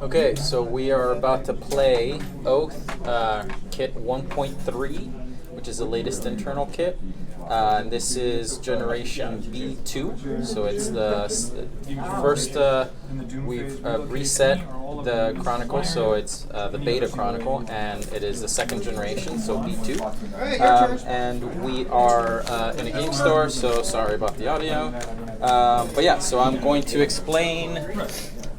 Okay, so we are about to play Oath Kit 1.3, which is the latest internal kit. And this is generation B2, so it's the first. We've reset the Chronicle, so it's the Beta Chronicle, and it is the second generation, so B2. And we are in a game store, so sorry about the audio. But yeah, so I'm going to explain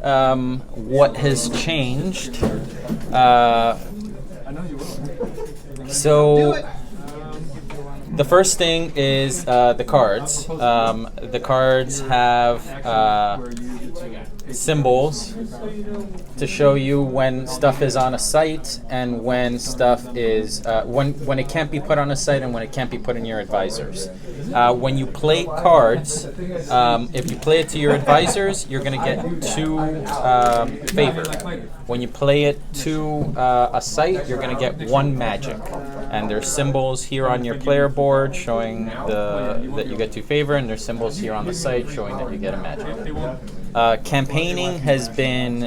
what has changed. So the first thing is the cards. The cards have symbols to show you when stuff is on a site and when stuff is when it can't be put on a site and when it can't be put in your advisors. When you play cards, if you play it to your advisors, you're going to get 2 favor. When you play it to a site, you're going to get 1 magic. And there's symbols here on your player board showing that you get 2 favor, and there's symbols here on the site showing that you get a magic. Campaigning has been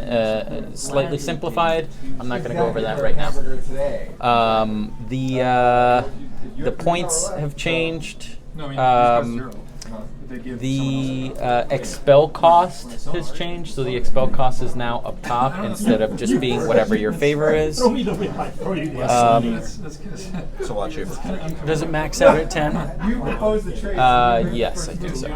slightly simplified. I'm not going to go over that right now. The points have changed. The expel cost has changed, so the expel cost is now up top instead of just being whatever your favor is. So watch you. Does it max out at 10? Yes, I think so.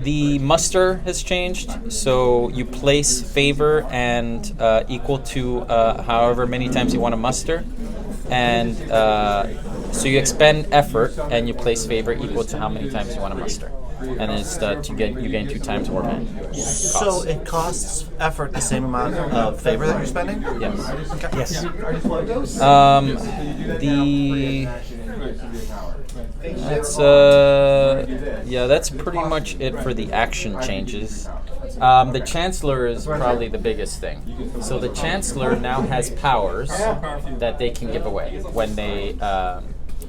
The muster has changed, so you place favor and equal to however many times you want to muster, and so you expend effort and you place favor equal to how many times you want to muster, and it's you gain 2 times more man. So it costs effort the same amount of favor that you're spending? Yes. Okay. Yes. That's pretty much it for the action changes. The Chancellor is probably the biggest thing. So the Chancellor now has powers that they can give away when they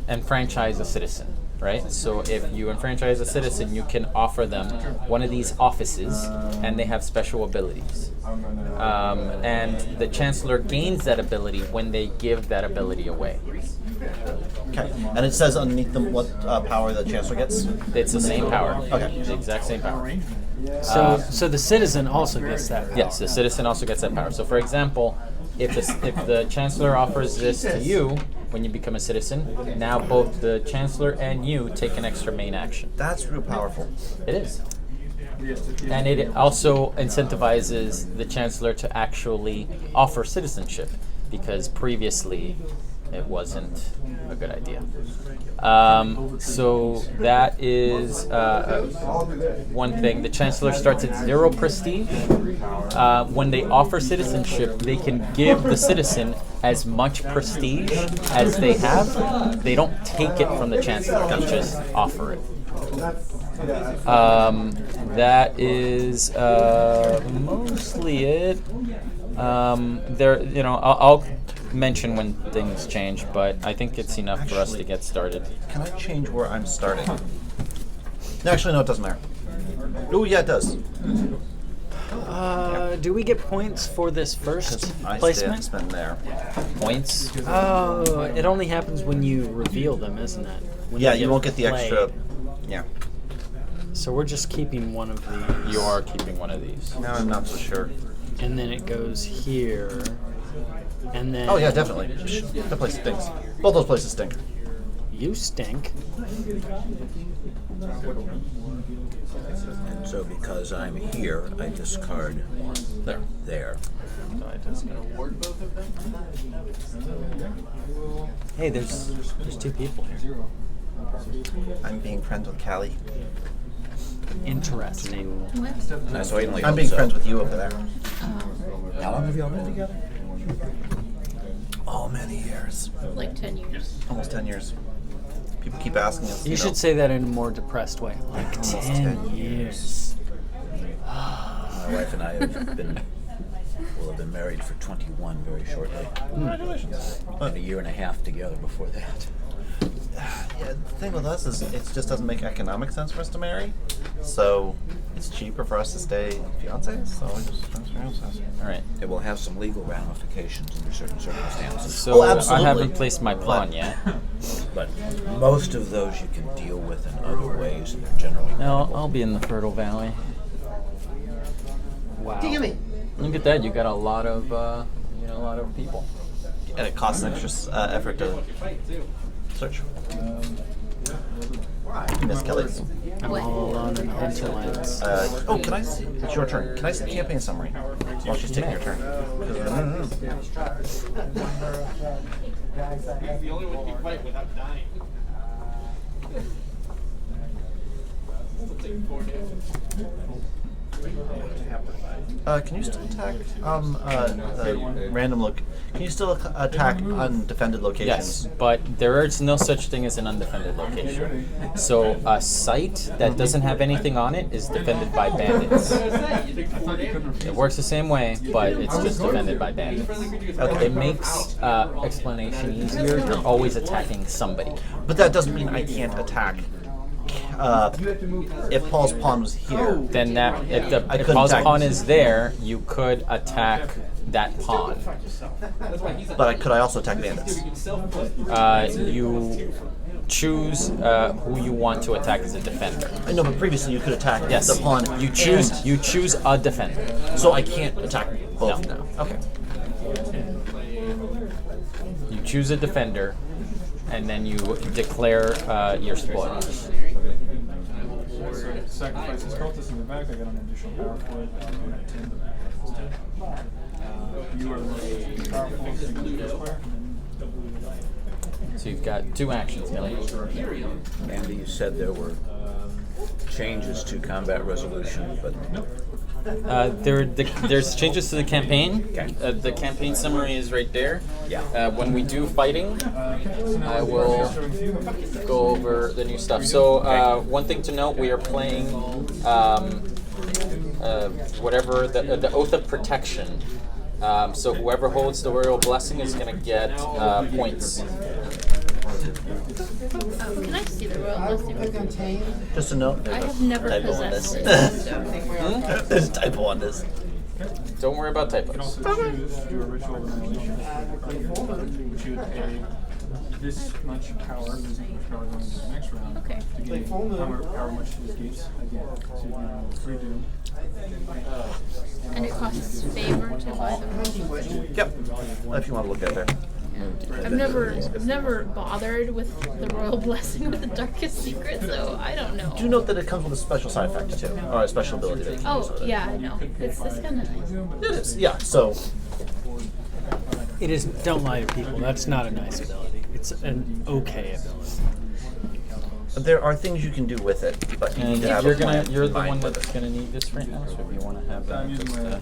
enfranchise a citizen, right? So if you enfranchise a citizen, you can offer them one of these offices, and they have special abilities. And the Chancellor gains that ability when they give that ability away. Okay. And it says underneath them what power the Chancellor gets? It's the same power. Okay. The exact same power. So the citizen also gets that power. Yes, the citizen also gets that power. So for example, if the Chancellor offers this to you when you become a citizen, now both the Chancellor and you take an extra main action. That's real powerful. It is. And it also incentivizes the Chancellor to actually offer citizenship, because previously it wasn't a good idea. So that is one thing. The Chancellor starts at 0 prestige. When they offer citizenship, they can give the citizen as much prestige as they have. They don't take it from the Chancellor, they just offer it. That is mostly it. I'll mention when things change, but I think it's enough for us to get started. Can I change where I'm starting? Actually, no, it doesn't matter. Oh, yeah, it does. Do we get points for this first placement? Spend there. Points? Oh, it only happens when you reveal them, isn't it? When You won't get the play. extra. Yeah. So we're just keeping one of these. You are keeping one of these. Now I'm not so sure. And then it goes here. And then... Oh, yeah, definitely. That place stinks. Both those places stink. You stink. And so because I'm here, I discard there. Hey, there's 2 people here. I'm being friends with Callie. Interesting. So I only I'm being friends with you over there. How long have you all been together? Oh, many years. Like 10 years. Almost 10 years. People keep asking us. You should say that in a more depressed way. Like 10 years. My wife and I will have been married for 21 very shortly. Congratulations. About a year and a half together before that. Yeah, the thing with us is it just doesn't make economic sense for us to marry. So it's cheaper for us to stay fiancés. So we just transfer houses. All right. It will have some legal ramifications under certain circumstances. So I absolutely. haven't placed my pawn yet. But most of those you can deal with in other ways, and they're generally No, I'll be in the fertile valley. Wow. Look at that. You got a lot of a lot of people. And it costs an extra effort to search. Miss Kelly. I'm all alone in hinterlands. Can I see? It's your turn. Can I see the campaign summary while she's taking her turn? The only one you can fight without dying. Still take 4 damage. Can you still attack random look? Can you still attack undefended locations? Yes, but there is no such thing as an undefended location. So a site that doesn't have anything on it is defended by bandits. It works the same way, but it's just defended by bandits. It makes explanation easier. You're always attacking somebody. But that doesn't mean I can't attack. If Paul's pawn was here, Then that if couldn't Paul's attack- pawn is there, you could attack that pawn. but could I also attack bandits? You choose who you want to attack as a defender. I know, but previously you could attack Yes, the pawn. You choose a defender. So I can't attack both No. now. Okay. You choose a defender, and then you declare your spoilers. Sacrifice this cultist in the back. I got an additional power for it. I'm at 10. You are the most powerful thing in the square. So you've got 2 actions, Billy. Andy, you said there were changes to combat resolution, but There's changes to the campaign. Okay. The campaign summary is right there. Yeah. When we do fighting, I will go over the new stuff. So one thing to note, we are playing whatever the Oath of Protection. So whoever holds the Royal Blessing is going to get points. Can I see the royal blessing? Just a note. I have never Typo on possessed this. it. So. There's a typo on this. Don't worry about You can typos. also choose to do a ritual annihilation, which you would pay this much power, this much power going into the next round, Okay. to gain however much these gates again. So you can redo. And it costs favor to buy the royal. Yep. If you want to look at there. I've never bothered with the royal blessing with the darkest secret, so I don't know. Do note that it comes with a special side effect too, or a special ability that you can use Oh with it. yeah, I know. It's kind of nice. It is. Yeah. So It is. Don't lie to people. That's not a nice ability. It's an okay ability. there are things you can do with it, but you need And to have you're a plan you're the combined one with that's it. gonna need this right now. So if you want to have that, I'm using just my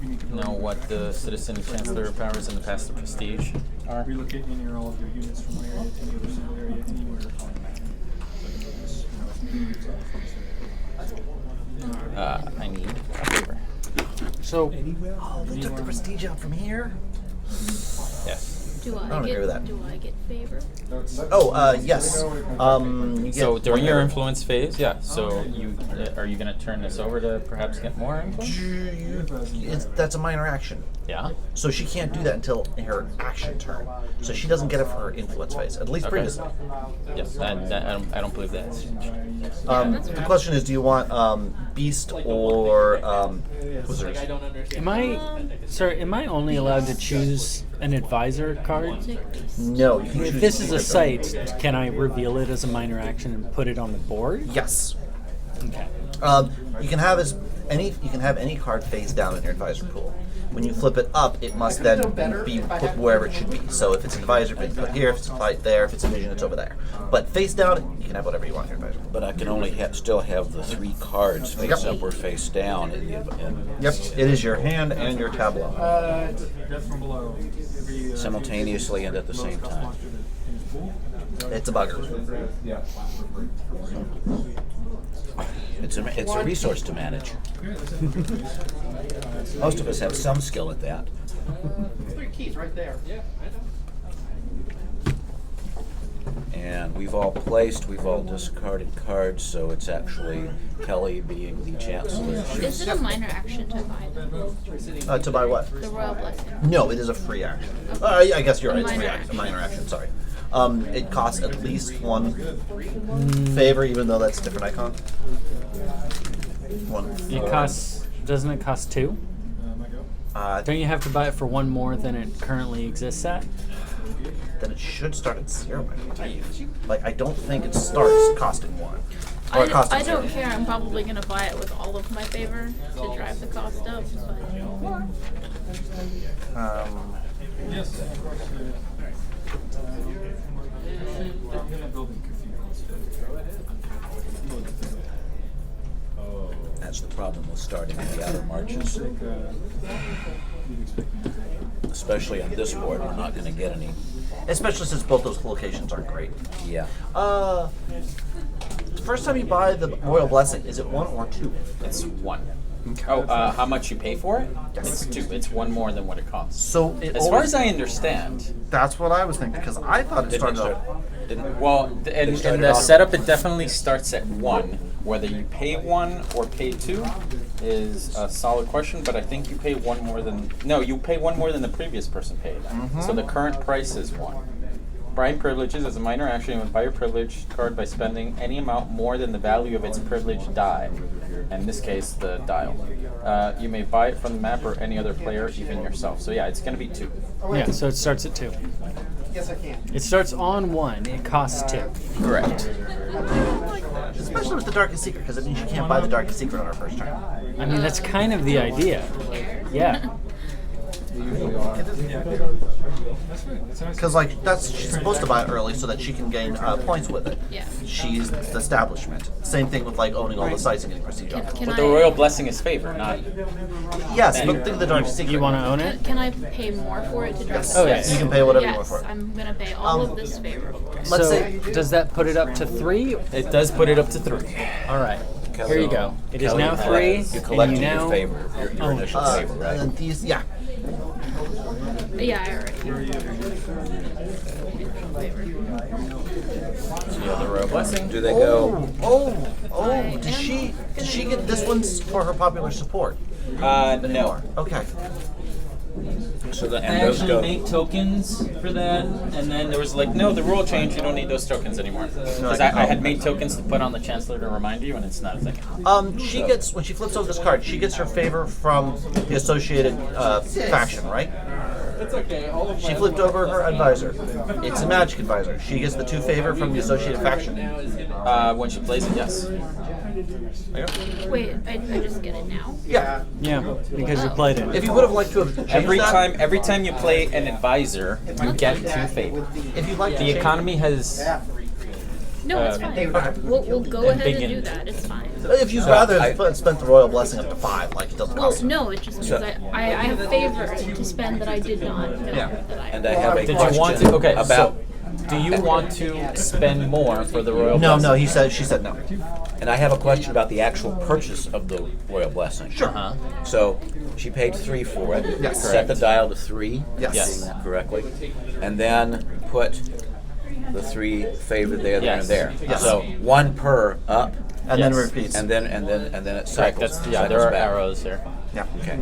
unique know ability. what the citizen chancellor powers and the pass to prestige are. Relocate any or all of your units from one area to any other single area anywhere. I need a favor. So Oh, they took the prestige out from here. Yes. Do I don't get? agree with that. Do I get favor? Oh, yes. You get So during one your error. influence phase, yeah. So you are you going to turn this over to perhaps get more influence? That's a minor action. Yeah. So she can't do that until her action turn. So she doesn't get it for her influence phase, at least Okay. previously. Yes. I don't believe that's changed. The question is, do you want Beast or Wizards? am I only allowed to choose an advisor card? No, you can If choose this is a secret. site, can I reveal it as a minor action and put it on the board? Yes. Okay. You can have any card face down in your advisor pool. When you flip it up, it must then be put wherever it should be. So if it's an advisor, it's put here. If it's applied there, if it's a vision, it's over there. But face down, you can have whatever you want in your advisor pool. but I can only still have the 3 cards face up or face down in the Yep, it is your hand and your tableau. Death from below. Every, simultaneously and at the same time. monster in his pool. It's a bugger. It's a resource to manage. Most of us have some skill at that. 3 keys right there. Yeah, I know. And we've all placed, we've all discarded cards, so it's actually Kelly being the chancellor. Is it a minor action to buy them? To buy what? The Royal Blessing. No, it is a free action. I guess you're right. It's free action. A minor action. Sorry. It costs at least one favor, even though that's a different icon. One. It costs. Doesn't it cost 2? Don't you have to buy it for 1 more than it currently exists at? Then it should start at 0, I believe. Like, I don't think it starts costing 1. Or it costs I zero. don't care. I'm probably gonna buy it with all of my favor to drive the cost up. But Yes, of course. Building cathedrals. That's the problem with starting in the outer marches. Especially on this board, we're not going to get any. Especially since both those locations aren't great. Yeah. The first time you buy the Royal Blessing, is it 1 or 2? It's 1. Oh, how much you pay for it? Yes. It's 2. It's 1 more than what it costs. So it As far as I understand, that's what I was thinking, because I thought it Didn't started start. off. Didn't. well, in started the off- setup, it definitely starts at 1. Whether you pay 1 or pay 2 is a solid question, but I think you pay 1 more than. No, you pay 1 more than the previous person paid. So the current price is 1. Buying privileges as a minor action, you would buy your privilege card by spending any amount more than the value of its privilege die. In this case, the dial. You may buy it from the map or any other player, even yourself. So yeah, it's going to be 2. Yeah, so it starts at 2. It starts on 1. It costs 2. Correct. Especially with the Darkest Secret, because it means you can't buy the Darkest Secret on our first turn. I mean, that's kind of the idea. Yeah. That's right. That's nice. Because like she's supposed to buy it early so that she can gain points with it. yeah. She's the establishment. Same thing with like owning all the sites and getting prestige on it. Can But I? the royal blessing is favor, not. Yes, but think of the Darkest Secret. You want to own it? Can I pay more for it to drive? Yes. the Oh, cost yes. You can pay whatever you Yes, want for it. I'm gonna pay all of this favor for it. Let's So, say does that put it up to 3? It does put it up to 3. All right. Here you go. It is Kelly, now you 3. You and collected you now. your favor, your initial favor, right? and these, yeah. Yeah, I already. So you have the royal blessing. Do they go? Does she get this one for her popular support? No. Okay. So the, I and those actually go. made tokens for that, and then there was like, no, the rule changed. You don't need those tokens anymore. Because I had made tokens to put on the chancellor to remind you, and it's not a thing. She gets when she flips over this card, she gets her favor from the associated faction, right? That's okay. She flipped over her advisor. It's a magic advisor. She gets the 2 favor from the associated faction. When she plays it, yes. Wait, I just get it now. Yeah. Yeah, because you played it. If you would have liked to have changed Every time you play an advisor, you get 2 favor. if you'd like to The change- economy has. No, it's fine. We'll go ahead and do that. It's fine. If you'd rather have spent the royal blessing up to 5, like it doesn't Well, cost. no, it just means I have favor to spend that I did not know that I. And I have a Did question you want to? Okay, about. so do you want to spend more for the royal No, blessing? she said no. And I have a question about the actual purchase of the royal blessing. Sure. Uh-huh. So she paid 3 for it. Yes. Set the dial to 3. Yes. Yes. Seeing that correctly. And then put the 3 favor there, there, Yes. and there. Yes. So 1 per up, And then Yes. repeats. and then it Correct. cycles. That's, cycles there are back. arrows here. Yeah. Okay.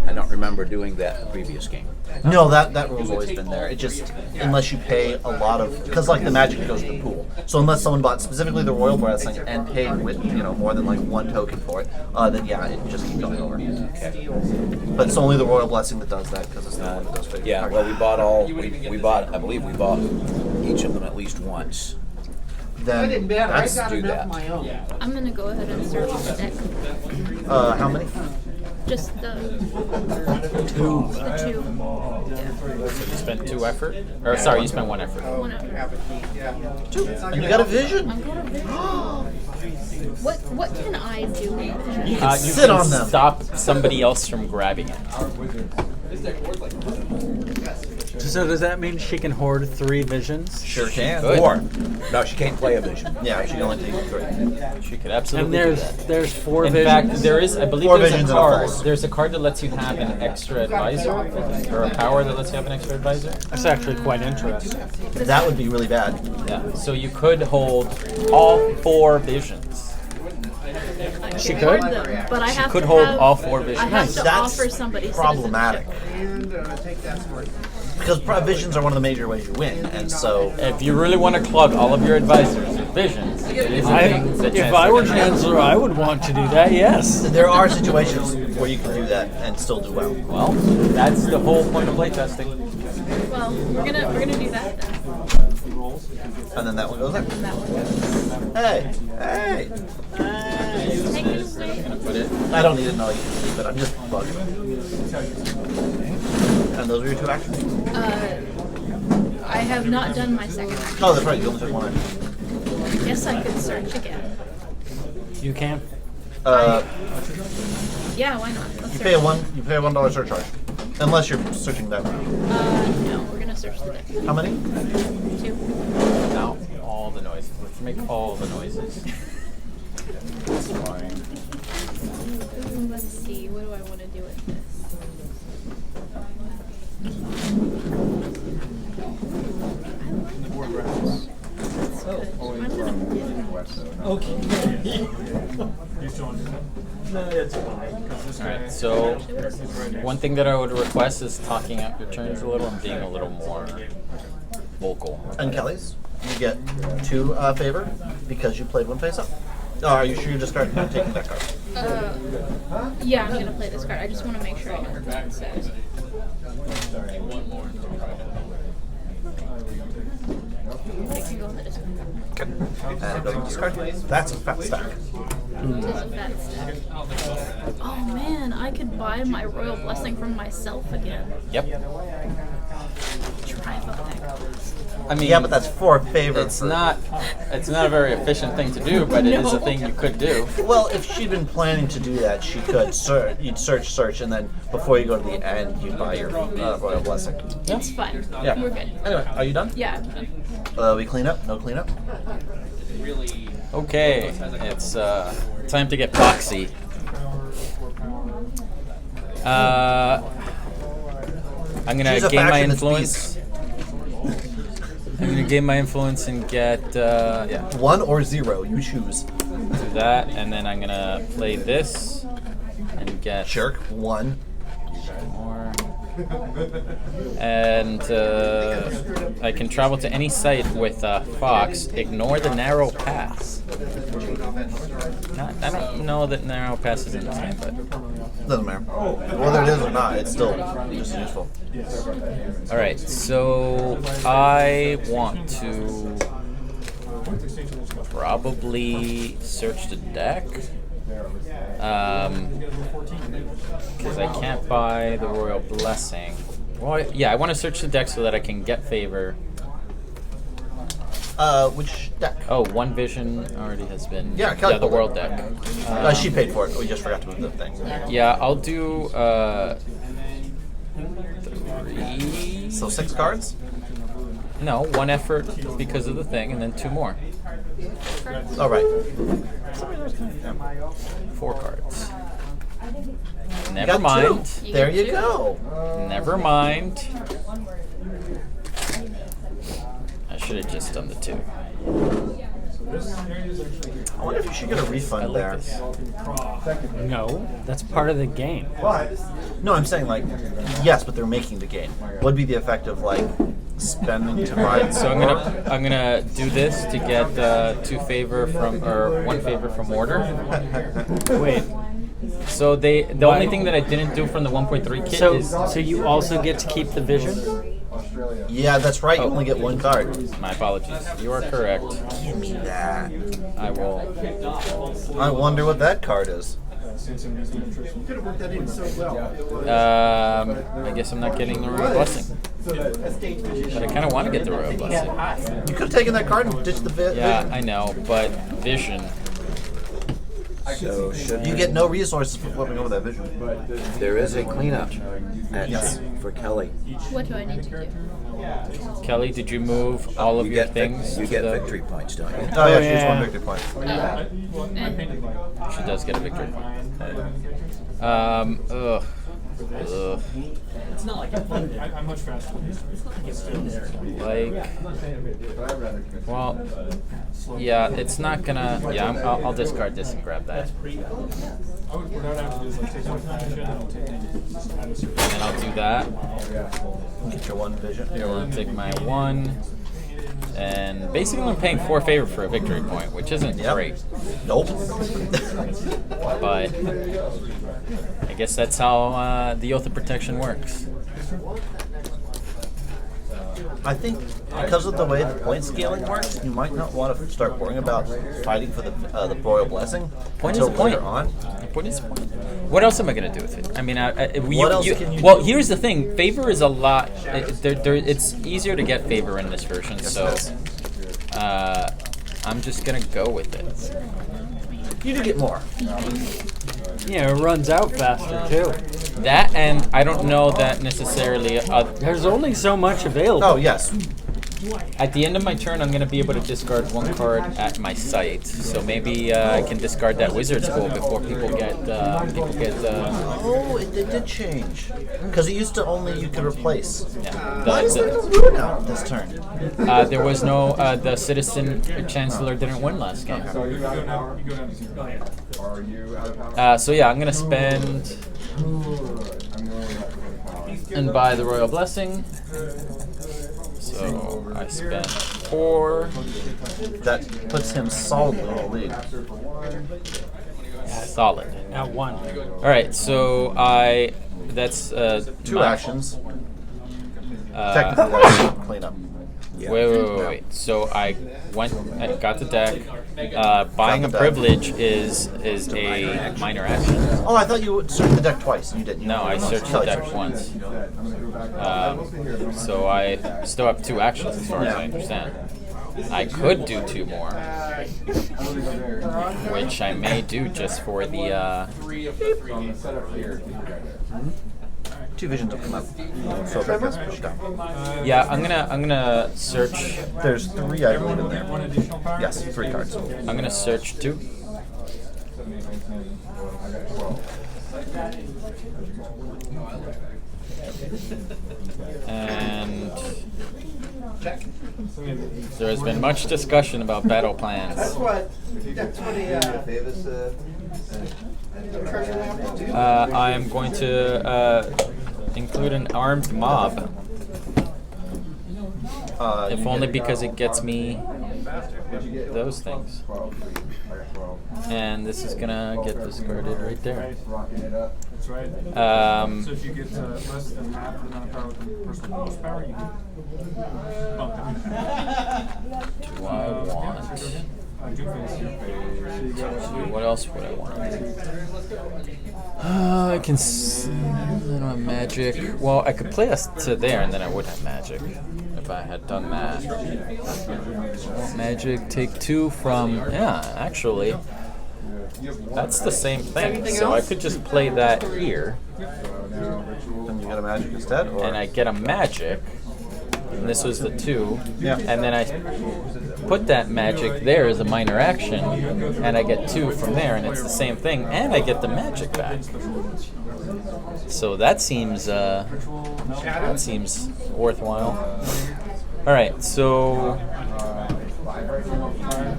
I don't remember doing that in the previous game. No, that rule's always been there. It just unless you pay a lot of because like the magic goes to the pool. So unless someone bought specifically the royal blessing and paid with more than like 1 token for it, then yeah, it just keeps going over. Okay. But it's only the royal blessing that does that because it's the one that does favor. Yeah. Well, we bought all. We bought. I believe we bought each of them at least once. Then Let's that's do that. I'm gonna go ahead and search the deck. how many? Just the 2. the 2. So you spent 2 effort, or sorry, you spent 1 effort. Whatever. And you got a vision. I'm gonna vision. What can I do? You can You sit can on them. stop somebody else from grabbing it. To So does that mean she can hoard 3 visions? Sure can. Good. Or, no, she can't play a vision. Yeah, she can only take 3. She could And absolutely do that. there's 4 In visions. fact, there is, I believe 4 there's visions a and a card. false. There's a card that lets you have an extra advisor, or a power that lets you have an extra advisor. That's actually quite interesting. That would be really bad. Yeah. So you could hold all 4 visions. She Hoard could? them, but I She have could to hold have, all 4 I visions. have to That's offer somebody problematic. citizenship. Because visions are one of the major ways you win, and so If you really want to clog all of your advisors with visions, it is a thing that If I were Chancellor can do. Chancellor, I would want to do that, yes. there are situations where you can do that and still do well. Well, that's the whole point of playtesting. Well, we're gonna do that then. And then that one goes there. That one. Hey, hey. Take this away. I'm gonna put it. I don't need to know you can see, but I'm just bugging. And those are your 2 actions. I have not done my second action. Oh, that's right. You only took 1 action. I guess I could search again. You can. Yeah, why not? Let's You search. pay a $1 surcharge, unless you're searching that round. No, we're gonna search the deck. How many? 2. Now, all the noises. Let's make all the noises. Ooh, let's see. What do I want to do with this? He's doing it. Alright, so one thing that I would request is talking out your turns a little and being a little more vocal. And Kelly's, you get 2 favor because you played 1 face up. Oh, are you sure you're discarding and taking that card? Yeah, I'm gonna play this card. I just want to make sure I know what it says. It can go in the discard. And go discard. That's a fat stack. It is a fat stack. Oh man, I could buy my royal blessing from myself again. Yep. Drive up that cost. I mean, Yeah, but that's 4 favor. it's for- not a very efficient thing to do, but it is a No. thing you could do. Well, if she'd been planning to do that, she could search. You'd search, and then before you go to the end, you buy your royal blessing. It's fine. Yeah. We're good. Anyway, are you done? Yeah. I'm done. We clean up. No clean up. Okay, it's time to get boxy. I'm gonna Choose a gain my faction that's influence. I'm gonna gain my influence and get yeah, 1 or 0, you choose. do that, and then I'm gonna play this and get Jerk 1. more. And I can travel to any site with Fox. Ignore the narrow pass. I don't know that narrow pass is in this game, but Doesn't matter. Whether it is or not, it's still just useful. all right. So I want to probably search the deck. Because I can't buy the royal blessing. Well, yeah, I want to search the deck so that I can get favor. Which deck? Oh, 1 vision already has been. Yeah, Kelly the pulled it. world deck. She paid for it. We just forgot to move the thing. Yeah, I'll do 3. So 6 cards? No, 1 effort because of the thing, and then 2 more. All right. 4 cards. You Never got mind. 2. There you go. Never mind. I should have just done the 2. I wonder if you should get a I refund like there. this. No, that's part of the game. No, I'm saying like, yes, but they're making the game. What'd be the effect of like spending to buy? So I'm gonna do this to get 2 favor from, or 1 favor from order. Wait, So the only thing that I didn't do from the 1.3 kit is so you also get to keep the vision? Yeah, that's right. You only get 1 card. my apologies. You are correct. Give me that. I will. I wonder what that card is. I guess I'm not getting the royal blessing, but I kind of want to get the royal blessing. You could have taken that card and ditched the Yeah, vision. I know, but vision. So should You get no resources for flipping over that vision. there is a cleanup action Yes. for Kelly. What do I need to do? Kelly, did you move all of You your get things? you to get the- victory points, don't you? Oh yeah, she's yeah. one victory point. I painted like. She does get a victory point. I'm Ugh. much faster. Like, well, yeah, it's not gonna. Yeah, I'll discard this and grab that, What I would have to do is like take one action and take add a certain. and I'll do that. Get your one vision. I'll take my 1, and basically I'm paying 4 favor for a victory point, which isn't Yep. great, Nope. but I guess that's how the Oath of Protection works. I think because of the way the point scaling works, you might not want to start worrying about fighting for the royal blessing Point until is the point. later on. What is the point? What else am I gonna do with it? I mean, What else can you well, do? here's the thing. Favor is a lot. It's easier to get favor in this version, so it is. I'm just gonna go with it. You do get more. Yeah, it runs out faster too. That, and I don't know that necessarily. There's only so much available. Oh yes. At the end of my turn, I'm gonna be able to discard 1 card at my site. So maybe I can discard that Wizard School before people get. Oh, it did change. Because it used to only you could replace. Yeah, Why is there no the, Ruin out this turn? there was no. The Citizen Chancellor didn't win last game. So you go down to 0. So yeah, I'm gonna spend and buy the Royal Blessing. So I spent 4. That puts him solidly in the lead. Solid. At 1. All right, so that's 2 my- actions. Technically, that's cleanup. Wait. So I got the deck. Buying a the deck. privilege is a minor action. Oh, I thought you would search the deck twice. You didn't. No, I searched the deck once. So I still have 2 actions as far as I understand. I could do 2 more, which I may do just for the. 2 visions will come up. So that gets pushed down. Yeah, I'm gonna search. There's 3, I believe, in there. One additional power? Yes, 3 cards. I'm gonna search 2. And there has been much discussion about battle plans. I am going to include an armed mob, if only because it gets me those things. And this is gonna get discarded right there. That's right. So if you get less than half the amount of power with the person with the most power, you can bump it. Do I want? What else would I want? I can. I don't have magic. Well, I could play us to there, and then I would have magic if I had done that. Magic, take 2 from. Yeah, actually, that's the same thing. So I could just play that here, Then you get a magic instead, or and I get a magic. And this was the 2. Yeah. And then I put that magic there as a minor action, and I get 2 from there, and it's the same thing, and I get the magic back. So that seems worthwhile. All right, so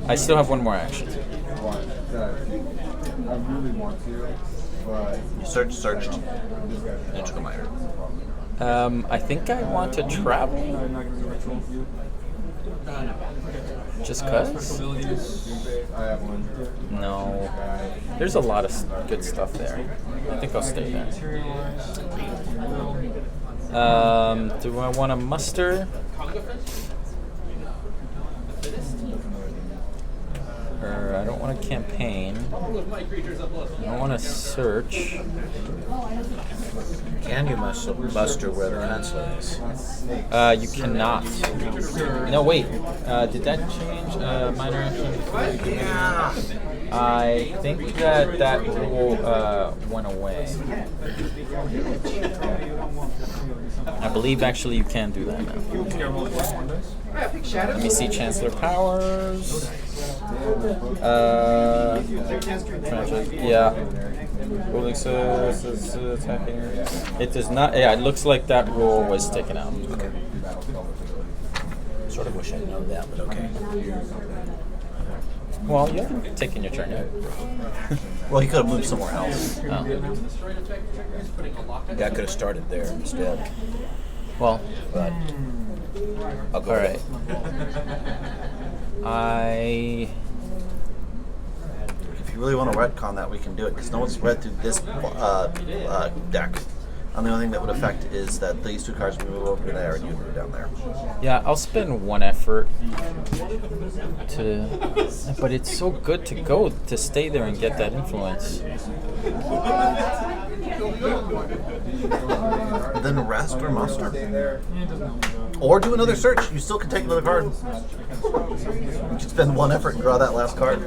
I still have 1 more action. you searched, and you took a minor. I think I want to travel. Just cause? No. There's a lot of good stuff there. I think I'll stay there. Do I want to muster? Or I don't want to campaign. I don't want to search. Can you muster where the consulate is? You cannot. No, wait. Did that change minor action? I think that rule went away. I believe actually you can do that now. Let me see Chancellor Powers. Yeah. Ruling says attacking. It does not. Yeah, it looks like that rule was taken out. Sort of wish I'd known that, but okay. Well, you haven't taken your turn yet. Well, he could have moved somewhere else. Oh. That could have started there instead. Well, But I'll go all with right. it. If you really want to retcon that, we can do it because no one's read through this deck. And the only thing that would affect is that these two cards move over there and you move down there. Yeah, I'll spend one effort to, but it's so good to stay there and get that influence. Then rest or muster. Or do another search. You still can take another card. You should spend one effort and draw that last card.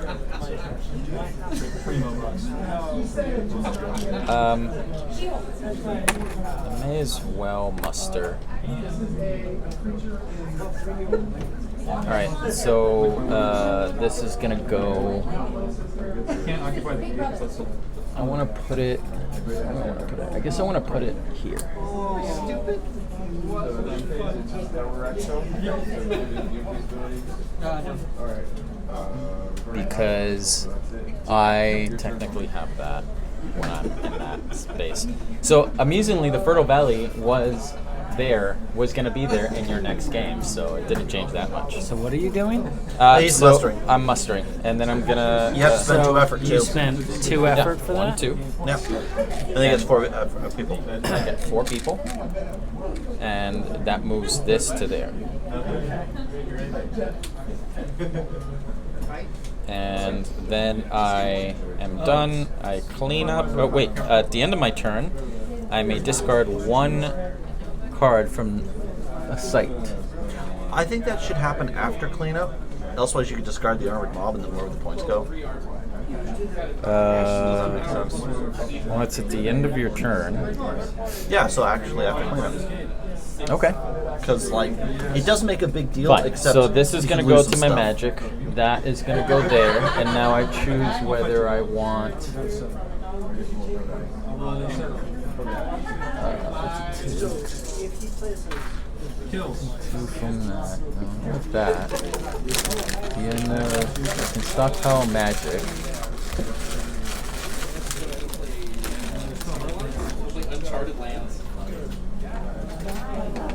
I may as well muster. Alright, so this is gonna go. Can't occupy the gate. That's the I want to put it. I guess I want to put it here. Because I technically have that when I'm in that space. So amusingly, the Fertile Valley was going to be there in your next game, so it didn't change that much. So what are you doing? He's so mustering. I'm mustering, and then I'm gonna. You have to spend two effort You too. spent 2 effort for that? 1, 2. Yeah. And then he gets 4 people. I get 4 people, and that moves this to there. And then I am done. I clean up. Oh wait! At the end of my turn, I may discard 1 card from a site. I think that should happen after cleanup. Elsewise, you could discard the armored mob and then wherever the points go. Well, it's at the end of your turn. Yeah, so actually after cleanup. Okay. Because, like, it doesn't make a big deal, Fine. except So this is you going to can go lose to some my stuff. magic. That is going to go there, and now I choose whether I want. kills. 2 from that. No, with that. The end of, I can stockpile magic.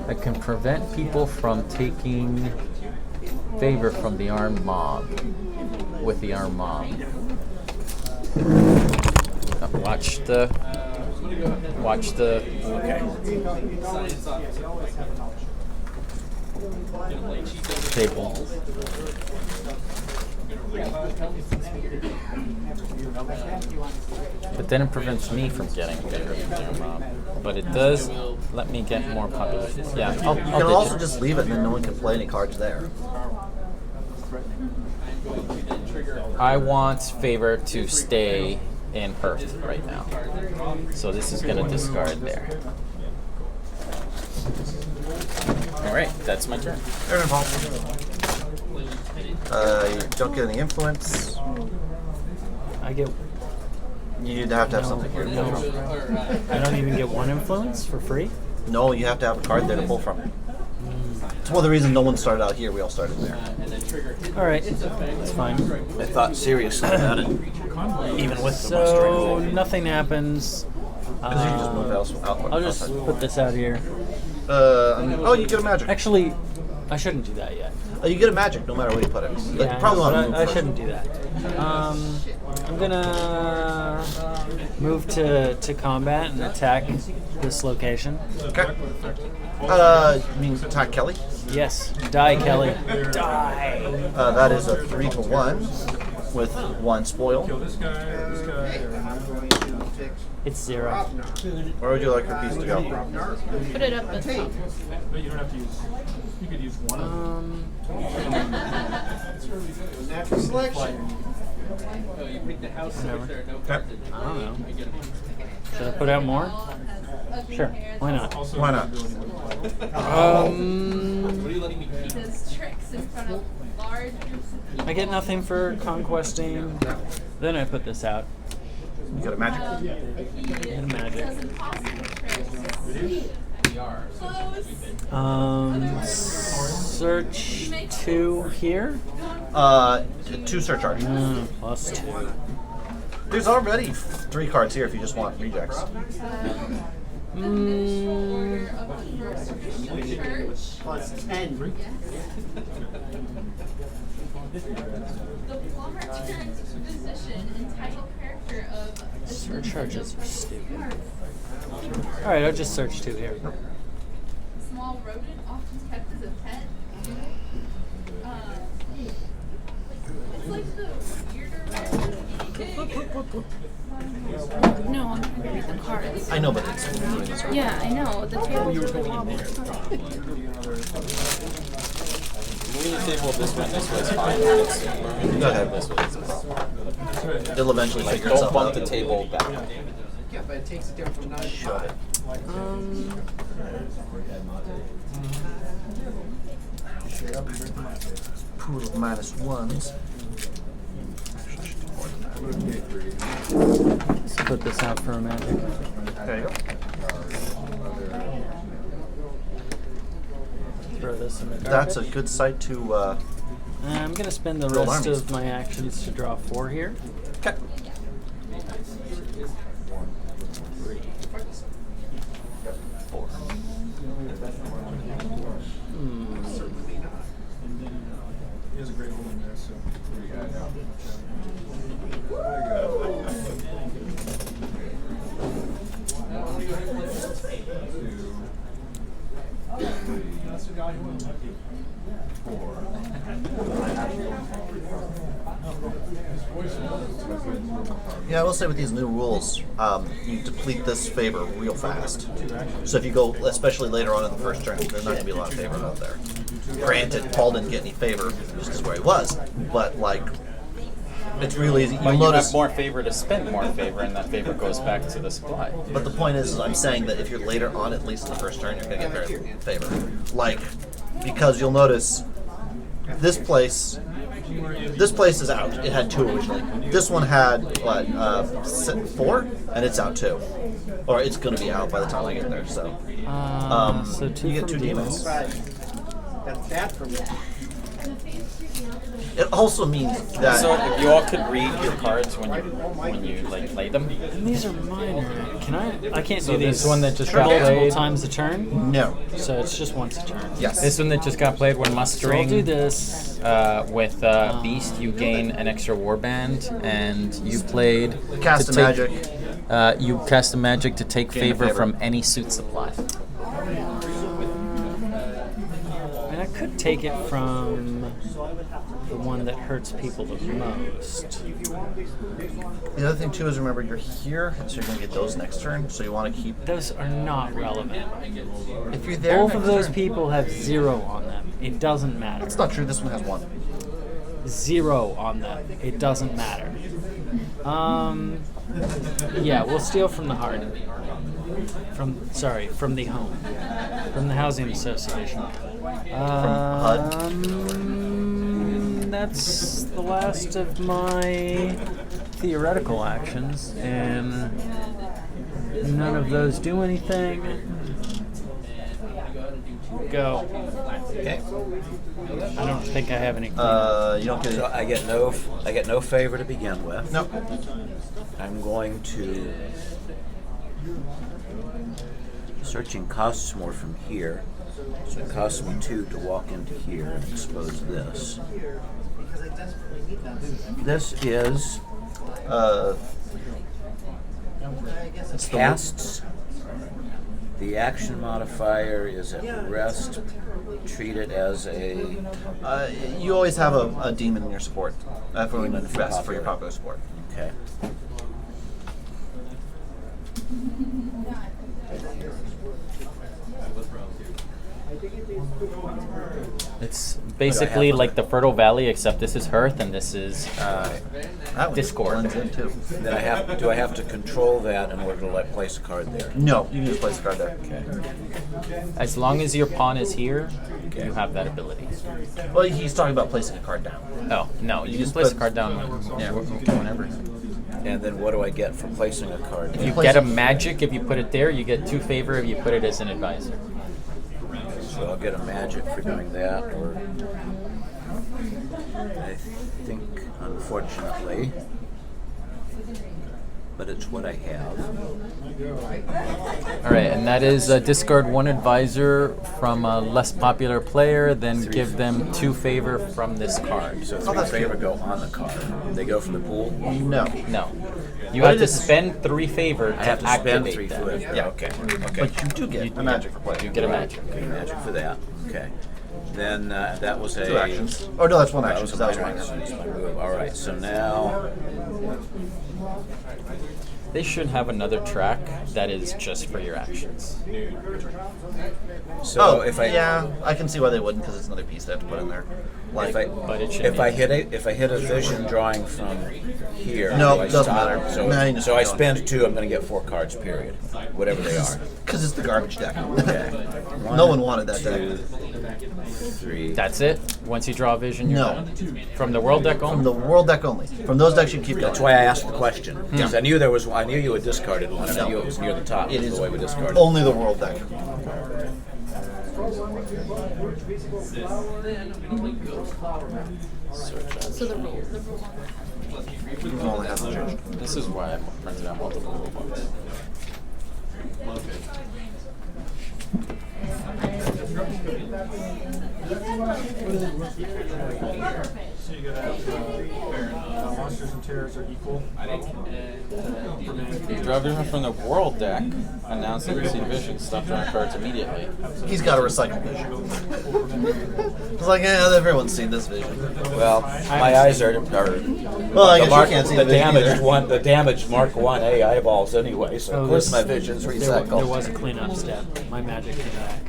I can prevent people from taking favor from the armed mob with the armed mob. Watch the table. But then it prevents me from getting favor from the armed mob. But it does let me get more population. Yeah, I'll You can ditch also it. just leave it and then no one can play any cards there. I want favor to stay in Earth right now. So this is going to discard there. Alright, that's my turn. Turn involved. You don't get any influence. I get. You'd have to have something here to pull from. I don't even get 1 influence for free. No, you have to have a card there to pull from. It's one of the reasons no one started out here. We all started there. All right, that's fine. I thought seriously about it, even with the So mustering. nothing happens. Because you can just move out. I'll just put this out here. Oh, you get a magic. Actually, I shouldn't do that yet. You get a magic no matter where you put it. Like, Yeah, you probably want to but move I first. shouldn't do that. I'm gonna move to combat and attack this location. Okay. You mean attack Kelly? Yes, die, Kelly. Die. That is a 3-1 with 1 spoil. Kill this guy, or this guy, or It's 0. Where would you like your piece to go? Put it up at the top. but you don't have to use. You could use one of them. Natural selection. Whatever. Okay. I don't know. Should I put out more? Sure. Why not? Also, Why not? Does tricks in front of large groups of people. I get nothing for conquesting. Then I put this out. You got a magic. And magic. Does impossible tricks. Close. Search 2 here. 2 surcharge. Plus 2. There's already 3 cards here if you just want rejects. Order of the first church. The plumber turns position and title character of Surcharges are stupid. Alright, I'll just search 2 here. small rodent often kept as a pet. It's like the weirder No, I'm trying to read the cards. I know, but it's doing this right. Yeah, I know. The table's really wobbly. Moving the table this way is fine. It's moving the Go ahead. table this way is a problem. It'll eventually Like, figure don't itself bump out. the table back. Yeah, but it takes it down from 9 to 5. Pool of -1s. Let's put this out for a magic. There you go. Throw this in the garbage. That's a good site to. I'm going to spend the Build rest armies. of my actions to draw 4 here. Okay. He has a great hole in there, so. Yeah, I will say with these new rules, you deplete this favor real fast. So if you go, especially later on in the first turn, there's not going to be a lot of favor out there. Granted, Paul didn't get any favor, just as where he was, but like, it's really easy. But You'll you notice. have more favor to spend more favor, and that favor goes back to the supply. But the point is I'm saying that if you're later on, at least in the first turn, you're going to get very little favor. Like, because you'll notice this place is out. It had 2 originally. This one had, what, 4? And it's out 2. Or it's going to be out by the time I get there, so. So 2 you get from 2 demons. That's bad for me. It also means that. So if you all could read your cards when you like play them. And these are minor. Can I can't So do these this one that just got multiple played. times a turn? No. So it's just once a turn. Yes. This one that just got played when So I'll mustering. do this. With Beast, you gain an extra warband, and you played Cast to a take, magic. You cast a magic to take Gain a favor favor. from any suit supply. And I could take it from the one that hurts people the most. The other thing, too, is remember you're here, so you're going to get those next turn, so you want to keep. Those are not relevant. If you're there. Both of next those turn- people have 0 on them. It doesn't matter. That's not true, this one has 1. 0 on them. It doesn't matter. Yeah, we'll steal from the heart. From the home. From the housing association. That's the last of my theoretical actions, and none of those do anything. Go. Okay. I don't think I have any. You don't get So it. I get no favor to begin with. No. I'm going to searching costs more from here, so it costs me 2 to walk into here and expose this. This is It's the casts. The action modifier is at rest. Treat it as a you always have a demon in your support. For Demon for best for your popular. popular support. okay. It's basically like the Fertile Valley, except this is Hearth and this is That one Discord. blends in too. Then do I have to control that in order to place a card there? No, you can just place a card there. Okay. As long as your pawn is here, Okay. you have that ability. Well, he's talking about placing a card down. Oh, no, you can just place a put- card down whenever. And then what do I get for placing a card there? You place get a it- magic if you put it there, you get 2 favor if you put it as an advisor. So I'll get a magic for doing that, or I think, unfortunately, but it's what I have. Alright, and that is discard 1 advisor from a less popular player, then give them 2 favor from this card. So 3 that's favor cute. go on the card. They go from the pool. No. No. You What have it to is- spend 3 favor I have to to spend activate 3 that. favor. Yeah. Okay. But you do get a magic for playing. You get a magic. Okay, magic for that. Okay. Then that was a 2 actions. Oh no, that's 1 That action. was a 'cause that was minor minor. action. That's my move. All right. So now, They should have another track that is just for your actions. so if I yeah, I can see why they wouldn't because it's another piece they have to put in there. Like, But it should if be. I hit a vision drawing from here, No, do I doesn't stop? matter. So, No, you know, so I don't. spend 2. I'm going to get 4 cards. Period. Whatever they are. because it's the garbage deck. Okay. No one wanted that deck. 3. That's it? Once you draw a vision, you're No. done? From the world deck only? From the world deck only. From those decks, you keep going. That's why I asked the question. Because I knew you had discarded one. And I knew it was near the top. It That's is the way we discarded. only the world deck. So the rule. It only hasn't changed. This is why I printed out multiple rule books. So you gotta have monsters and terrors are equal. You draw a vision from the world deck, announce the received vision, stop drawing cards immediately. He's got a recycle vision. It's like, yeah, everyone's seen this vision. Well, my eyes are Well, I guess mark, you can't see the the vision damaged either. one. The damaged Mark 1A eyeballs anyway. So Oh, of course this- my vision's There recycled. was a cleanup step. My magic came back.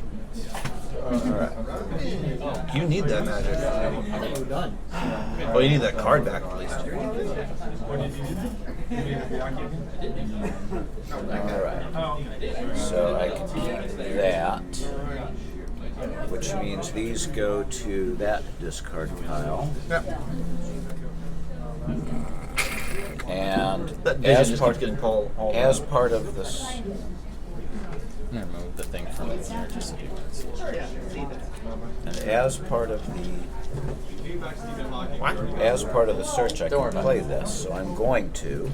You need that magic. We're done. Well, you need that card back at least. All right. So I can keep that, which means these go to that discard pile. Yep. And That vision as just part keeps getting pulled. as part of this, I'm gonna move the thing from here just so you can see it. and as part of the search, I can play this. So I'm going to.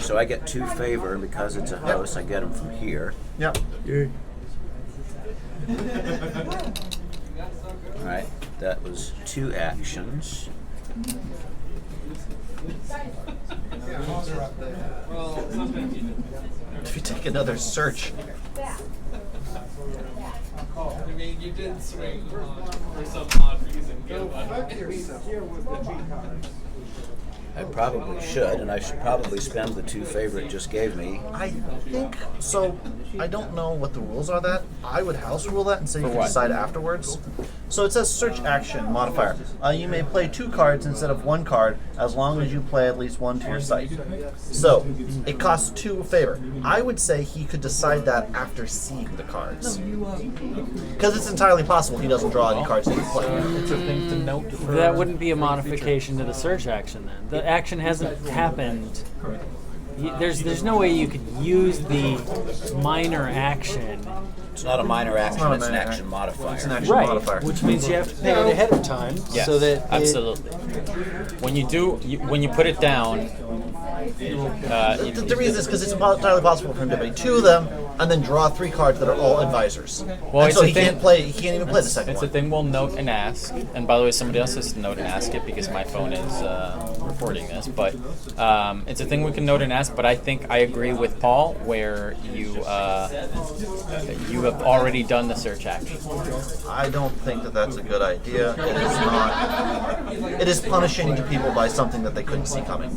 So I get 2 favor because it's a house. I get them from here. Yep. All right. That was 2 actions. If you take another search, I mean, you did swing for some odd reason. I probably should, and I should probably spend the 2 favor it just gave me. I think so. I don't know what the rules are. That I would house rule that and say you can what? decide afterwards. So it says search action modifier. You may play 2 cards instead of 1 card as long as you play at least 1 to your site. So it costs 2 favor. I would say he could decide that after seeing the cards, because it's entirely possible he doesn't draw any cards he can play. It's a thing to note for That wouldn't be a modification to the search action then. The action hasn't happened. There's no way you could use the minor action. It's not a minor action, not a it's an minor action modifier. It's an action Right, modifier. which means you have to pay it ahead of time Yes, so that absolutely. When you put it down, The reason is because it's entirely possible for him to play 2 of them and then draw 3 cards that are all advisors. Well, and it's so the he thing- can't play. He can't even play the second it's one. a thing we'll note and ask. And by the way, somebody else has to note and ask it because my phone is recording this. But it's a thing we can note and ask. But I think I agree with Paul where you have already done the search action. I don't think that that's a good idea. It is not. It is punishing to people by something that they couldn't see coming.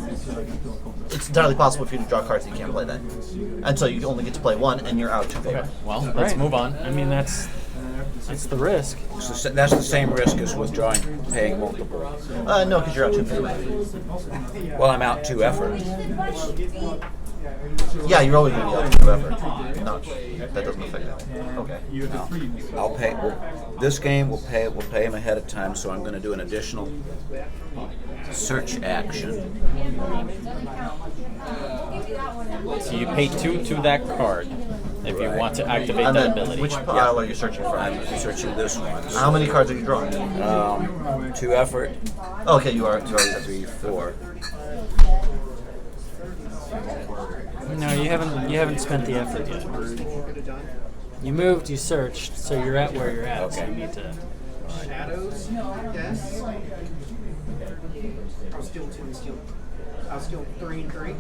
It's entirely possible for you to draw cards that you can't play then, and so you only get to play 1, and you're out 2 favor. Well, let's Right. move on. I mean, that's It's the risk. That's the same risk as withdrawing, paying multiple. No, because you're out 2 favor. Well, I'm out 2 effort. Yeah, you're always going to be out 2 effort. Not, that doesn't affect that. Okay. I'll pay. This game we'll pay him ahead of time, so I'm going to do an additional search action. So you pay 2 to that card if you want to activate And that then, ability. which pile are you searching for? I'm searching this one. How many cards are you drawing? 2 effort, Okay, you are. You already 3, 4. No, you haven't spent the effort yet. You moved, you searched, so you're at where you're at. So Okay. you need to. Shadows, yes. I'll steal 2 and steal. I'll steal 3 and 3.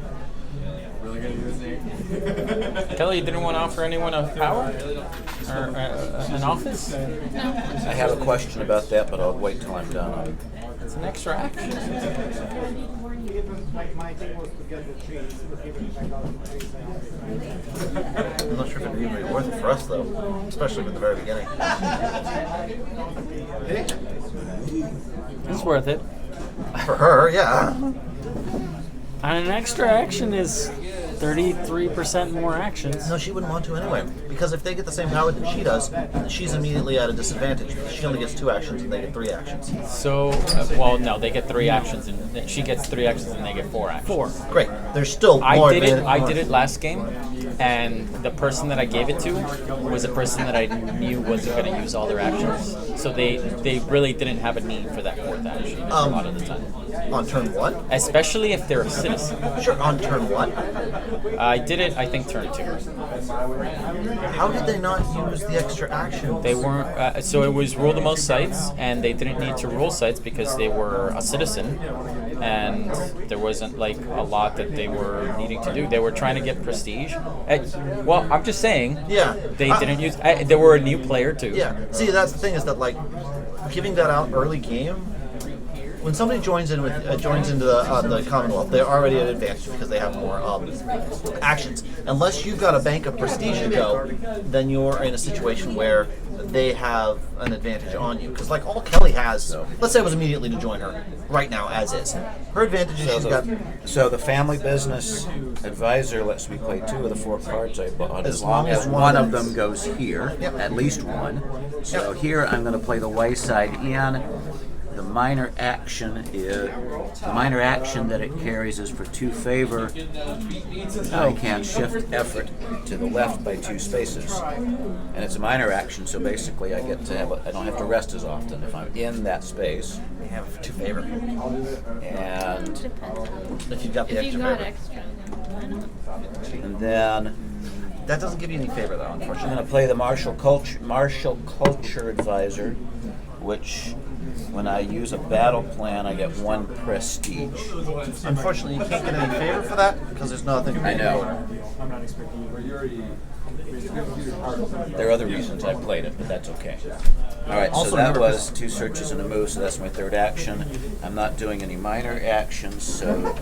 Really gonna do his name? Kelly, you didn't want to offer anyone a power? Or an office? I have a question about that, but I'll wait till I'm done. It's an extra action. My thing was to get the trees. I'm not sure if it'd be really worth it for us, though. Especially at the very beginning. It's worth it. For her, yeah. And an extra action is 33% more actions. No, she wouldn't want to anyway. Because if they get the same power that she does, she's immediately at a disadvantage. She only gets 2 actions and they get 3 actions. So, well, no, they get 3 actions, and she gets 3 actions, and they get 4 actions. 4. Great. There's still I more did it. advantage- I did it last game, and the person that I gave it to was a person that I knew wasn't going to use all their actions. So they really didn't have a need for that 4th action a lot of the time, On turn 1? especially if they're a citizen. Sure, on turn 1? I did it, I think, turn 2. How did they not use the extra action? They weren't. So it was rule the most sites, and they didn't need to rule sites because they were a citizen, and there wasn't like a lot that they were needing to do. They were trying to get prestige. Well, I'm just saying. Yeah. They didn't use. They were a new player too. Yeah. See, that's the thing is that like giving that out early game. When somebody joins into the Commonwealth, they're already at an advantage because they have more actions. Unless you've got a bank of prestige to go, then you're in a situation where they have an advantage on you. Because like all Kelly has, let's say it was immediately to join her right now as is. Her advantage is she's got. So the family business advisor lets me play 2 of the 4 cards I bought, as long as one one of of them them goes here, Yep. at least one. So Yep. here I'm going to play the Wayside Inn. The minor action that it carries is for 2 favor. I can shift effort to the left by 2 spaces, and it's a minor action. So basically, I get to I don't have to rest as often if I'm in that space. You have 2 favor. And If you've got the If extra you got favor. extra, then That doesn't give you any favor though, I'm going unfortunately. to play the Martial Culture Advisor, which, when I use a battle plan, I get 1 prestige. Unfortunately, you can't get any favor for that because there's nothing. I know. I'm not expecting you, but you already. There are other reasons I played it, but that's okay. All right, so Also that remember- was 2 searches and a move, so that's my 3rd action. I'm not doing any minor actions, so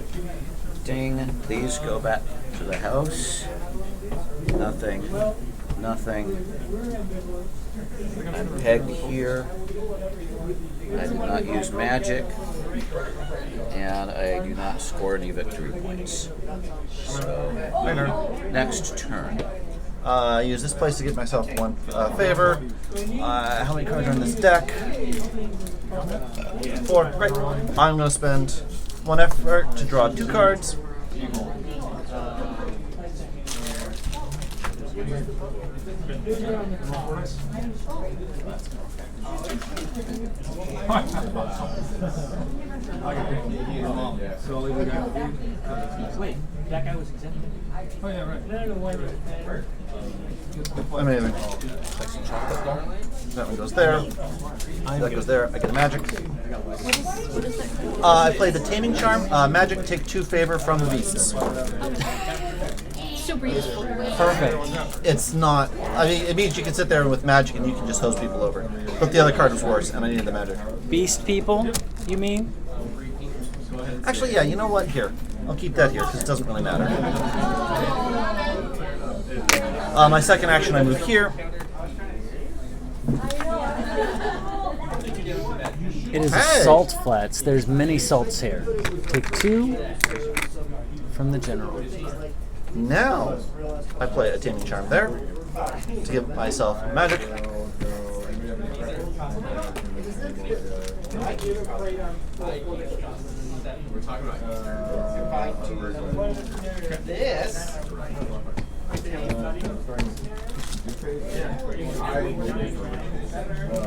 ding. These go back to the house. Nothing. I'm pegged here. I do not use magic, and I do not score any victory points. So, next turn. Use this place to get myself 1 favor. How many cards are in this deck? 4. Great. I'm going to spend 1 effort to draw 2 cards. So I'll leave it out. Wait, that guy was exempted. Oh yeah, right. Amazing. That one goes there. That goes there. I get a magic. what is that? I play the Taming Charm. Magic, take 2 favor from the beasts. Super useful. Perfect. It's not. I mean, it means you can sit there with magic and you can just hose people over. But the other card was worse, and I needed the magic. Beast people, you mean? Actually, yeah. You know what? Here, I'll keep that here because it doesn't really matter. My second action, I move here. It is Hey! assault flats. There's many salts here. Take 2 from the general. Now, I play a Taming Charm there to give myself magic. This.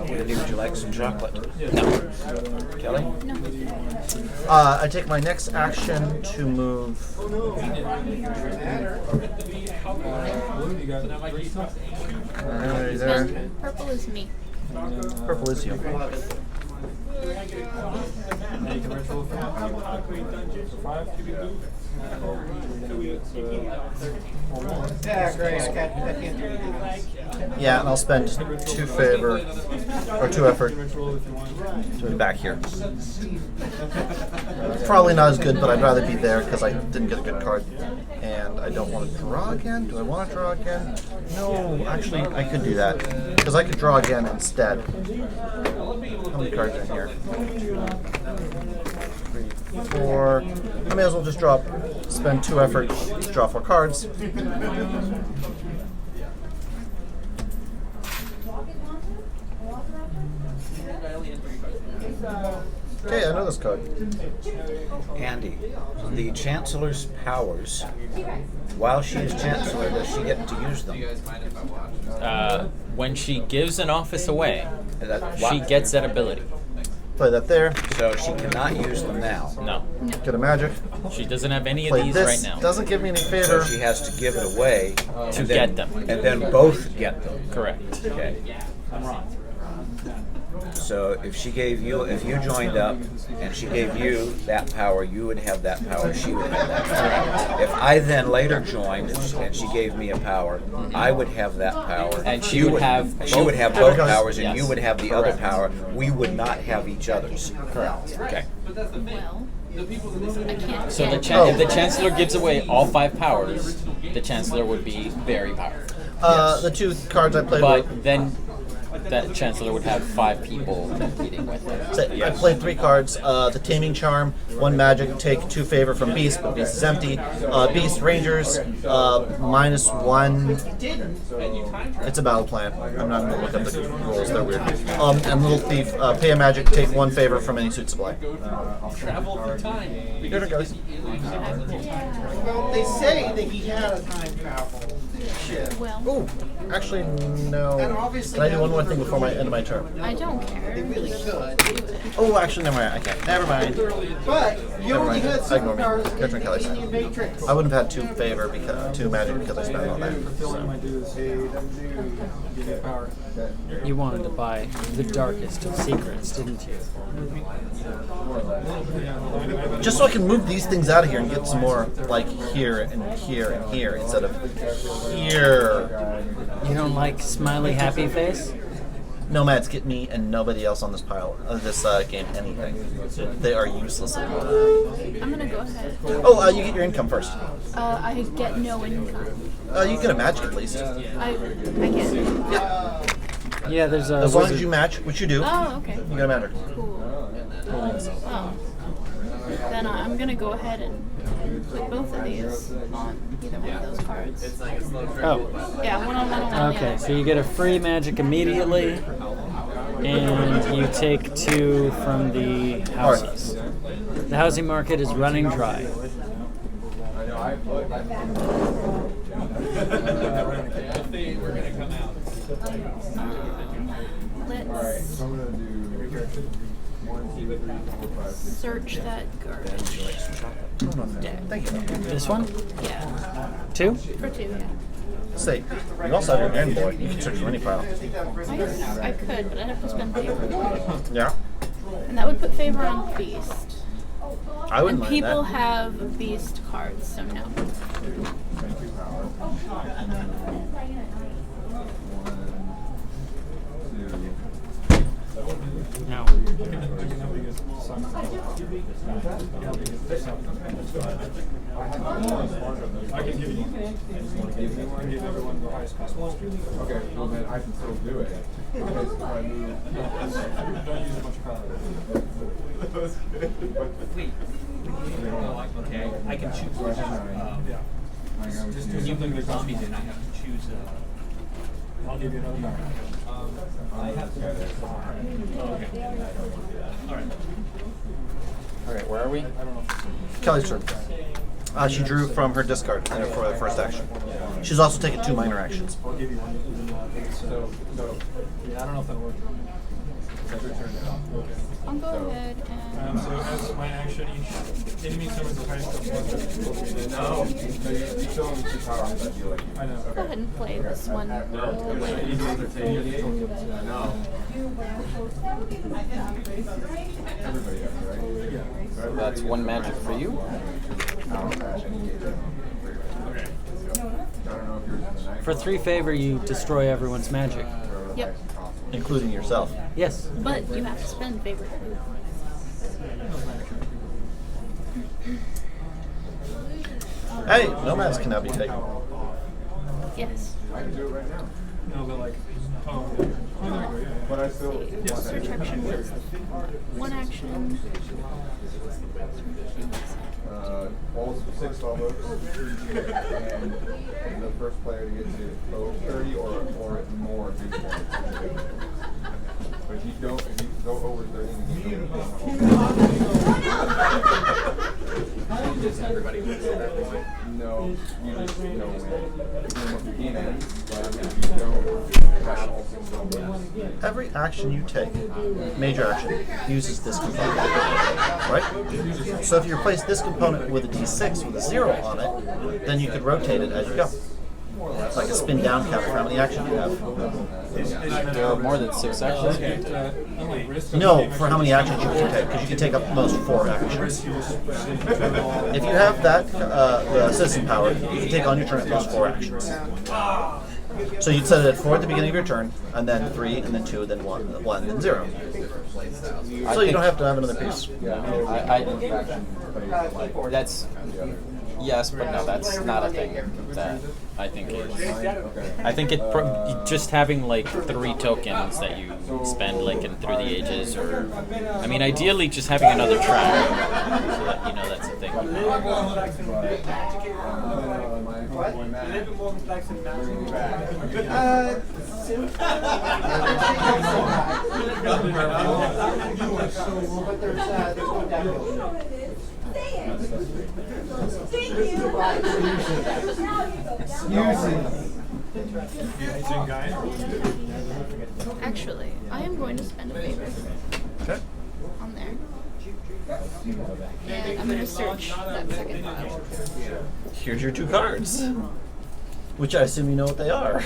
Andy, would you like some chocolate? No. Kelly? I take my next action to move. Alright, there. Purple is me. Purple is you. You can retro for 5 cubic loop. Yeah, great. I can't do anything else. Yeah, and I'll spend 2 favor or 2 effort Retro if you want. to be back here. Probably not as good, but I'd rather be there because I didn't get a good card. And I don't want to draw again. Do I want to draw again? No, actually, I could do that. Because I could draw again instead. How many cards are in here? 3, 4. I may as well just spend 2 effort to draw 4 cards. Okay, I know this card. Andy, the Chancellor's powers, while she is Chancellor, does she get to use them? When she gives an office away, she What? gets that ability. Play that there. So she cannot use them now. No. Get a magic. She doesn't have any of Play these this. right now. Doesn't give me any So favor. she has to give it away To and get them. and then both get them. Correct. Okay. So if you joined up and she gave you that power, you would have that power, she would have that power. If I then later joined and she gave me a power, I would have that power. And she You would have she both would have both powers. powers and Yes. you would have the Correct. other power. We would not have each other's. Correct. Okay. Well, I can't. So get- if the Chancellor gives away all 5 powers, the Chancellor would be very powerful. The 2 cards I played were. But then that Chancellor would have 5 people competing with her. So I played 3 cards. The Taming Charm, 1 magic, take 2 favor from Beast, but Beast is empty. Beast Rangers, -1. It's a battle plan. I'm not going to look up the rules, they're weird. And Little Thief, pay a magic, take 1 favor from any suit supply. Travel through time. Here it goes. Well, they say that he had a time travel shit. Well, Ooh, actually, no. And obviously Can I do one more now- thing before my end of my turn? I don't care. They really Just should. do it. Oh, actually, never mind. I can't. Never mind. But you Never only mind. had Ignore me. superpowers Catch my Kelly. in the Matrix. I wouldn't have had 2 favor because 2 magic because I spent all that. Fulfilling my dues. Give you power. You wanted to buy the darkest of secrets, didn't you? Just so I can move these things out of here and get some more, like, here and here and here instead of here. You don't like smiley happy face? Nomads get me and nobody else on this pile of this game anything. They are useless at the moment. I'm gonna go ahead. Oh, you get your income first. I get no income. You get a magic at least. I get. Yeah. Yeah, there's a As long as wizard. you match, which you do, Oh, okay. you get a magic. Cool. Well, then I'm gonna go ahead and put both of these on either one of those cards. Oh, Yeah, one on one on the okay. other. So you get a free magic immediately, and you take 2 from the houses. The housing market is running dry. Let's search that garbage deck. Thank you. This one? Yeah, 2? for 2, yeah. Say, you also have your Game Boy. You can search for any file. I guess I could, but I'd have to spend favor. Yeah. And that would put favor on Beast. I wouldn't And mind people that. have Beast cards, so no. No. I can give you one. I can give everyone the highest possible speed. Okay, well then I can still do it. Because if I move. Don't use a bunch of power. That's good. Wait. Okay, I can choose. Yeah. Just when you put your zombies in, I have to choose. I'll give you another power. I have to. Okay. All right. Okay, where are we? I don't know. Kelly's turn. She drew from her discard for the first action. She's also taken 2 minor actions. I'll give you one. So, Yeah, I don't know if that'll work. that's your turn now. I'll go ahead and. So as my action, each enemy summons the highest level. No, you still only 2 power ups, I feel like. I know. Go ahead and play this one. No. Everybody does, right? Yeah. So that's 1 magic for you. For 3 favor, you destroy everyone's magic. Yep. Including yourself. Yes. But you have to spend favor too. Hey, nomads can now be taken. Yes. I can do it right now. No, but like, oh, there you go, yeah. But I still. Search action was 1 action. All 6 follows, and the first player to get to 30 or more gets points. But if you go over 30, then Everybody wins at that point. no, you just win. You can, but if you don't have all 6 follows. Every action you take, major action, uses this component. Right? So if you replace this component with a d6 with a 0 on it, then you could rotate it as you go. It's like a spin down counter for how many actions you have. There are more than 6 actions you can take. No, for how many actions you can take, because you can take up most 4 actions. If you have that the citizen power, you can take on your turn at most 4 actions. So you'd set it at 4 at the beginning of your turn, and then 3, and then 2, then 1, and then 0. So you don't have to have another piece. That's yes, but no, that's not a thing that I think is. I think just having like 3 tokens that you spend like in Through the Ages, or I mean, ideally just having another track so that you know that's a thing. Actually, I am going to spend a favor Okay. on there. And I'm going to search that second file. Here's your 2 cards. Which I assume you know what they are.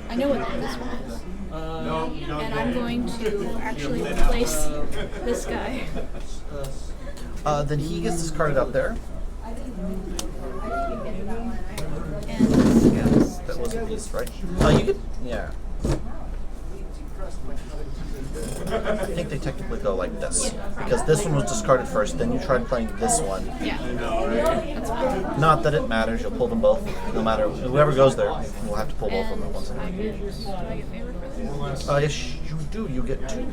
I know what this one is. And I'm going to actually replace this guy. Then he gets discarded up there. And this goes. That wasn't beast, right? You could, yeah. I think they technically go like this. Because this one was discarded first, then you tried playing this one. Yeah. That's fine. Not that it matters, you'll pull them both. No matter, whoever goes there, will have to pull both of them at once. Do I get favor for this? Yes, you do, you get 2.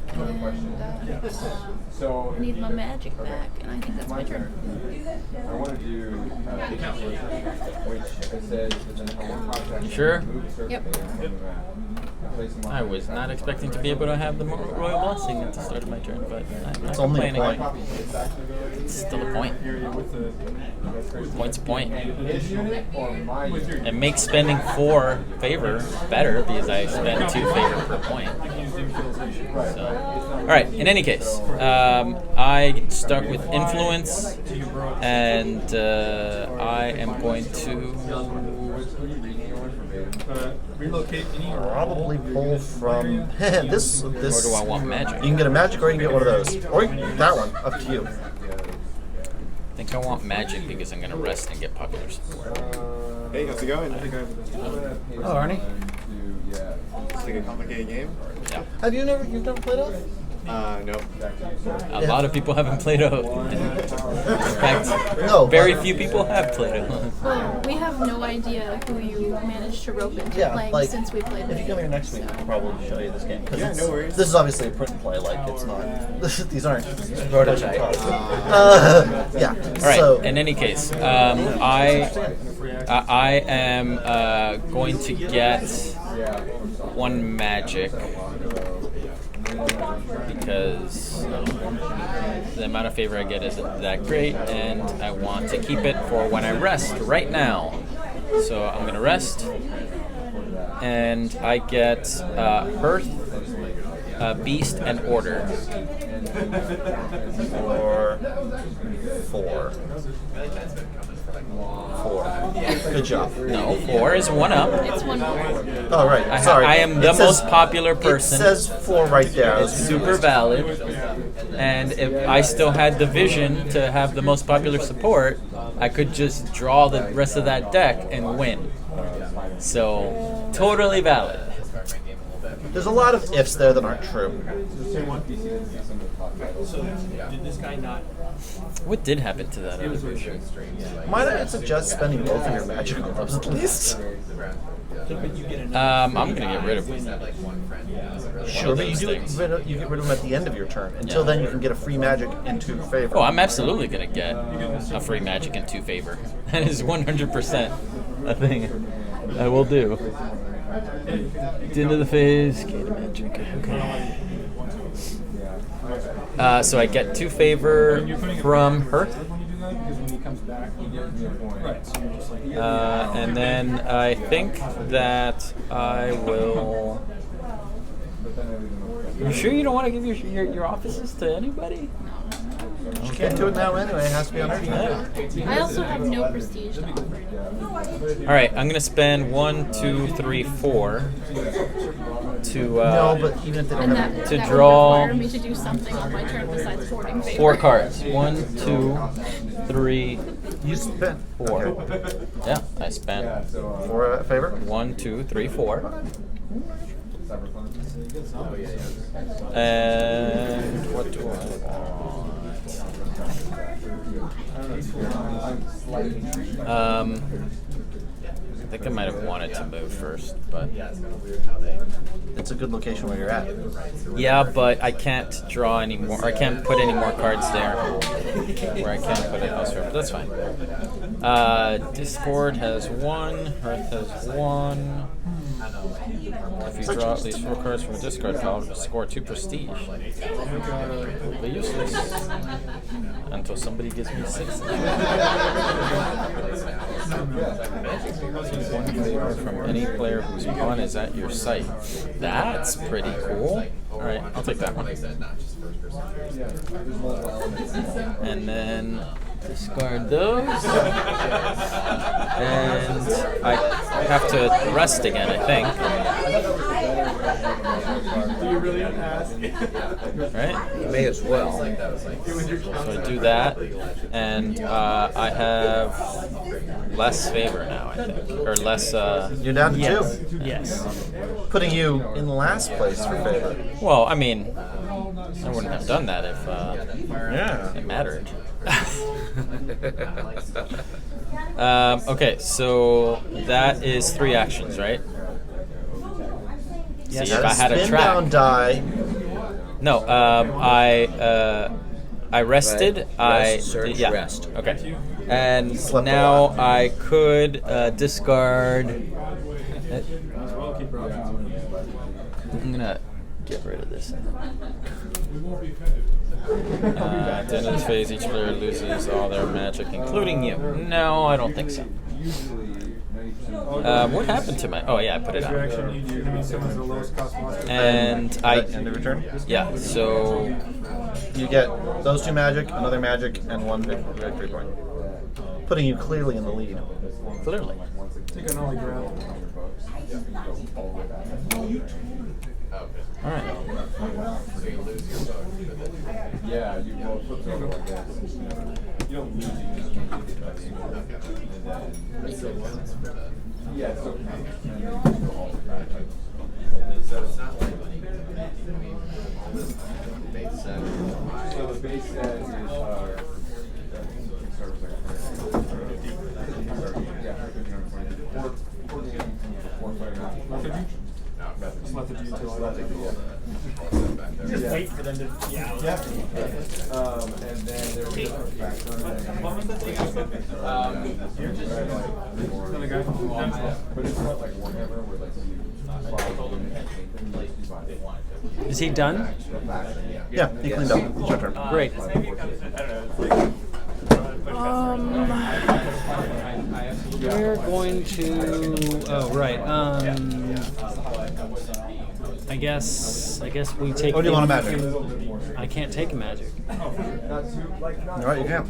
And So I need my magic back, and I think that's my turn. I want to do which it says within a contract. Sure. Yep. I was not expecting to be able to have the Royal Blessing at the start of my turn, but I'm not It's only a complaining. point. It's still a point. Point's a point. It makes spending 4 favor better because I spend 2 favor per point. So, all right. In any case, I start with influence, and I am going to Relocate any Probably pull from this. Or do I want magic? You can get a magic, or you can get one of those, or that one. Up to you. I think I want magic because I'm going to rest and get popular support. Hey, how's it going? Oh, Arnie. It's like a complicated game. Yeah. You've never played Oath? Nope. A lot of people haven't played Oath. In fact, No, very but- few people have played Oath. Well, we have no idea who you managed to rope into Yeah, playing like, since we played If you come here next week, I'll probably show you this game. 'Cause Yeah, it's- no worries. This is obviously a print and play, like, it's not. These aren't prototype. Yeah. All right. So, In any case, I am going to get one magic because the amount of favor I get isn't that great, and I want to keep it for when I rest right now. So I'm gonna rest, and I get Hearth, Beast, and Order. Four. Good job. No, 4 is 1 up. It's one more. Oh, right. Sorry. I am the It says- most popular person. It says 4 right there. It's super valid. And if I still had the vision to have the most popular support, I could just draw the rest of that deck and win. So, totally valid. There's a lot of ifs there that aren't true. What did happen to that other version? Might I suggest spending both of your magic on those at least? I'm gonna get rid of Sure, but you those do things. you get rid of them at the end of your turn. Until then, you can get a free magic into favor. Oh, I'm absolutely gonna get a free magic in 2 favor. That is 100% a thing I will do. The end of the phase, gain a magic. Okay. So I get 2 favor from Hearth. And then I think that I will. You sure you don't want to give your offices to anybody? You can't do it now anyway. It has to be on her turn. I also have no prestige to offer. All right, I'm gonna spend 1, 2, 3, 4 to No, but even if they don't And have that, To that draw- would require me to do something on my turn besides hoarding favor. 4 cards. 1, 2, 3, you spent 4. Okay. Yeah, I spent 4 favor. 1, 2, 3, 4. And what do I want? I think I might have wanted to move first, but It's a good location where you're at. yeah, but I can't draw any more. I can't put any more cards there where I can't put it elsewhere. But that's fine. Discord has 1. Hearth has 1. If you draw at least 4 cards from a discard pile, score 2 prestige. Completely useless until somebody gives me 6. 1 favor from any player whose pawn is at your site. That's pretty cool. Alright, I'll take that one. And then discard those. And I have to rest again, I think. Do you really ask? Right? You may as well. So I do that, and I have less favor now, I think. Or less, You're down to Yes. 2. Yes. Putting you in last place for favor. well, I mean, I wouldn't have done that if Yeah. it mattered. Okay, so that is 3 actions, right? Yes. See, if I had a Spin track. down die. No, I rested. Rest, search, yeah. rest. Okay, and Slept a now lot. I could discard. I'm gonna get rid of this. At the end of this phase, each player loses all their magic, including you. No, I don't think so. What happened to my? Oh yeah, I put it Your on. action, you summons the lowest cost monster. And I, End of your turn. yeah. So You get those 2 magic, another magic, and 1 victory point. Putting you clearly in the lead. clearly. Take an ollie grab. All right. Yeah, you will flip it over like this. You don't lose it, you just change it by the angle. And then, yeah, so and then you go all the back. So it's not like all this base set. So the base set is Just wait for them to. Yeah. and then there's a factor. Another guy. But it's not like Warhammer where like you follow them and paint them, you just buy it. Is he done? Yeah, he cleaned up. It's your turn. Great. We're going to. Oh right. I guess we take. What do you want a magic? I can't take a magic. All right, you can.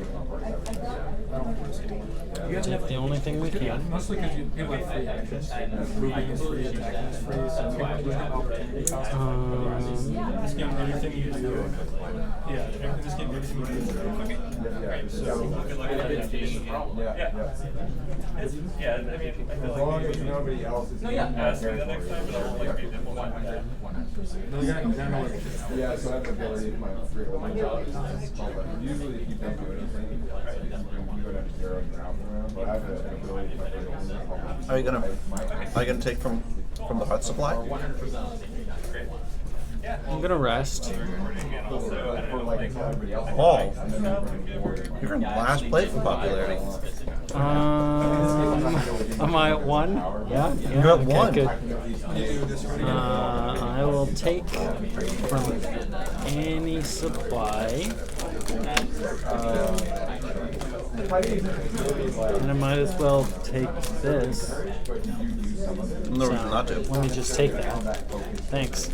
Take the only thing we can. Mostly because you give like free actions. Moving is free, attacking is free, so this game, everything you do. Yeah, this game, everything you do. Okay. Yeah, I mean, as long as nobody else is. Ask me the next time, but I'll like be nimble 100. Another guy, Yeah, so I have an ability in my three. Well, my job is usually if you don't do anything, you go down to 0 and you're out for round. But I have an ability in my three. Are you gonna take from the hut supply? I'm gonna rest. Oh, you're in last place for popularity. Am I at 1? Yeah. You're at okay, 1. Good. I will take from any supply. And I might as well take this. No reason not to. Let me just take that. Thanks.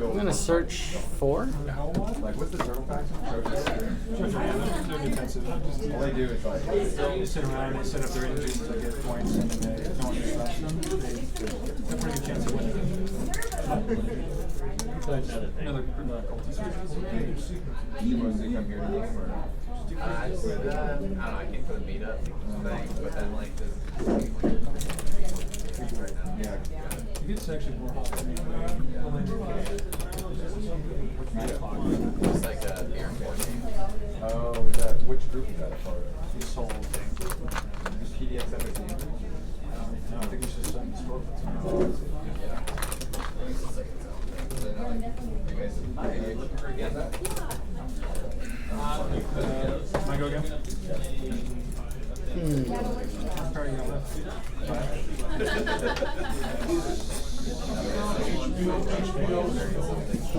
I'm gonna search for. Like, what's the turtle faction? they're defensive. All they do is like. They sit around, they set up their engines, they get points, and then they don't disrupt them. They have a pretty good chance of winning. Another cultist. You want to come here to this or? I don't know, I can't put a meetup thing, but then like this. Yeah. You get section more. It's like a beer and board game. Oh, is that, which group is that a part of? This whole thing. Just PDX 17? No, I think it's just something spoken. Can I go again? Sorry, you got I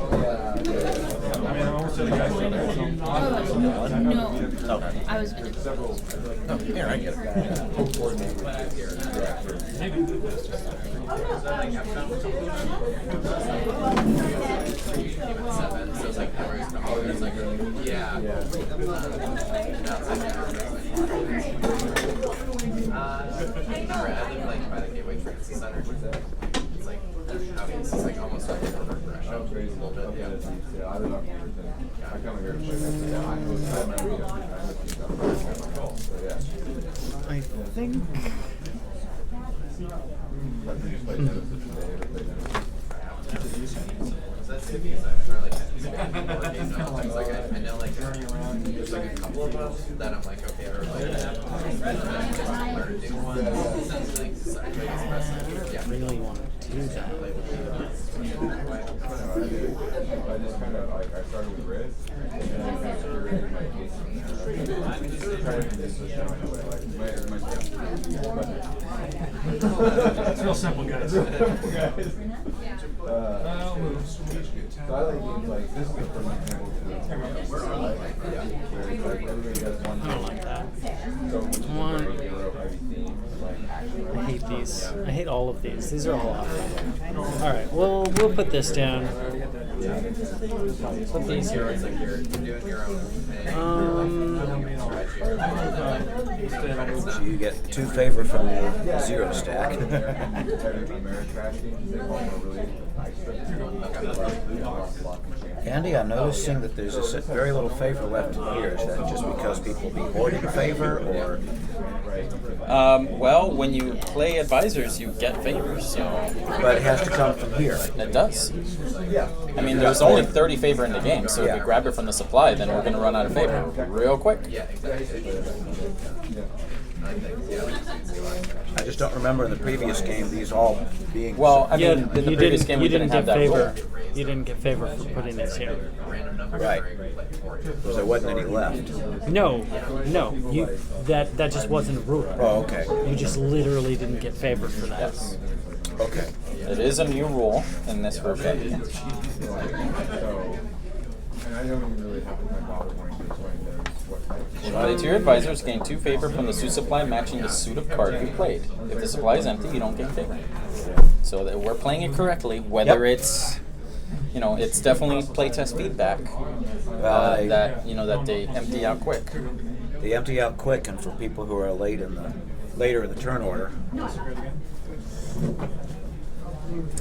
mean, I'm almost at a guy's No. I was gonna. Oh, here, I get So it's like, it's like, yeah. I live like by the Gateway Transit Center. It's like, I mean, it's like almost like a rush up a little bit, yeah. I don't know. I come here to play that. Yeah, I remember so yeah. I think. But you just play tennis today or play tennis. So that's the case. I try like it's like I know like there's like a couple of them that I'm like okay, or like learn to do one. Yeah, Really want to do that. I just kind of like I started with wrist and then I kind of curated my case from there. I'm just trying to do this now anyway. Like my It's real simple, guys. So I like games like this is the first example where like everybody does one thing. I don't like that. So which is One. a very hero heavy theme, like action. I hate these. I hate all of these. These are all awful. All right. Well, we'll put this down. Put these here. it's like you're doing your own thing. So you get 2 favor from the 0 stack. Andy, I'm noticing that there's very little favor left in here. Is that just because people be hoarding favor, or? Well, when you play advisors, you get favors, so But it has to come from here. it does. I mean, there's only 30 favor in the game, so if we grab it from the supply, then we're going to run out of favor real quick. I just don't remember in the previous game these all being. Well, I mean, Yeah, in the you previous didn't. game, You we didn't have get that favor. rule. You didn't get favor for putting these here. Right. Because there wasn't any left. No. You that just wasn't a rule. Oh, okay. You just literally didn't get favor for that. Yes. Okay. It is a new rule in this version. And I don't even really have to bother wanting to explain what type. Play to your advisors, gain 2 favor from the suit supply matching the suit of card you played. If the supply is empty, you don't gain favor. So that we're playing it correctly, whether it's, it's definitely playtest feedback that they empty out quick. They empty out quick, and for people who are later in the turn order.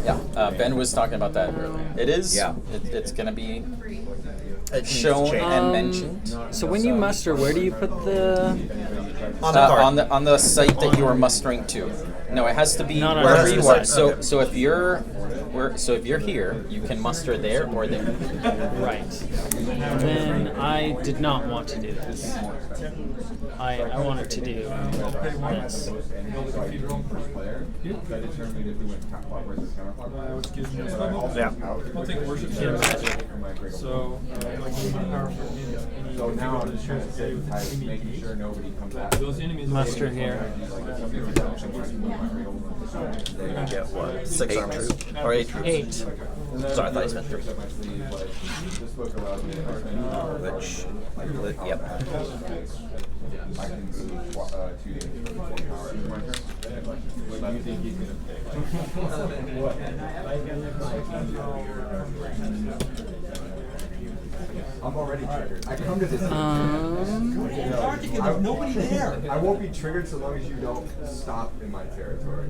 Yeah, Ben was talking about that earlier. It is. Yeah. It's going to be It needs to shown change. and mentioned. So when you muster, where do you put the? On the card. On the site that you are mustering to. No, it has to be Not on wherever the you site. are. So Okay. so if you're here, you can muster there or there. Right. Then I did not want to do this. I wanted to do this. Yeah. I'll take worship Get a magic. So, So now I'm just trying to say making sure nobody comes out. those enemies. Muster here. They get what? 6 armies. Or 8 troops. 8. Sorry, I thought you meant 3. Which, yep. I can move 2 days before power. What do you think he's gonna I'm already triggered. I come to this. There's nobody there. I won't be triggered so long as you don't stop in my territory.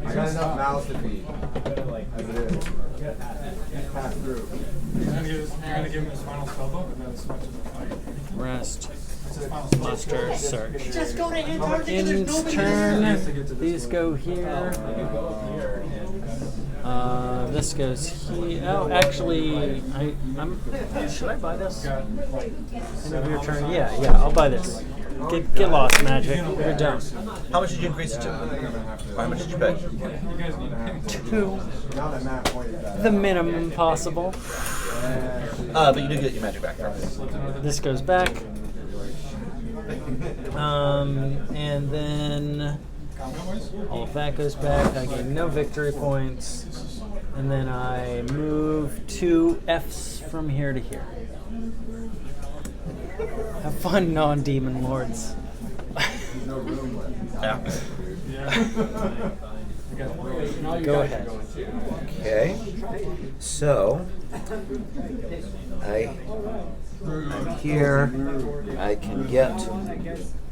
I got enough mouths to feed. As it is. Pass through. You're gonna give him his final spell book, but that's much of a fight. Rest. It's his final spell Muster. Search. Just go to Antarctica. There's Ends nobody turn. there. These go here. This goes here. Oh, actually, I'm. Should I buy this? End of your turn. Yeah. I'll buy this. Get lost, Magic. You're done. How much did you increase it to? Or how much did you pay? 2. The minimum possible. But you do get your magic back. This goes back. And then all of that goes back. I gain no victory points. And then I move 2 Fs from here to here. Have fun, non-demon lords. Yeah. Go ahead. Okay. So I'm here. I can get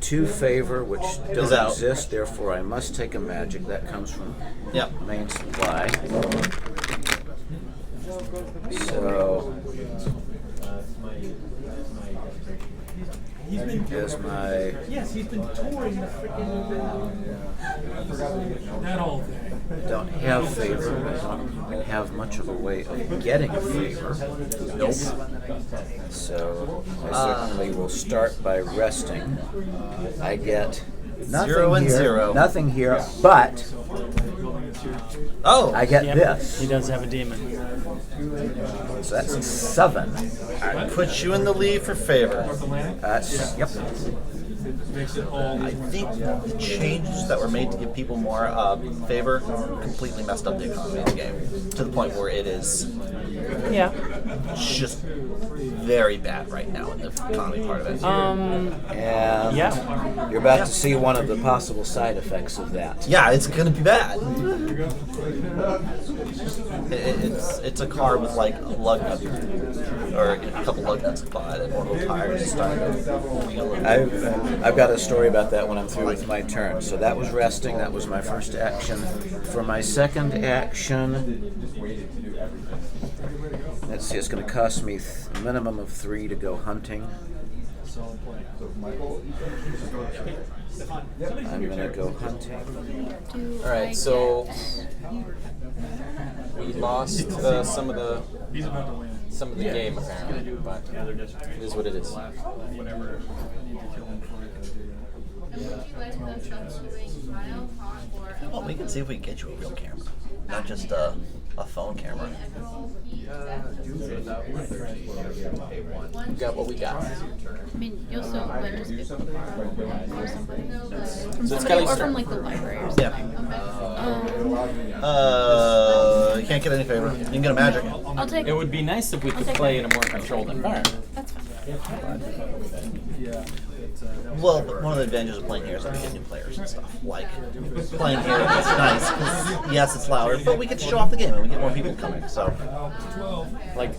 2 favor, which don't out. exist. Therefore, I must take a magic. That comes from Yep. main supply. So here's my. Yes, he's been touring the freaking. That whole thing. Don't have favor. I don't have much of a way of getting a favor. Nope. So I certainly will start by resting. I get nothing 0 and here, 0. nothing here, but Oh! I get Yep. this. He does have a demon. So that's 7. Put you in the lead for favor. That's yep. Makes it all. I think the changes that were made to give people more favor completely messed up the economy of the game to the point where it is Yeah. It's just very bad right now in the economy part of it. And Yeah. you're about to see one of the possible side effects of that. Yeah, it's gonna be bad. It's a car with like a lug nut, or a couple lug nuts applied, and one of the tires is starting to wheel. I've got a story about that when I'm through with my turn. So that was resting. That was my first action. For my second action, let's see, it's going to cost me a minimum of 3 to go hunting. I'm going to go hunting. Do All right, I so get- we lost some of the He's about to win. game apparently, but it is what it is. Whatever. I need to kill him before I can do If you guys have stuff doing file, talk, or Well, we can see if we can get you a real camera, not just a phone camera. We got what we got. I mean, you'll still like just get from somebody. From So it's somebody Kelly or Stern. from like the library or Yeah. something. You can't get any favor. You can get a magic. I'll take It would be nice if we could play in a more controlled environment. That's fine. Well, one of the advantages of playing here is that we get new players and stuff. Like, playing here is nice, because yes, it's louder, but we get to show off the game and we get more people coming, so. Like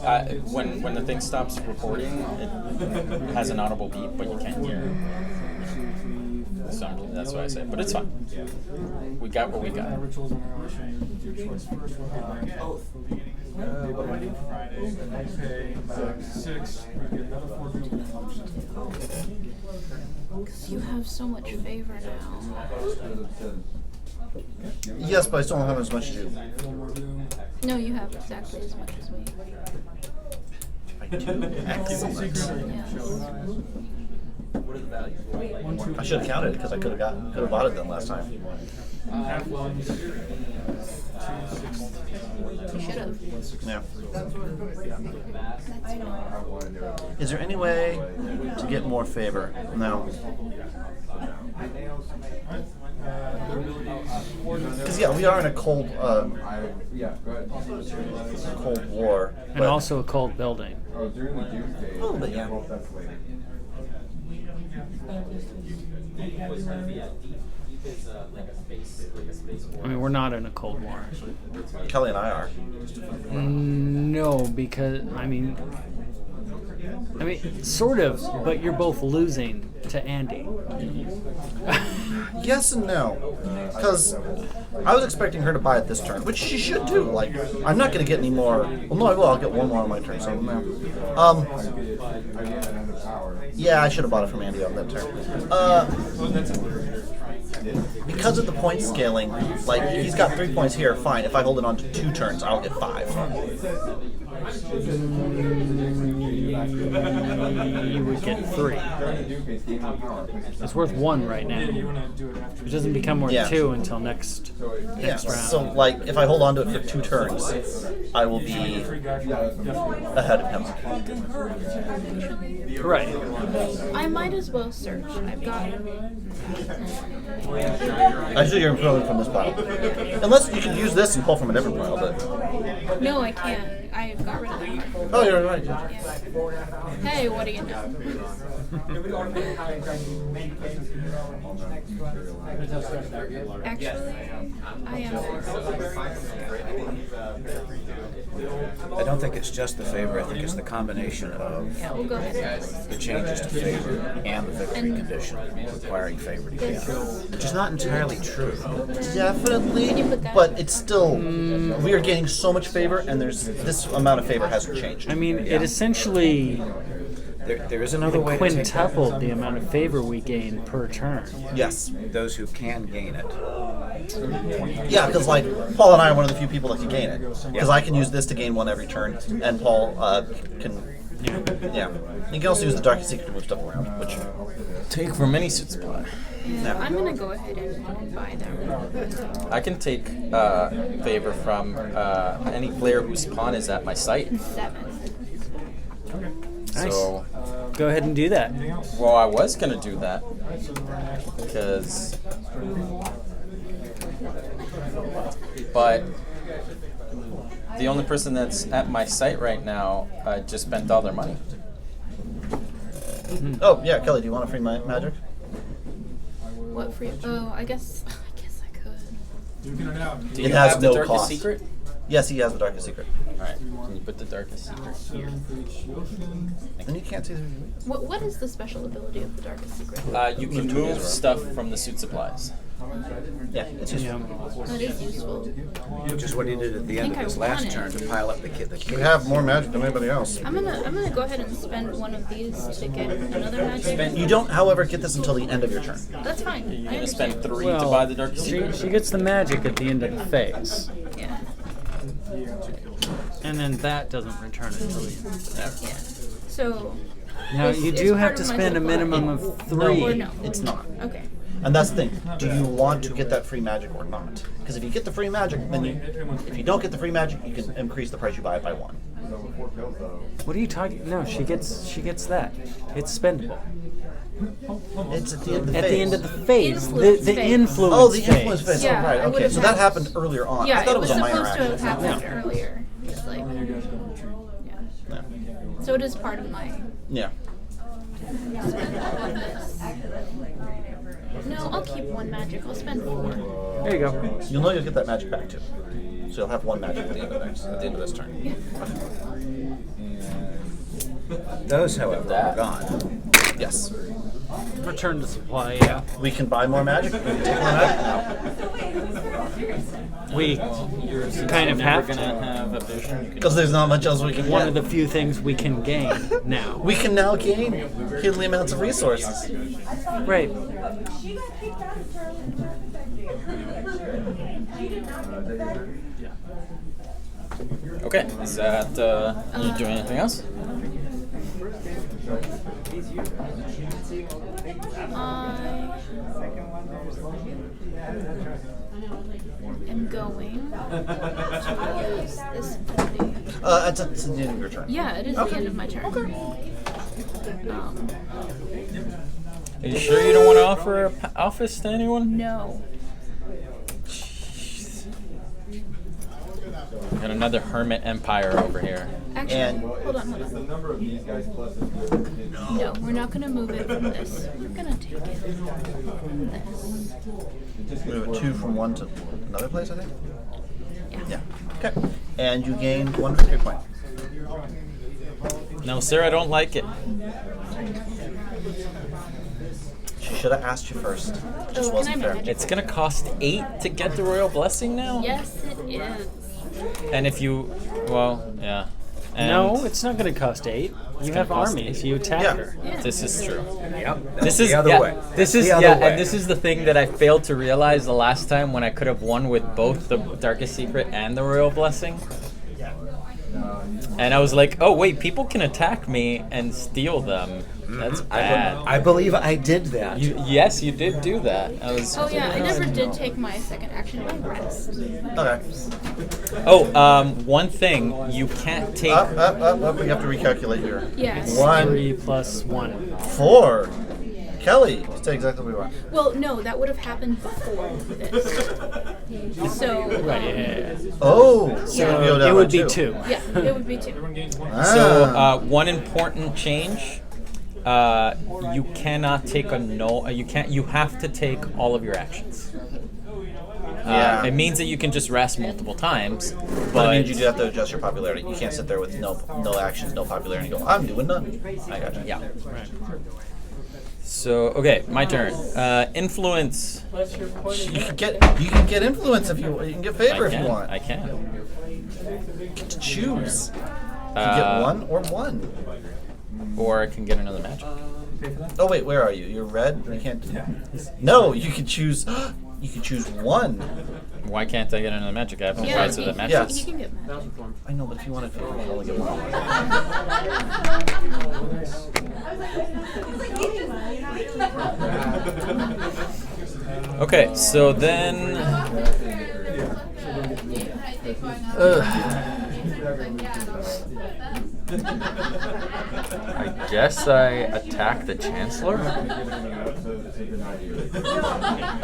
when the thing stops recording, it has an audible beep, but you can't hear it. So that's why I say, but it's fine. We got what we got. rituals and narration. Your choice first. Friday. Pay 6. You get another 4 doom option. Because you have so much favor now. Yes, but I still don't have as much to do. One more doom. No, you have exactly as much as me. I do. Excellent. Yes. I should have counted it because I could have bought it then last time. Half ones. 2 You should have. Yeah. Is there any way to get more favor? No. Because yeah, we are in a cold war. And but- also a cold building. Oh, during the doomsday. Oh, but yeah. Well, that's later. I mean, we're not in a cold war. Kelly and I are. No, because sort of, but you're both losing to Andy. Yes and no. Because I was expecting her to buy it this turn, which she should too. Like, I'm not going to get any more. Well, no, I will. I'll get one more on my turn. So, no. Yeah, I should have bought it from Andy on that turn. Because of the point scaling, like, he's got 3 points here, fine. If I hold it on to 2 turns, I'll get 5. You would get 3. It's worth 1 right now. It doesn't become worth Yeah. 2 until next Yeah, round. so, like, if I hold on to it for 2 turns, I will be ahead of him. Right. I might as well search. I've got. Actually, you're pulling from this pile. Unless you can use this and pull from a different pile, but... No, I can't. I got rid of that card. Oh, you're right. Yeah. Hey, what do you know? Actually, I am. I don't think it's just the favor. I think it's the combination of Yeah, we'll go ahead. the changes to favor and the victory And- condition requiring favor to Yes. count, which is not entirely true. Definitely, Can you put that? but it's still... We are gaining so much favor, and this amount of favor hasn't changed. I mean, it essentially There is another way to take quintupled the amount of favor we gain per turn. Yes. those who can gain it. Yeah, because, like, Paul and I are one of the few people that can gain it. Because I can use this to gain 1 every turn, and Paul can... Yeah. You can also use the Darkest Secret to move stuff around, which... Take from any suit spot. Yeah, I'm gonna go ahead and buy that. I can take favor from any player whose pawn is at my site. 7. Nice. So, Go ahead and do that. well, I was gonna do that because, but the only person that's at my site right now just spent all their money. Oh yeah, Kelly, do you want a free magic? What free? Oh, I guess I could. Do It you has have no the darkest cost. secret? Yes, he has the darkest secret. All right. Can you put the darkest secret here? And you can't see the. What is the special ability of the darkest secret? You can move stuff from the suit supplies. Yeah, it's just. That is useful. Which is what he did at the end of I his want last it. turn to pile up the kit. You have more magic than anybody else. I'm gonna go ahead and spend one of these to get another magic. You don't, however, get this until the end of your turn. That's fine. You're I gonna understand. spend 3 to buy the darkest secret. She gets the magic at the end of the phase, Yeah. and then that doesn't return until the end. Yeah. So. Now is- you is do part have of to my spend a supply- minimum of Or 3. no? It's not. Okay. And that's the thing. Do you want to get that free magic or not? Because if you get the free magic, then if you don't get the free magic, you can increase the price you buy it by 1. What are you talking? No, she gets that. It's spendable. It's at the end of the At phase. the end of the phase, Influence the phase. influence Oh, the phase. influence phase. Yeah, oh, right. I Okay. would've So that had- happened earlier on. Yeah, I thought it it was a minor supposed to have action. happened No. earlier. It's like, yeah. Yeah. So it is part of my. Yeah. No, I'll keep 1 magic. I'll spend 4. There you go. You'll know you'll get that magic back too. So you'll have 1 magic at the end of this turn. Those, however, are gone. Yes. Return to supply. Yeah. We can buy more magic. We can take more magic. We kind of have We're gonna to. have a vision. Because there's not much else we can One get. of the few things we can gain now. We can now gain hidden amounts of resources. Right. Okay. Is that you doing anything else? I am going to use this ability. It's the end of your turn. Yeah, it is the end of my turn. Are you sure you don't want to offer a office to anyone? No. Got another hermit empire over here. Actually, And- hold on. The number of these guys plus is No, we're not going to move it from this. We're going to take it from this. Move it 2 from 1 to another place, I think? Yeah. Yeah. Okay. And you gain 1 victory point. No, sir, I don't like it. She should have asked you first. It Oh, just can wasn't I fair. manage? It's gonna cost 8 to get the royal blessing now. Yes, it is. And if you, well, yeah. And No, it's not going to cost 8. You have cost armies. 8. You attack Yeah. her. Yeah. This is true. Yep. This is the other yeah, way. This That's is the other yeah, way. and this is the thing that I failed to realize the last time when I could have won with both the darkest secret and the royal blessing. And I was like, oh wait, people can attack me and steal them. That's bad. I believe I did that. Yes, you did do that. I was. Oh yeah, I never did take my second action by rest. Okay. Oh, one thing you can't take. Up. We have to recalculate here. Yes. 1, 3 plus 1. 4. Kelly, stay exactly where we are. Well, no, that would have happened before this. So, Right. Yeah. Oh. So you go down It would by be 2. 2. yeah, it would be 2. So Ah. one important change. You cannot take a no. You can't. You have to take all of your actions. Yeah. It means that you can just rest multiple times, But but it means you do have to adjust your popularity. You can't sit there with no actions, no popularity, and go, I'm doing none. I got you. yeah. So okay, my turn. Influence. You can get influence if you can get favor if you want. I can. You get to choose. You get 1 or 1. Or I can get another magic. Oh wait, where are you? You're red. You can't. No, you can choose. You can choose 1. Why can't I get another magic? I have no Yeah, rights to that he matches. can get mad. I know, but if you want to favor, you can only get 1. Okay, so then. I guess I attack the Chancellor.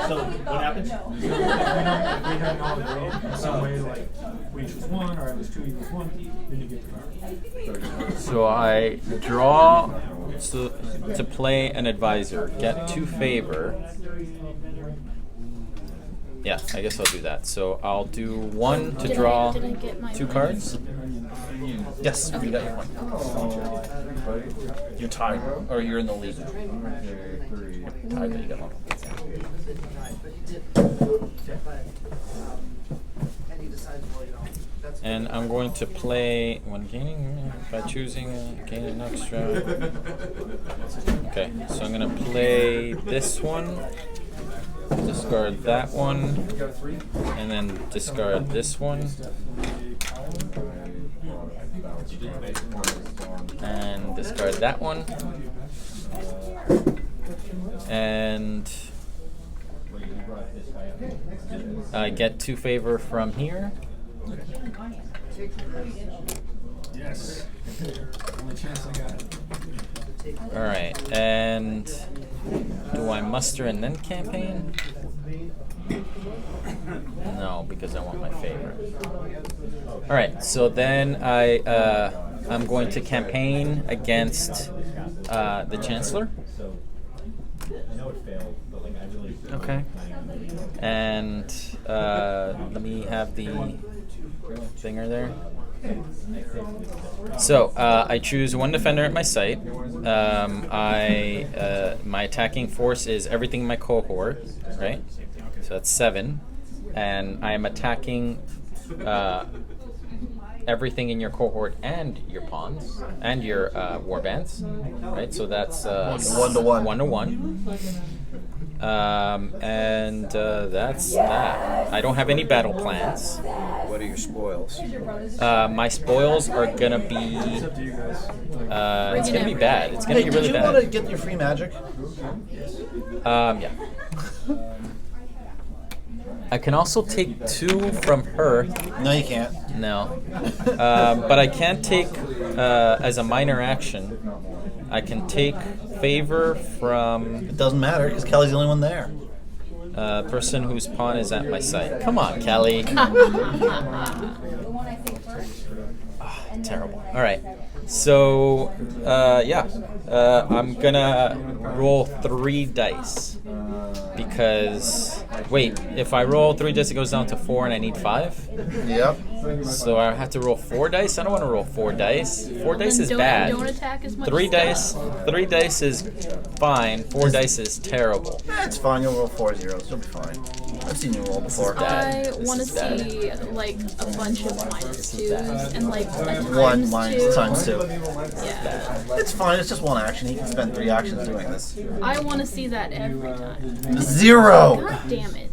So what happens? If we had gone some way like we each was 1 or I was 2 equals 1, then you get the card. So I draw to play an advisor, get 2 favor. Yeah, I guess I'll do that. So I'll do 1 to draw Did I get my 2 cards. Yes, you got your point. You're tied, or you're in the lead. Tied, but you got one. And I'm going to play when gaining by choosing gain an extra. Okay, so I'm gonna play this one, discard that one, and then discard this one, and discard that one, and I get 2 favor from here. Yes. Only chance I got. All right, and do I muster and then campaign? No, because I want my favorite. All right, so then I'm going to campaign against the Chancellor. Okay. And let me have the thinger there. So I choose 1 defender at my site. My attacking force is everything in my cohort, right? So that's 7, and I am attacking everything in your cohort and your pawns and your warbands, right? So that's 1 to 1. 1 to 1. And that's that. I don't have any battle plans. What are your spoils? My spoils are gonna be. It's gonna be bad. It's gonna Hey, be did really you bad. want to get your free magic? Yeah. I can also take 2 from her. No, you can't. No. But I can take, as a minor action, I can take favor from It doesn't matter because Kelly's the only one there. a person whose pawn is at my site. Come on, Kelly. Terrible. All right. So, I'm gonna roll 3 dice because if I roll 3 dice, it goes down to 4, and I need 5. Yep. So I have to roll 4 dice. I don't want to roll 4 dice. 4 dice Then is don't, bad. Don't attack as much. 3 stuff. dice. 3 dice is fine. 4 dice is terrible. It's fine. You'll roll 4 zeros. You'll be fine. I've seen you roll before. I This want to is bad. see like a bunch of -2s and like a One -2. times 2. Yeah. It's fine. It's just 1 action. He can spend 3 actions doing this. I want to see that every time. 0. God damn it.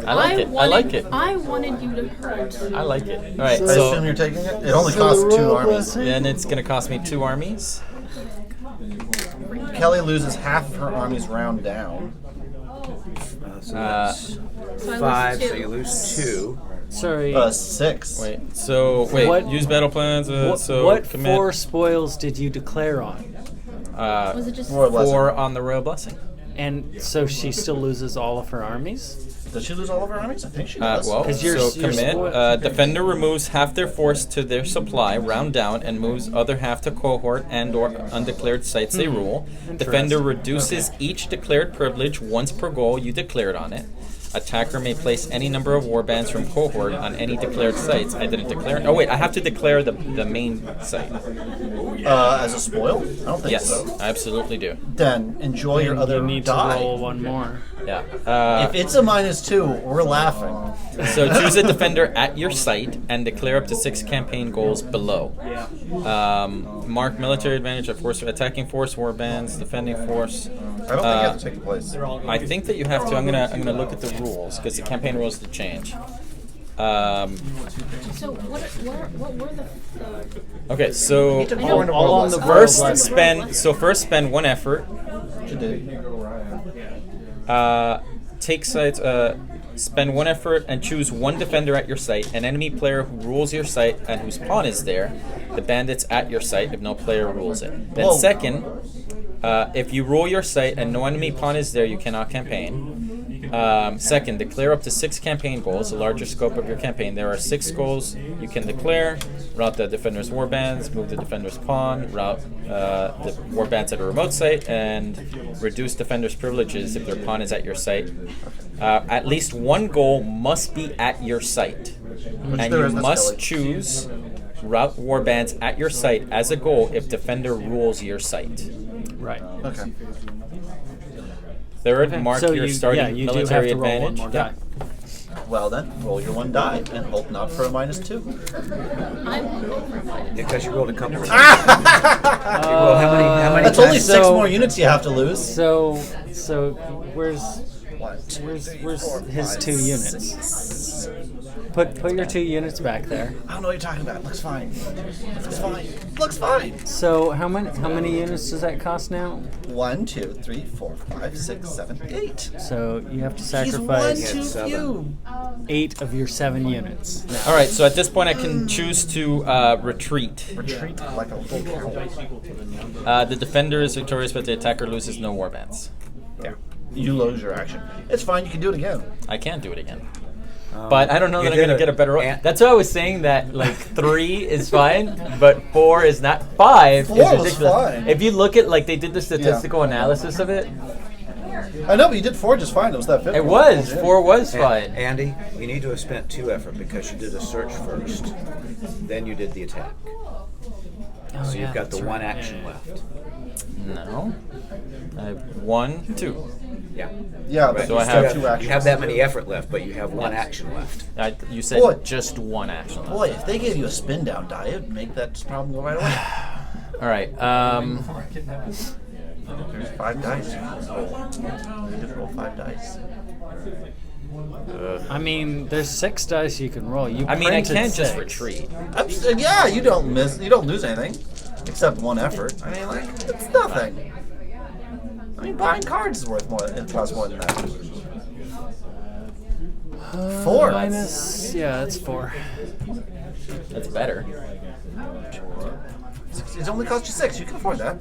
I like it. I like it. I wanted you to hurt. I like it. All right. I So assume you're taking it. It only costs 2 armies. then it's gonna cost me 2 armies. Kelly loses half of her armies round down. So Uh, that's So I 5, lose so 2. you lose 2. Sorry. 6. Wait. So What- use battle plans. What commit. 4 spoils did you declare on? Was it just 4 blessing. 4 on the royal blessing. And so she still loses all of her armies? Does she lose all of her armies? I think she does. Well, 'Cause you're- so you're commit. spoiled. Defender removes half their force to their supply, round down, and moves other half to cohort and/or undeclared sites they rule. Defender reduces each declared privilege once per goal you declared on it. Attacker may place any number of warbands from cohort on any declared sites. I didn't declare. Oh wait, I have to declare the main site. As a spoil? I don't think Yes, so. I absolutely do. Then enjoy your other You need die. to roll 1 more. Yeah. If it's a -2, we're laughing. So choose a defender at your site and declare up to 6 campaign goals below. Mark military advantage of force, attacking force, warbands, defending force. I don't think you have to take the place. I think that you have to. I'm gonna look at the rules because the campaign rules to change. So what were the Okay, so took I know. 4 into All royal on the blessing. first Royal spend 1 effort. She did. Take sites. spend 1 effort and choose 1 defender at your site. An enemy player who rules your site and whose pawn is there. The bandits at your site if no player rules it. Then Whoa. second, if you rule your site and no enemy pawn is there, you cannot campaign. Second, declare up to 6 campaign goals, the larger scope of your campaign. There are 6 goals you can declare. Route the defender's warbands, move the defender's pawn, route the warbands at a remote site, and reduce defender's privileges if their pawn is at your site. At least 1 goal must be at your site. And there you is this must village. choose route warbands at your site as a goal if defender rules your site. Right. Okay. Third, mark So your you, starting yeah, you do have military to roll one advantage. more Yeah. die. Well then, roll your 1 die and hope not for a -2. I won't go for mine. Because you rolled a couple. You roll how many That's times? only 6 So- more units you have to lose. So where's 1, 2, where's 3, where's 4, his 5, 2 units? 6. Put your 2 units back there. I don't know what you're talking about. Looks fine. Looks fine. Looks fine. So how many units does that cost now? 1, 2, 3, 4, 5, 6, 7, 8. So you have to He's one sacrifice too seven. few. 8 of your 7 units. All right, so at this point I can choose to retreat. Retreat like a little cow. The defender is victorious, but the attacker loses no warbands. Yeah. You lose your action. It's fine. You can do it again. I can do it again. But I don't know you that I'm did going to it. get a better roll. And- That's why I was saying that like 3 is fine, but 4 is not. 5 4 is was ridiculous. fine. If you look at like they did the statistical analysis of it, I know, but you did 4 just fine. It was that 5th it one. was Yeah. 4 was And- fine. Andy, you need to have spent 2 effort because you did a search first, then you did the attack. So you've got the 1 action left. No, I have 1, 2. Yeah. Yeah, but So you I still have- have 2 actions. You have that many effort left, but you have 1 action left. You said Boy. just 1 action. Boy, if they gave you a spin down die, it'd make that problem go right away. All right. There's 5 dice. You could roll 5 dice. I mean, there's 6 dice you can roll. You I mean, I printed can't just 6. retreat. Yeah, you don't miss. You don't lose anything, except 1 effort. I mean, like it's nothing. I mean, buying cards is worth more. It costs more than that. 4. Minus, yeah, that's 4. That's better. It only cost you 6. You can afford that.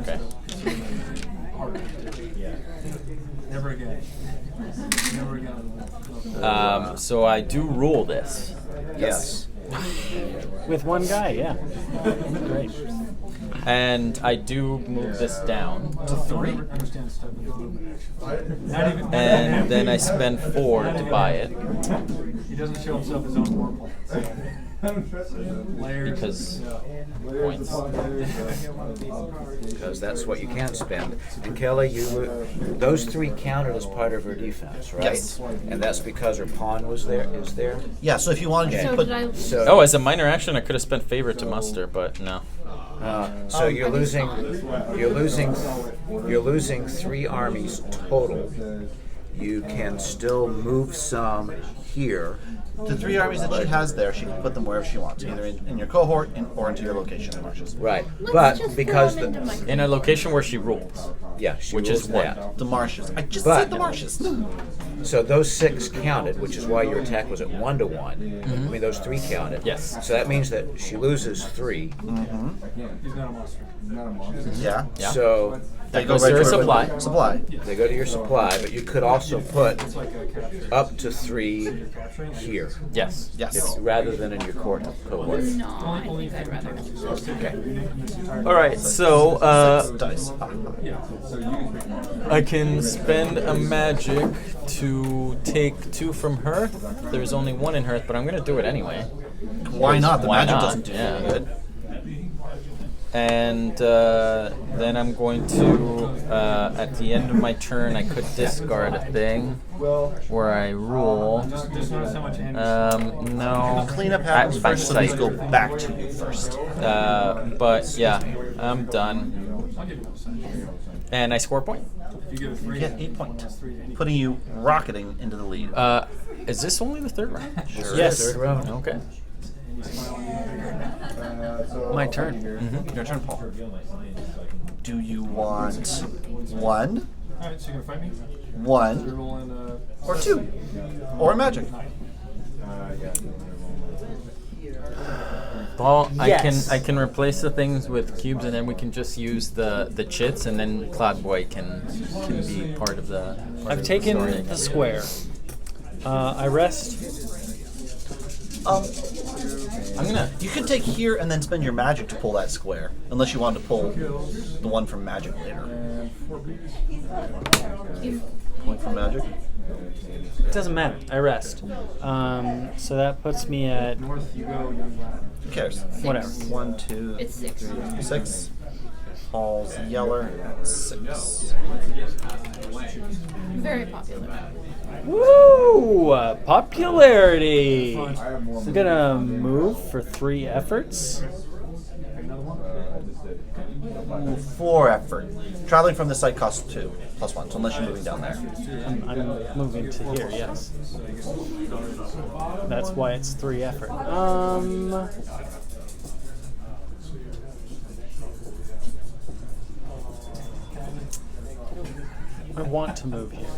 Okay. Never again. Never again. So I do rule this. Yes. With 1 guy, yeah. Great. And I do move this down. To 3. Understand stuff. Not even. And then I spend 4 to buy it. He doesn't show himself his own war points. Layers. Because points. Because that's what you can spend. And Kelly, those 3 counted as part of her defense, right? Yes. And that's because her pawn is there. Yeah. So if you wanted, you So could put. did I? So, Oh, as a minor action, I could have spent favor to muster, but no. so you're losing 3 armies total. You can still move some here. The 3 armies that she has there, she can put them wherever she wants, either in your cohort or into your location in marshes. Right. Let's But just because throw 'em into my In a location where she rules. she which rules is what? that. The marshes. I just But- said the marshes. So those 6 counted, which is why your attack was at 1 to 1. I mean, those 3 counted. Yes. So that means that she loses 3. He's not a monster. Not a monster. Yeah. Yeah. So That goes to her supply. Supply. they go to your supply, but you could also put up to 3 here, Yes. Yes. rather than in your cohort. No, I think I'd rather. Okay. All right. So 6 dice. I can spend a magic to take 2 from Hearth. There's only 1 in Hearth, but I'm going to do it anyway. Why not? The Why magic not? doesn't do Yeah. any good. And then I'm going to, at the end of my turn, I could discard a thing where I rule. Just notice how much Andy's. The No. cleanup happens At my first, so these site. go back to you first. But yeah, I'm done. And I score a point. You give a 3. You get 8 points, putting you rocketing into the lead. Is this only the 3rd round? Yes. 3rd round. Okay. My turn. Your turn, Paul. Do you want 1? Alright, so you're gonna fight me? 1 or 2 or magic. Well, Yes. I can replace the things with cubes, and then we can just use the chits, and then Cloudboy can be part of the. I've taken the square. I rest. I'm gonna. You can take here and then spend your magic to pull that square, unless you want to pull the one from magic later. Point from magic. It doesn't matter. I rest. So that puts me at North you go, young lad. Who cares? whatever. 1, 2, It's 6. 6. Paul's Yeller at 6. Very popular. Woo! Popularity. I'm gonna move for 3 efforts. 4 effort. Traveling from the site costs 2 plus 1, so unless you're moving down there. I'm moving to here. Yes. That's why it's 3 effort. I want to move here,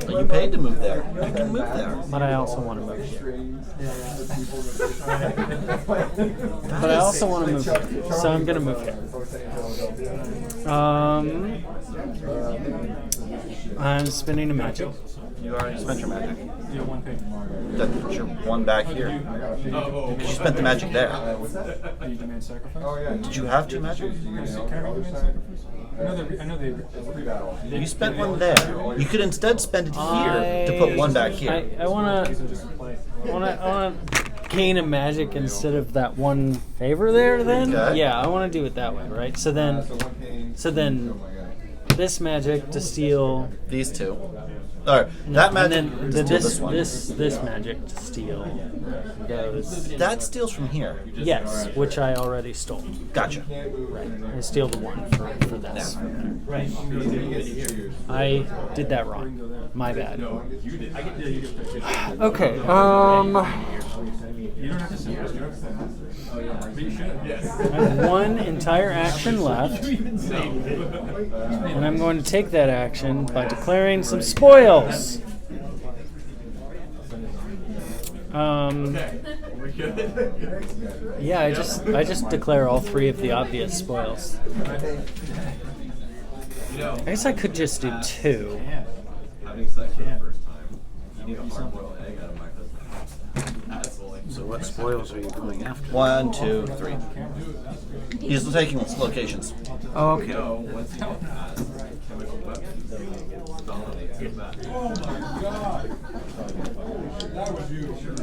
You paid to move there. You can move there. but I also want to move here. But I also want to move here, so I'm gonna move here. I'm spending a magic. You already spent your magic. You have 1 ping. That puts your 1 back here. Because you spent the magic there. Do you demand sacrifice? Did you have 2 magic? Can I demand sacrifice? I know they You spent 1 there. You could instead spend it here to put 1 back here. I wanna gain a magic instead of that 1 favor there. Then Okay. yeah, I want to do it that way, right? So then this magic to steal. These 2. Alright, that magic and then to steal this one. this magic to steal goes. That steals from here. Yes, which I already stole. Gotcha. I steal the 1 for this. Right. I did that wrong. My bad. Okay. You don't have to say this. But you should. I have 1 entire action left, and I'm going to take that action by declaring some spoils. Yeah, I just declare all 3 of the obvious spoils. I guess I could just do 2. Having sex for the first time. Eating a hard-boiled egg out of my husband's asshole. So what spoils are you going after? 1, 2, 3. He's taking locations. Oh, okay. No, once you get past chemical weapons, dominate so bad.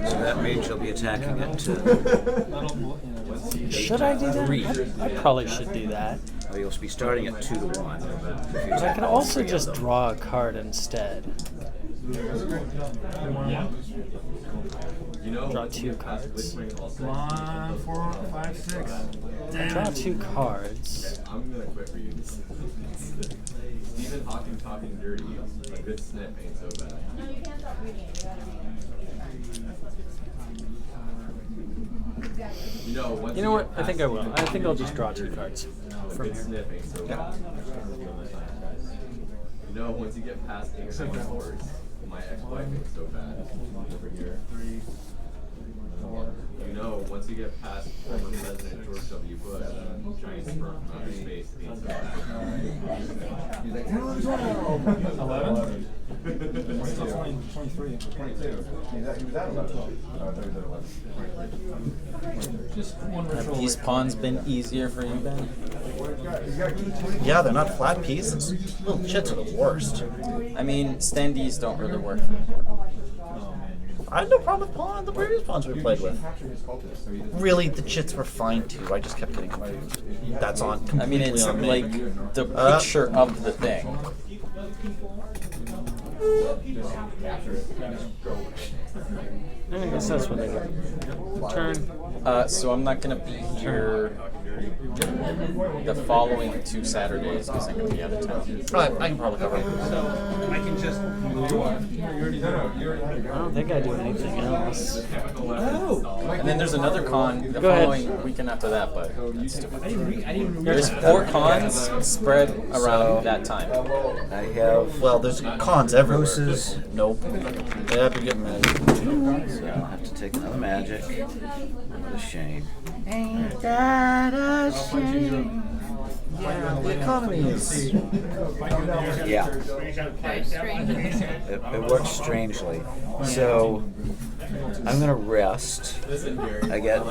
So that means you'll be attacking it too. Should I do that? I probably should do that. Well, you'll be starting at 2 to 1. But I could also just draw a card instead. You know, Draw 2 cards. 1, 4, 5, 6. Draw 2 cards. I'm gonna quit for you. Stephen Hawking talking dirty. A good snip ain't so bad. You know what? I think I will. I think I'll just draw 2 cards from Good here. snip ain't so bad. You know, once you get past English words, my ex-wife ain't so bad. Over here. 3, 4. You know, once you get past former President George W. Bush, giant sperm from outer space ain't so bad. 11? 23. 22. He was at 11. I thought he was at 11. Just 1 Have ritual. these pawns been easier for you, Ben? Yeah, they're not flat pieces. Little chits are the worst. I mean, standees don't really work for me. I had no problem with pawn, the previous pawns we played with. Really, the chits were fine too. I just kept getting confused. That's on I mean, completely it's on me. like the picture of the thing. I guess that's what they do. Turn. So I'm not gonna be here the following 2 Saturdays because I'm going to be out of town. Right, I can probably cover it. I can just. I don't think I do anything else. And then there's another con the Go ahead. following weekend after that, but that's too much. I didn't There's 4 cons spread around So- that time. I have Well, there's cons everywhere. Versus- Nope. Yeah, you're getting mad. So I'll have to take another magic. What a shame. Ain't that a shame? Yeah, the economy is. Yeah, Very strange. it works strangely. So I'm gonna rest. I get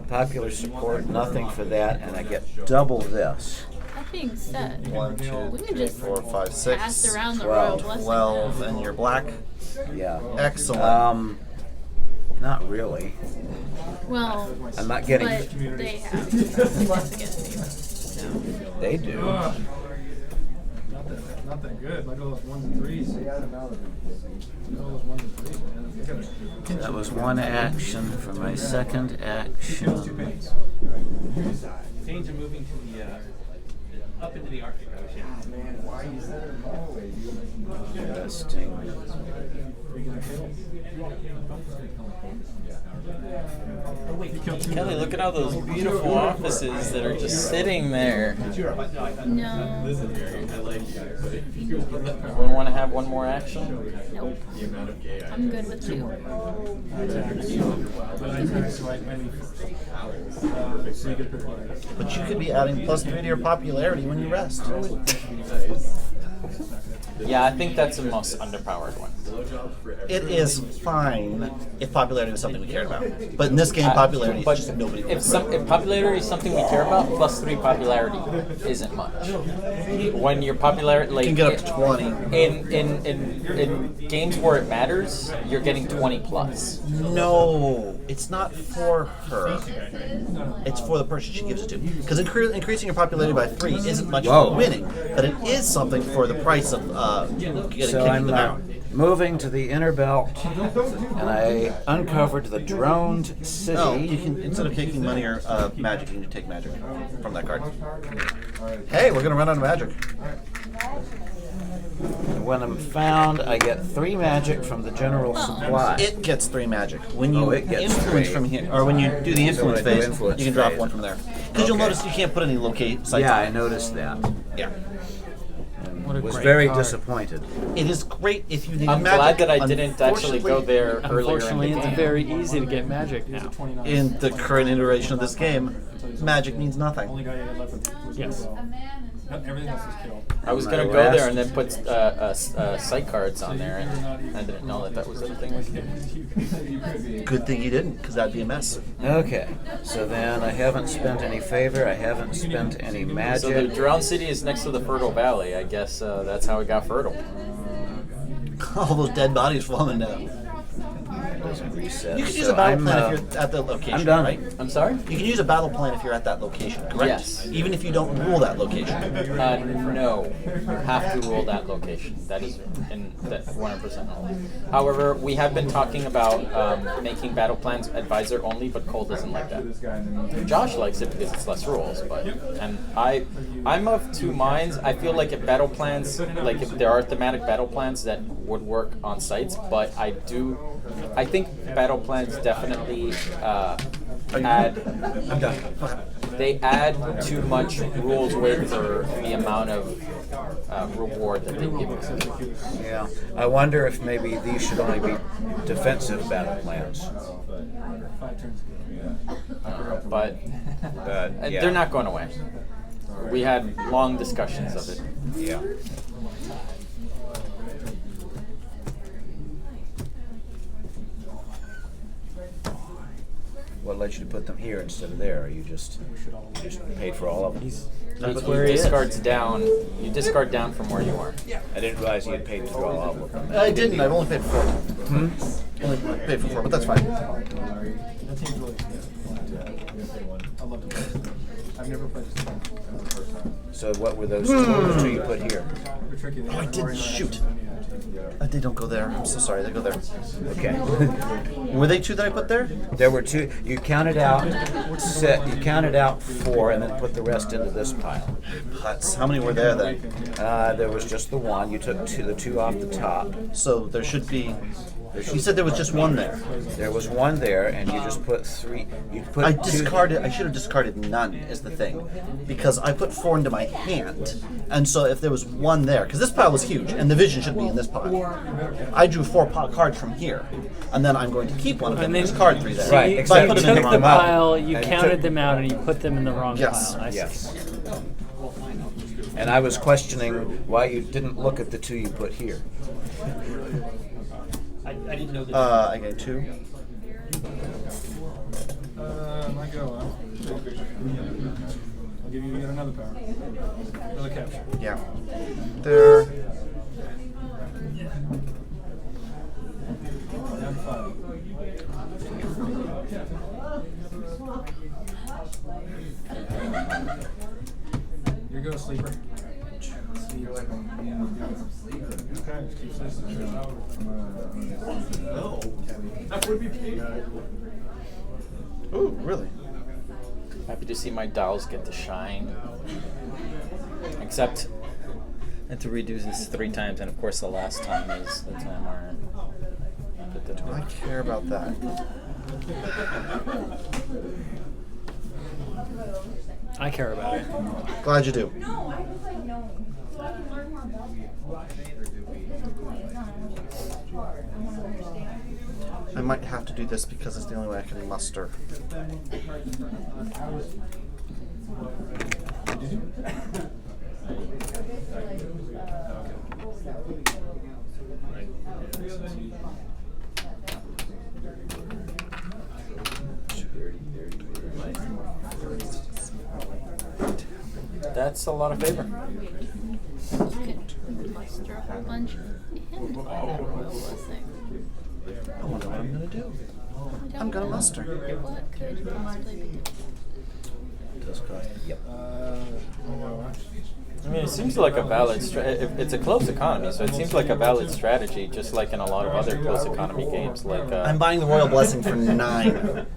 popular support, nothing for that, and I get double this. That being said, 1, 2, we can 3, just 4, 5, 6. pass around the 12. royal blessing. 12, and you're black. Yeah. Excellent. Not really. Well, I'm not getting. but they have against you. They do. Not that good. Look at all those 1s and 3s. Look at all those 1s and 3s, man. That was one action for my second action. Change and moving to the up into the Arctic Ocean. Interesting. Kelly, look at all those beautiful offices that are just sitting there. No. Listen here, I like you, but if you We want to have one more action? Nope. the amount of gay I'm good with 2. But you could be adding +3 to your popularity when you rest. Yeah, I think that's the most underpowered one. It is fine if popularity was something we cared about. But in this game, popularity is But just nobody. if popularity is something we care about, +3 popularity isn't much. When your popularity, like, You can get up to 20. in games where it matters, you're getting 20 plus. No, it's not for her. It's for the person she gives it to. Because increasing your popularity by 3 isn't much Whoa. for winning, but it is something for the price of getting So kicked in I'm the mountain. moving to the inner belt, and I uncovered the droned city. No, you can, instead of taking money or magic, you can take magic from that card. Hey, we're gonna run out of magic. When I'm found, I get 3 magic from the general supply. It gets 3 magic. When you it gets influence 3. from here, or when you do the influence when I do phase, influence you can drop phase. 1 from there. Because you'll Okay. notice you can't put any locate sites Yeah, on I it. noticed that. Yeah. What a Was great very card. disappointed. It is great if you need I'm magic. glad that I didn't actually go Unfortunately, there earlier in Unfortunately, the it's game. very easy to get magic now. in the current iteration of this game, magic means nothing. Only guy you had left with was Yes. everything else is killed. I was My gonna go last- there and then put site cards on there, and I didn't know that was the thing we could do. Good thing you didn't, because that'd be a mess. Okay, so then I haven't spent any favor, I haven't spent any So the magic. Drowned City is next to the Fertile Valley. I guess that's how it got fertile. All those dead bodies falling down. Doesn't reset. You can use So a battle I'm, plan if you're at the location, I'm done. right? I'm sorry? You can use a battle plan if you're at that location, correct? Yes. Even if you don't rule that location. No, you have to rule that location. That is in that 100% only. However, we have been talking about making battle plans advisor only, but Cole doesn't like that. Josh likes it because it's less rules, but and I'm of 2 minds. I feel like if battle plans, like if there are thematic battle plans that would work on sites, but I think battle plans definitely add. I'm done. They add too much rules weight for the amount of reward that they give you. Yeah, I wonder if maybe these should only be defensive battle plans. 5 turns ago. But But yeah. they're not going away. We had long discussions of it. Yeah. What led you to put them here instead of there? Or you just paid for all of them? That's You where he is. discards down. You discard down from where you are. I didn't realize you had paid to draw all of them. I didn't. I've only paid for 4. Only paid for 4, but that's fine. That team's really good. I love it. I've never played this game. So what were those two you put here? They're tricky. Oh, I didn't shoot. They don't go there. I'm so sorry. They go there. Okay. Were they 2 that I put there? There were 2. You counted out. You counted out 4, and then put the rest into this pile. Putts. How many were there then? There was just the 1. You took the 2 off the top. So there should be. You said there was just 1 there. There was 1 there, and you just put 3. You put I 2 discarded. I should have discarded none. Is the thing, because I put 4 into my hand, and so if there was 1 there, because this pile was huge, and the vision should be in this pile. I drew 4 cards from here, and then I'm going to keep one of them And and then discard 3 there. So Right, you, But I so put you them in took the the wrong pile, you And counted took- them out, and you put them in the wrong Yes. pile. I see. Yes. And I was questioning why you didn't look at the 2 you put here. I didn't know that. I got 2. My go. I'll give you yet another power. Another capture. Yeah. There. Down 5. Here goes sleeper. Okay, keep listening. No. That would be painful. Ooh, really? Happy to see my dolls get to shine. Except, and to redo this 3 times, and of course the last time is the time where I put the Do I care about that? I care about it. Glad you do. I might have to do this because it's the only way I can muster. That's a lot of favor. You could muster a whole bunch and buy that royal blessing. I wonder what I'm gonna do. I'm gonna muster. What could possibly be good? Yep. I mean, it seems like a valid. It's a closed economy, so it seems like a valid strategy, just like in a lot of other closed economy games. Like I'm buying the Royal Blessing for 9.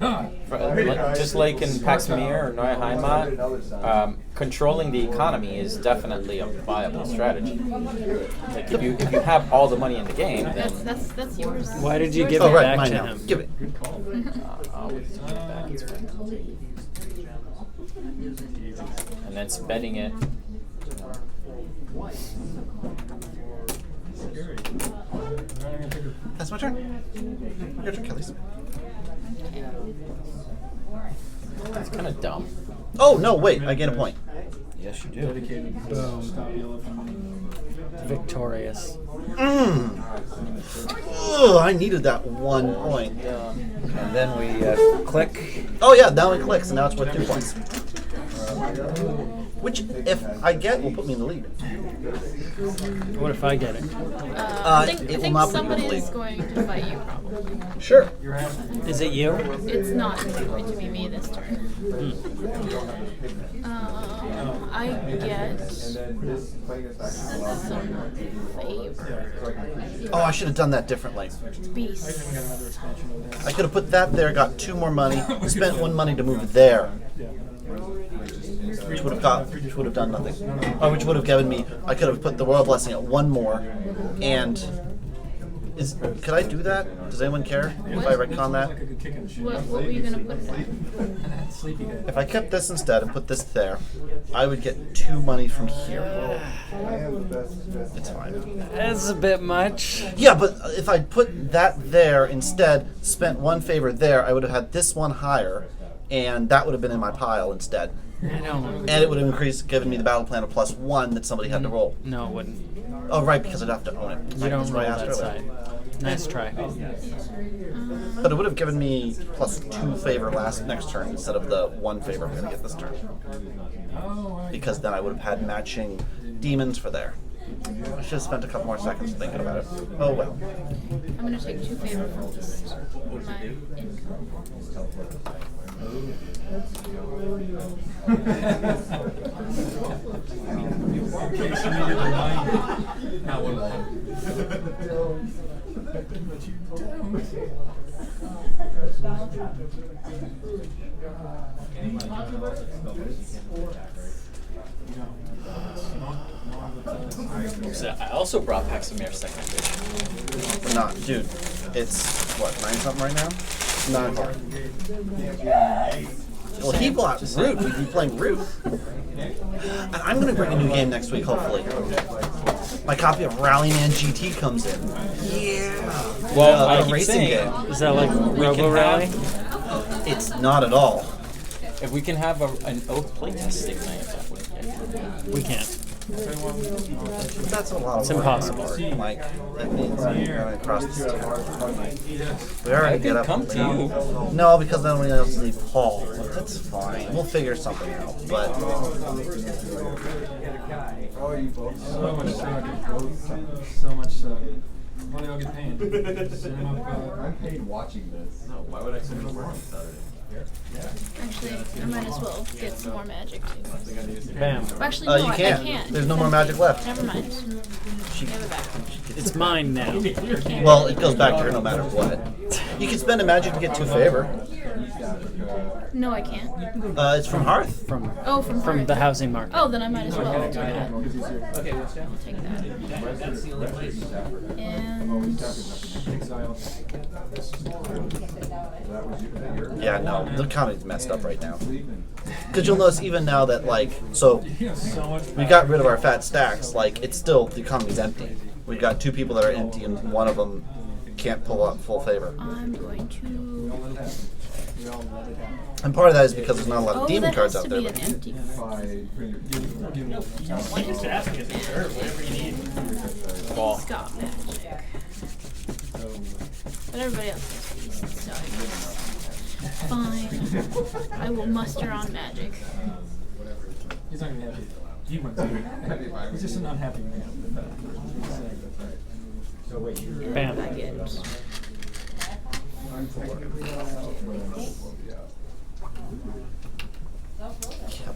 just like in Pax Pamir or Neue Heimat, controlling the economy is definitely a viable strategy. Like if you have all the money in the game, then That's yours. Why did you Yours give Oh, it right, back mine to now. him? Give it. I'll give it back. It's fine. And then spending it. That's my turn. Your turn, Kelly's. It's kind of dumb. Oh, no, wait. I gain a point. Yes, you do. Dedicated. Stop yellow from Victorious. Ugh, I needed that 1 point. And then we click. Oh, yeah, now it clicks, and now it's worth 2 points. Which, if I get, will put me in the lead. What if I get it? I think, it I will think not put you in somebody the lead. is going to fight you, probably. Sure. Is it you? It's not going to be me this turn. I get some favor. Oh, I should have done that differently. Beast. I could have put that there, got 2 more money, spent 1 money to move there. Which would have done nothing. Or which would have given me, I could have put the Royal Blessing at 1 more, and could I do that? Does anyone care if I retcon that? What were you going to put there? If I kept this instead and put this there, I would get 2 money from here. It's fine. That's a bit much. Yeah, but if I'd put that there instead, spent 1 favor there, I would have had this one higher, and that would have been in my pile instead. I don't. And it would have given me the battle plan of +1 that somebody had to roll. No, it wouldn't. Oh, right, because I'd have to own it. You don't That's roll what I asked that earlier. side. Nice try. But it would have given me +2 favor next turn instead of the 1 favor I'm going to get this turn. Because then I would have had matching demons for there. I should have spent a couple more seconds thinking about it. Oh well. I'm going to take 2 favor from just my income. I would love. So I also brought Paxamir second edition. Not, dude. It's what 9 something right now. 9 hard. Well, he bought Root. We've been playing Root. And I'm gonna bring a new game next week, hopefully. My copy of Rallyman GT comes in. Yeah. Well, I a keep racing saying, game. Is that like Robo Rally? It's not at all. if we can have an oath playtesting night, that would be We can't. But that's a lot of It's work. impossible. Like, that means you're gonna cross the We I already could get up. come to you. No, because then we else need Paul. That's fine. We'll figure something out. But So much money I'll get paid. Set him up, I'm paid watching this. No, why would I send you work on Saturday? Actually, I might as well get some more magic too. Bam. Well, actually, You no, I can't. can't. There's no more magic left. Never mind. Give it back. It's mine now. Well, it goes back to her no matter what. You can spend a magic to get 2 favor. No, I can't. It's from Hearth. From From the Hearth. housing market. Oh, then I might as well do that. I'll take that. And Yeah, no, the economy's messed up right now. Because you'll notice even now that, like, so we got rid of our fat stacks, like, it's still, the economy's empty. We've got 2 people that are empty and one of them can't pull up full favor. I'm going to. And part of that is because there's not a lot of Oh, demon that cards has out to there. be an But empty. Ball. Scott magic. But everybody else has beasts, so I guess. Fine. I will muster on magic. He's not gonna be happy. He went to. He's just an unhappy man. And Bam. I get. yeah,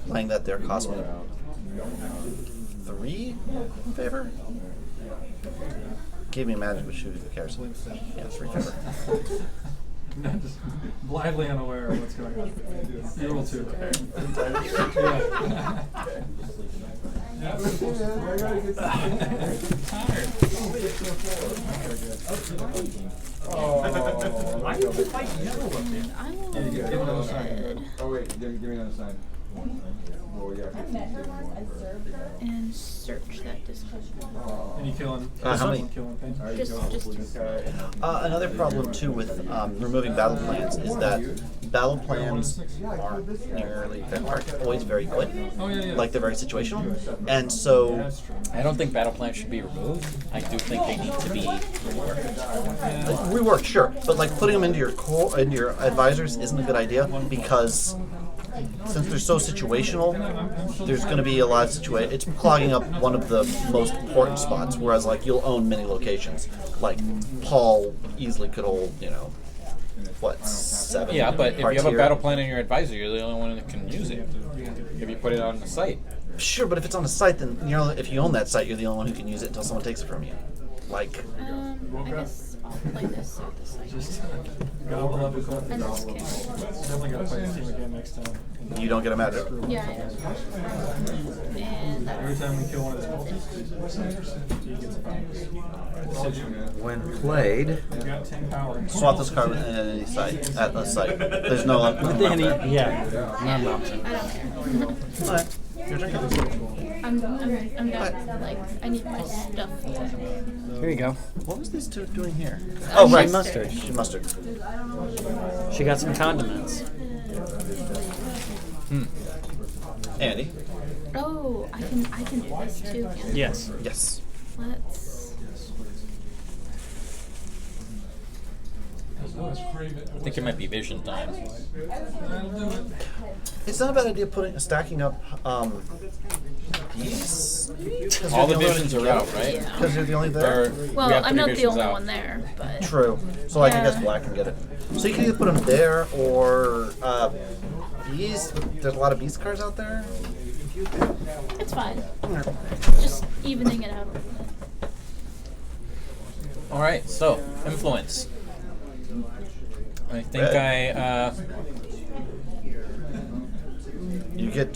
playing that there cost me 3 in favor? Gave me a magic, but who cares? Yeah, 3 favor. Not just blindly unaware of what's going on. You roll 2. Why I will give me another sign. Oh wait, give me another sign. Well, yeah. and search that discussion. And you killing? How many? Killing things? Just Another problem too with removing battle plans is that battle plans aren't nearly, aren't always very good. Oh yeah, yeah. Like they're very situational, and so That's true. I don't think battle plans should be removed. I do think they need to be reworked. reworked, sure, but like putting them into your into your advisors isn't a good idea because since they're so situational, there's going to be a lot of it's clogging up one of the most important spots. Whereas like you'll own many locations, like Paul easily could hold, you know, what 7? Yeah, but if you have a Partier. battle plan in your advisor, you're the only one that can use it. If you put it on the site. Sure, but if it's on a site, then if you own that site, you're the only one who can use it until someone takes it from you. Like, I guess I'll play this at the site. Just gobble up a couple. I'm just kidding. Definitely gotta play this team again next time. you don't get a magic. Yeah, I know. And Every that's time we kill one of his cultists, he gets a bonus. When played, We've got 10 power. Swap this card at any site. At a site. There's no. Yeah. Not an option. I don't care. Alright, your turn. I'm done. Like, I need my stuff back. Here you go. What was these 2 doing here? Oh, right, mustard. She mustard. She got some condiments. Andy. Oh, I can do this too. Can't I? Yes. Yes. Let's. I think it might be vision time. It's not a bad idea stacking up these. All the visions are out, right? Yeah. Because you're the only there. Or we Well, have I'm three not the visions only out. one there, but True. So I Yeah. guess black can get it. So you can either put them there or these. There's a lot of beast cards out there. it's fine. Just evening it out a little bit. All right, so influence. I think Red. You get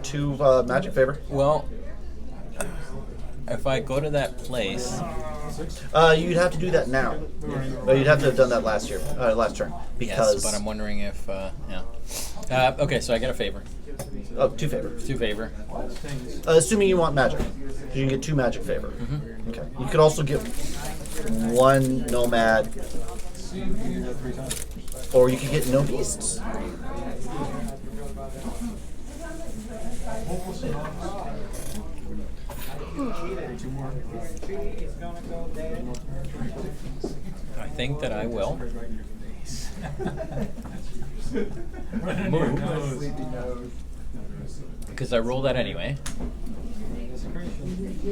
2 magic favor. Well, if I go to that place, You'd have to do that now. Or you'd have to have done that last turn. Because yes, but I'm wondering if yeah. Okay, so I get a favor. Oh, 2 favor. 2 favor. Assuming you want magic. You can get 2 magic favor. Mm-hmm. Okay. You could also get 1 nomad. Or you could get no beasts. I think that I will move because I roll that anyway,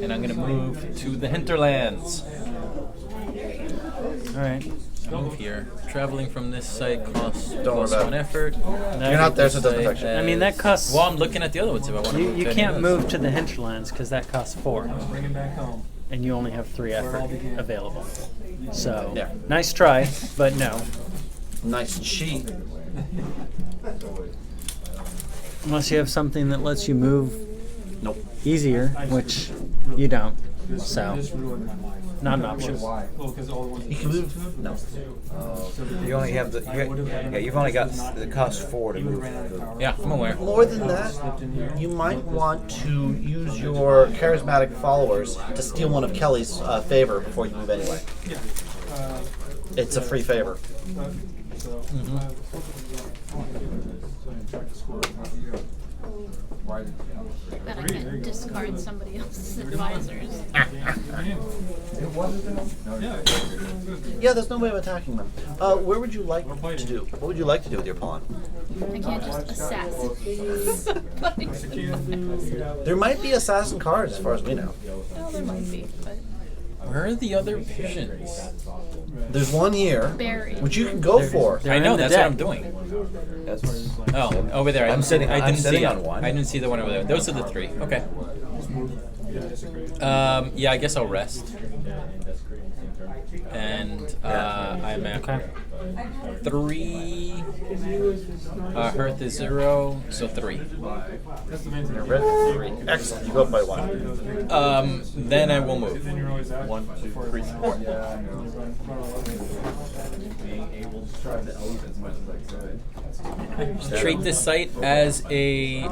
and I'm going to move to the hinterlands. All right. Move here. Traveling from this site costs Don't worry plus about 1 it. effort. You're not there, so it doesn't affect you. I mean, that costs. Well, I'm looking at the other ones if I want to move. You to any can't of those. move to the hinterlands because that costs 4, Bring him back home. and you only have 3 effort available. So, Yeah. nice try, but no. Nice cheat. Unless you have something that lets you move Nope. easier, which you don't. So, This ruined my life. not an option. Well, because all the ones You can move. No. You only have the. You've only got the cost 4 to move. Yeah, I'm aware. More than that, you might want to use your charismatic followers to steal one of Kelly's favor before you move anyway. It's a free favor. That I can discard somebody else's advisors. Yeah, there's no way of attacking them. Where would you like to do? What would you like to do with your pawn? I can't just assassinate somebody. There might be assassin cards, as far as we know. Well, there might be, but Where are the other visions? There's one here, buried. which you can go for. They're I know, in the that's what deck. I'm doing. That's. Oh, over there. I didn't sitting- I I'm didn't sitting see on it. one. I didn't see the one over there. Those are the 3. Okay. Yeah, I guess I'll rest. And I'm at Okay. 3. Hearth is 0, so 3. You're red. 3. Excellent. You go up by 1. Then I will move. 1, 2, 3, 4. Being able to try the elves as much as I could. Treat this site as a.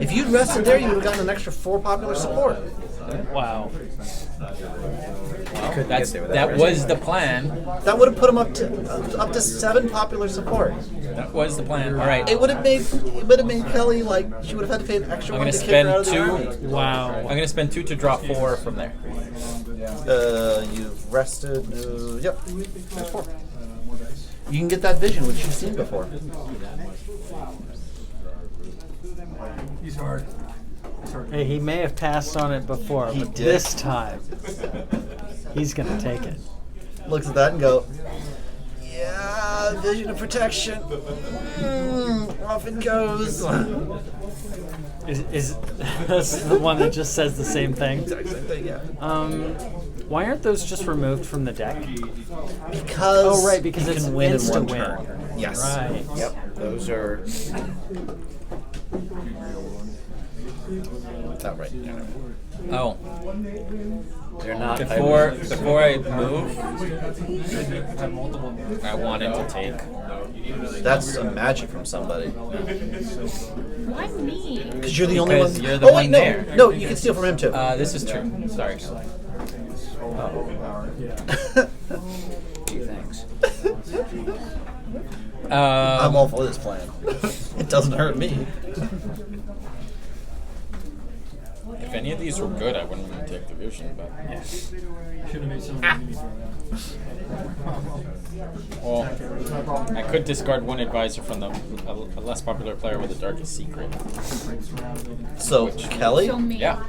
If you'd rested there, you would have gotten an extra 4 popular support. Wow. That was the plan. That would have put him up to 7 popular support. That was the plan. All right. It would have made Kelly like she would have had to pay an extra I'm one gonna to kick her out of spend the 2. army. Wow. I'm gonna spend 2 to draw 4 from there. You've rested. Yep. There's 4. You can get that vision, which you've seen before. He's hard. Hey, he may have passed on it before, He but did. this time, he's going to take it. Looks at that and go, yeah, vision of protection. Off it goes. Is that's the one that just says the same thing? Exact same thing, yeah. Why aren't those just removed from the deck? Because Oh, right, because you it's can win in insta one win. turn. Yes. Right. Yep. Those are. Oh, right. Oh, They're not. before I move, I wanted to take. That's a magic from somebody. Why me? Because you're the only Because one. you're the oh, one wait, no. there. No, you can steal from him too. This is true. Sorry. Gee, thanks. I'm all for this plan. It doesn't hurt me. If any of these were good, I wouldn't even take the vision. But Should have made some enemies well, I could discard 1 advisor from a less popular player with the darkest secret. So, Kelly? Show me. Yeah.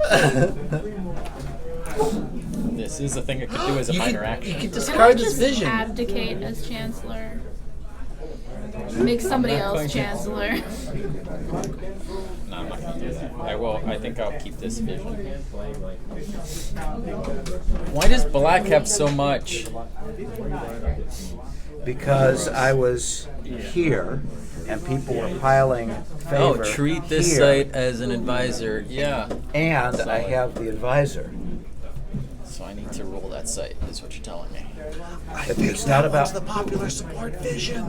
This is a thing I could do as a minor You action. could Can I discard this just vision. abdicate as chancellor? Make somebody else chancellor. No. I'm not gonna do that. I think I'll keep this vision. Why does black have so much? Because I was here and people were piling favor. Oh, treat this here, site as an advisor. Yeah. and I Solid. have the advisor. So I need to roll that site, is what you're telling me. It's not about. the popular support vision.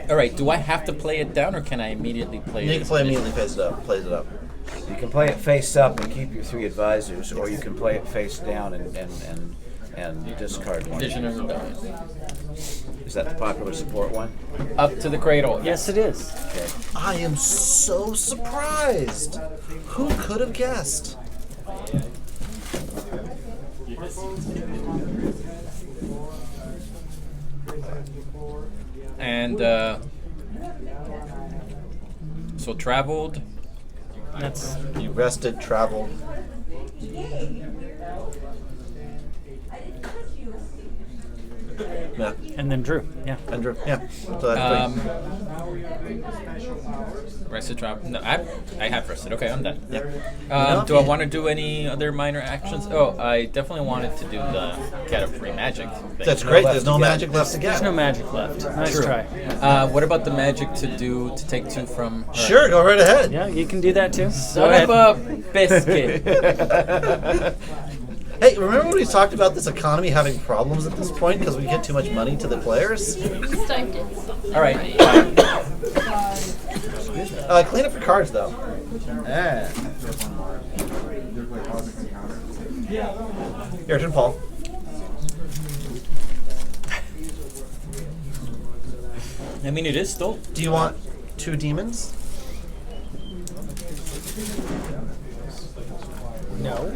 All right, do I have to play it down, or can I immediately play it? You can as play an immediately plays it up. You can play it face up and keep your 3 advisors, or you can play it face down and discard one. Vision of Rebellion. Is that the popular support one? Up to the cradle. Yes, it is. Okay. I am so surprised. Who could have guessed? And so traveled. That's You rested, traveled. Yeah, and then drew. Yeah. and drew. Yeah. So that's three. Rested travel. No, I have rested. Okay, I'm done. Yeah. Do I want to do any other minor actions? Oh, I definitely wanted to do the get a free magic thing. That's great. There's no magic left to There's get. no magic left. Nice True. try. What about the magic to take 2 from? her? Sure, go right ahead. Yeah, you can do that too. Go Son ahead. of a biscuit. Hey, remember when we talked about this economy having problems at this point because we get too much money to the players? Just typed it. All right. Clean up your cards, though. Ah. Your turn, Paul. I mean, it is still. Do you want 2 demons? No.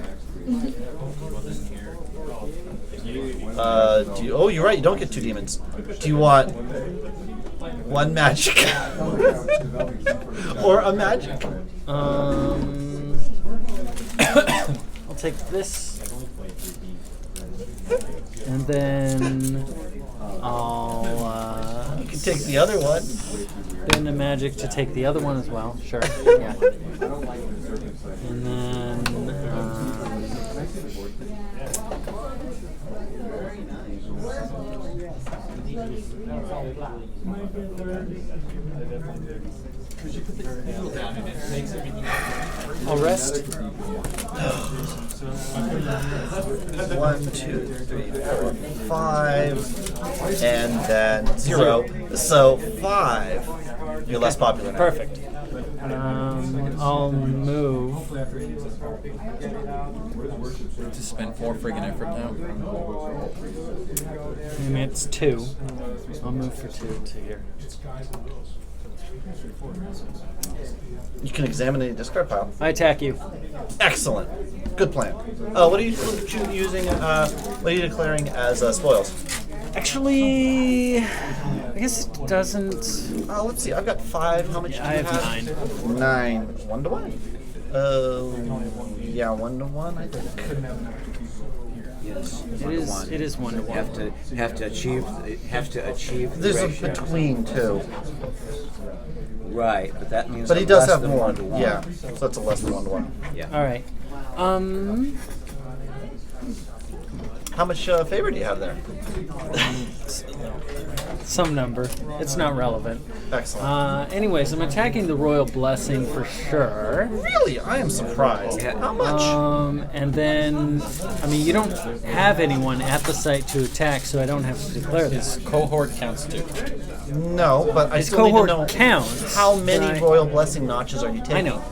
Oh, you're right. You don't get 2 demons. Do you want 1 magic or a magic? I'll take this, and then I'll You can take the other one. spend a magic to take the other one as well. Sure. Yeah. And then I'll rest. 1, 2, 3, 4, 5, and then 0. So 5. You're less popular now. Perfect. I'll move. To spend 4 friggin' effort now. I mean, it's 2. I'll move for 2 to here. You can examine any discard pile. I attack you. Excellent. Good plan. What are you using? What are you declaring as spoils? Actually, I guess it doesn't. Let's see. I've got 5. How much do you I have 9. 9. 1 to 1. Yeah, 1 to 1. I think. Yes. It is 1 to 1. Have to achieve the There's a ratio. between 2. Right, but that means But he I'm does less have than more. 1 to 1. Yeah, so that's a less than 1 to 1. Yeah. All right. How much favor do you have there? Some number. It's not relevant. Excellent. Anyways, I'm attacking the Royal Blessing for sure. Really, I am surprised. How much? And then, I mean, you don't have anyone at the site to attack, so I don't have to declare His this. cohort counts too. No, but I His still need to cohort know counts. how many but Royal Blessing notches are you taking? I know.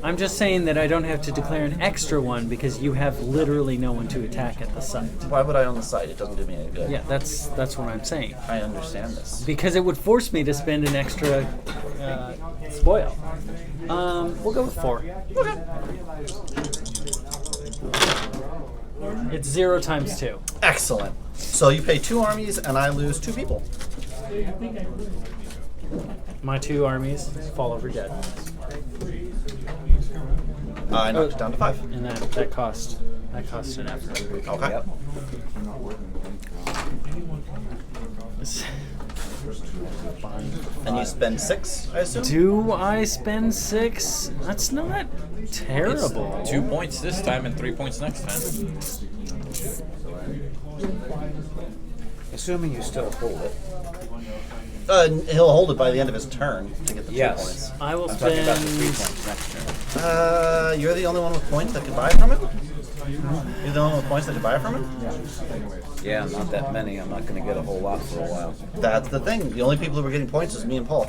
I'm just saying that I don't have to declare an extra one because you have literally no one to attack at the site. Why would I own the site? It doesn't do me any good. Yeah, that's what I'm saying. I understand this. Because it would force me to spend an extra spoil. We'll go with 4. It's 0 times 2. Excellent. So you pay 2 armies and I lose 2 people. My 2 armies fall over dead. I knocked it down to 5. And that cost an effort. Okay. Yep. And you spend 6, I assume? Do I spend 6? That's not terrible. It's 2 points this time and 3 points next time. Assuming you still hold it. He'll hold it by the end of his turn to get the 2 Yes. points. I will I'm talking about the 3 spend. points next turn. You're the only one with points that can buy from it? You're the only one with points that can buy from it? Yeah, not that many. I'm not going to get a whole lot for a while. That's the thing. The only people who are getting points is me and Paul.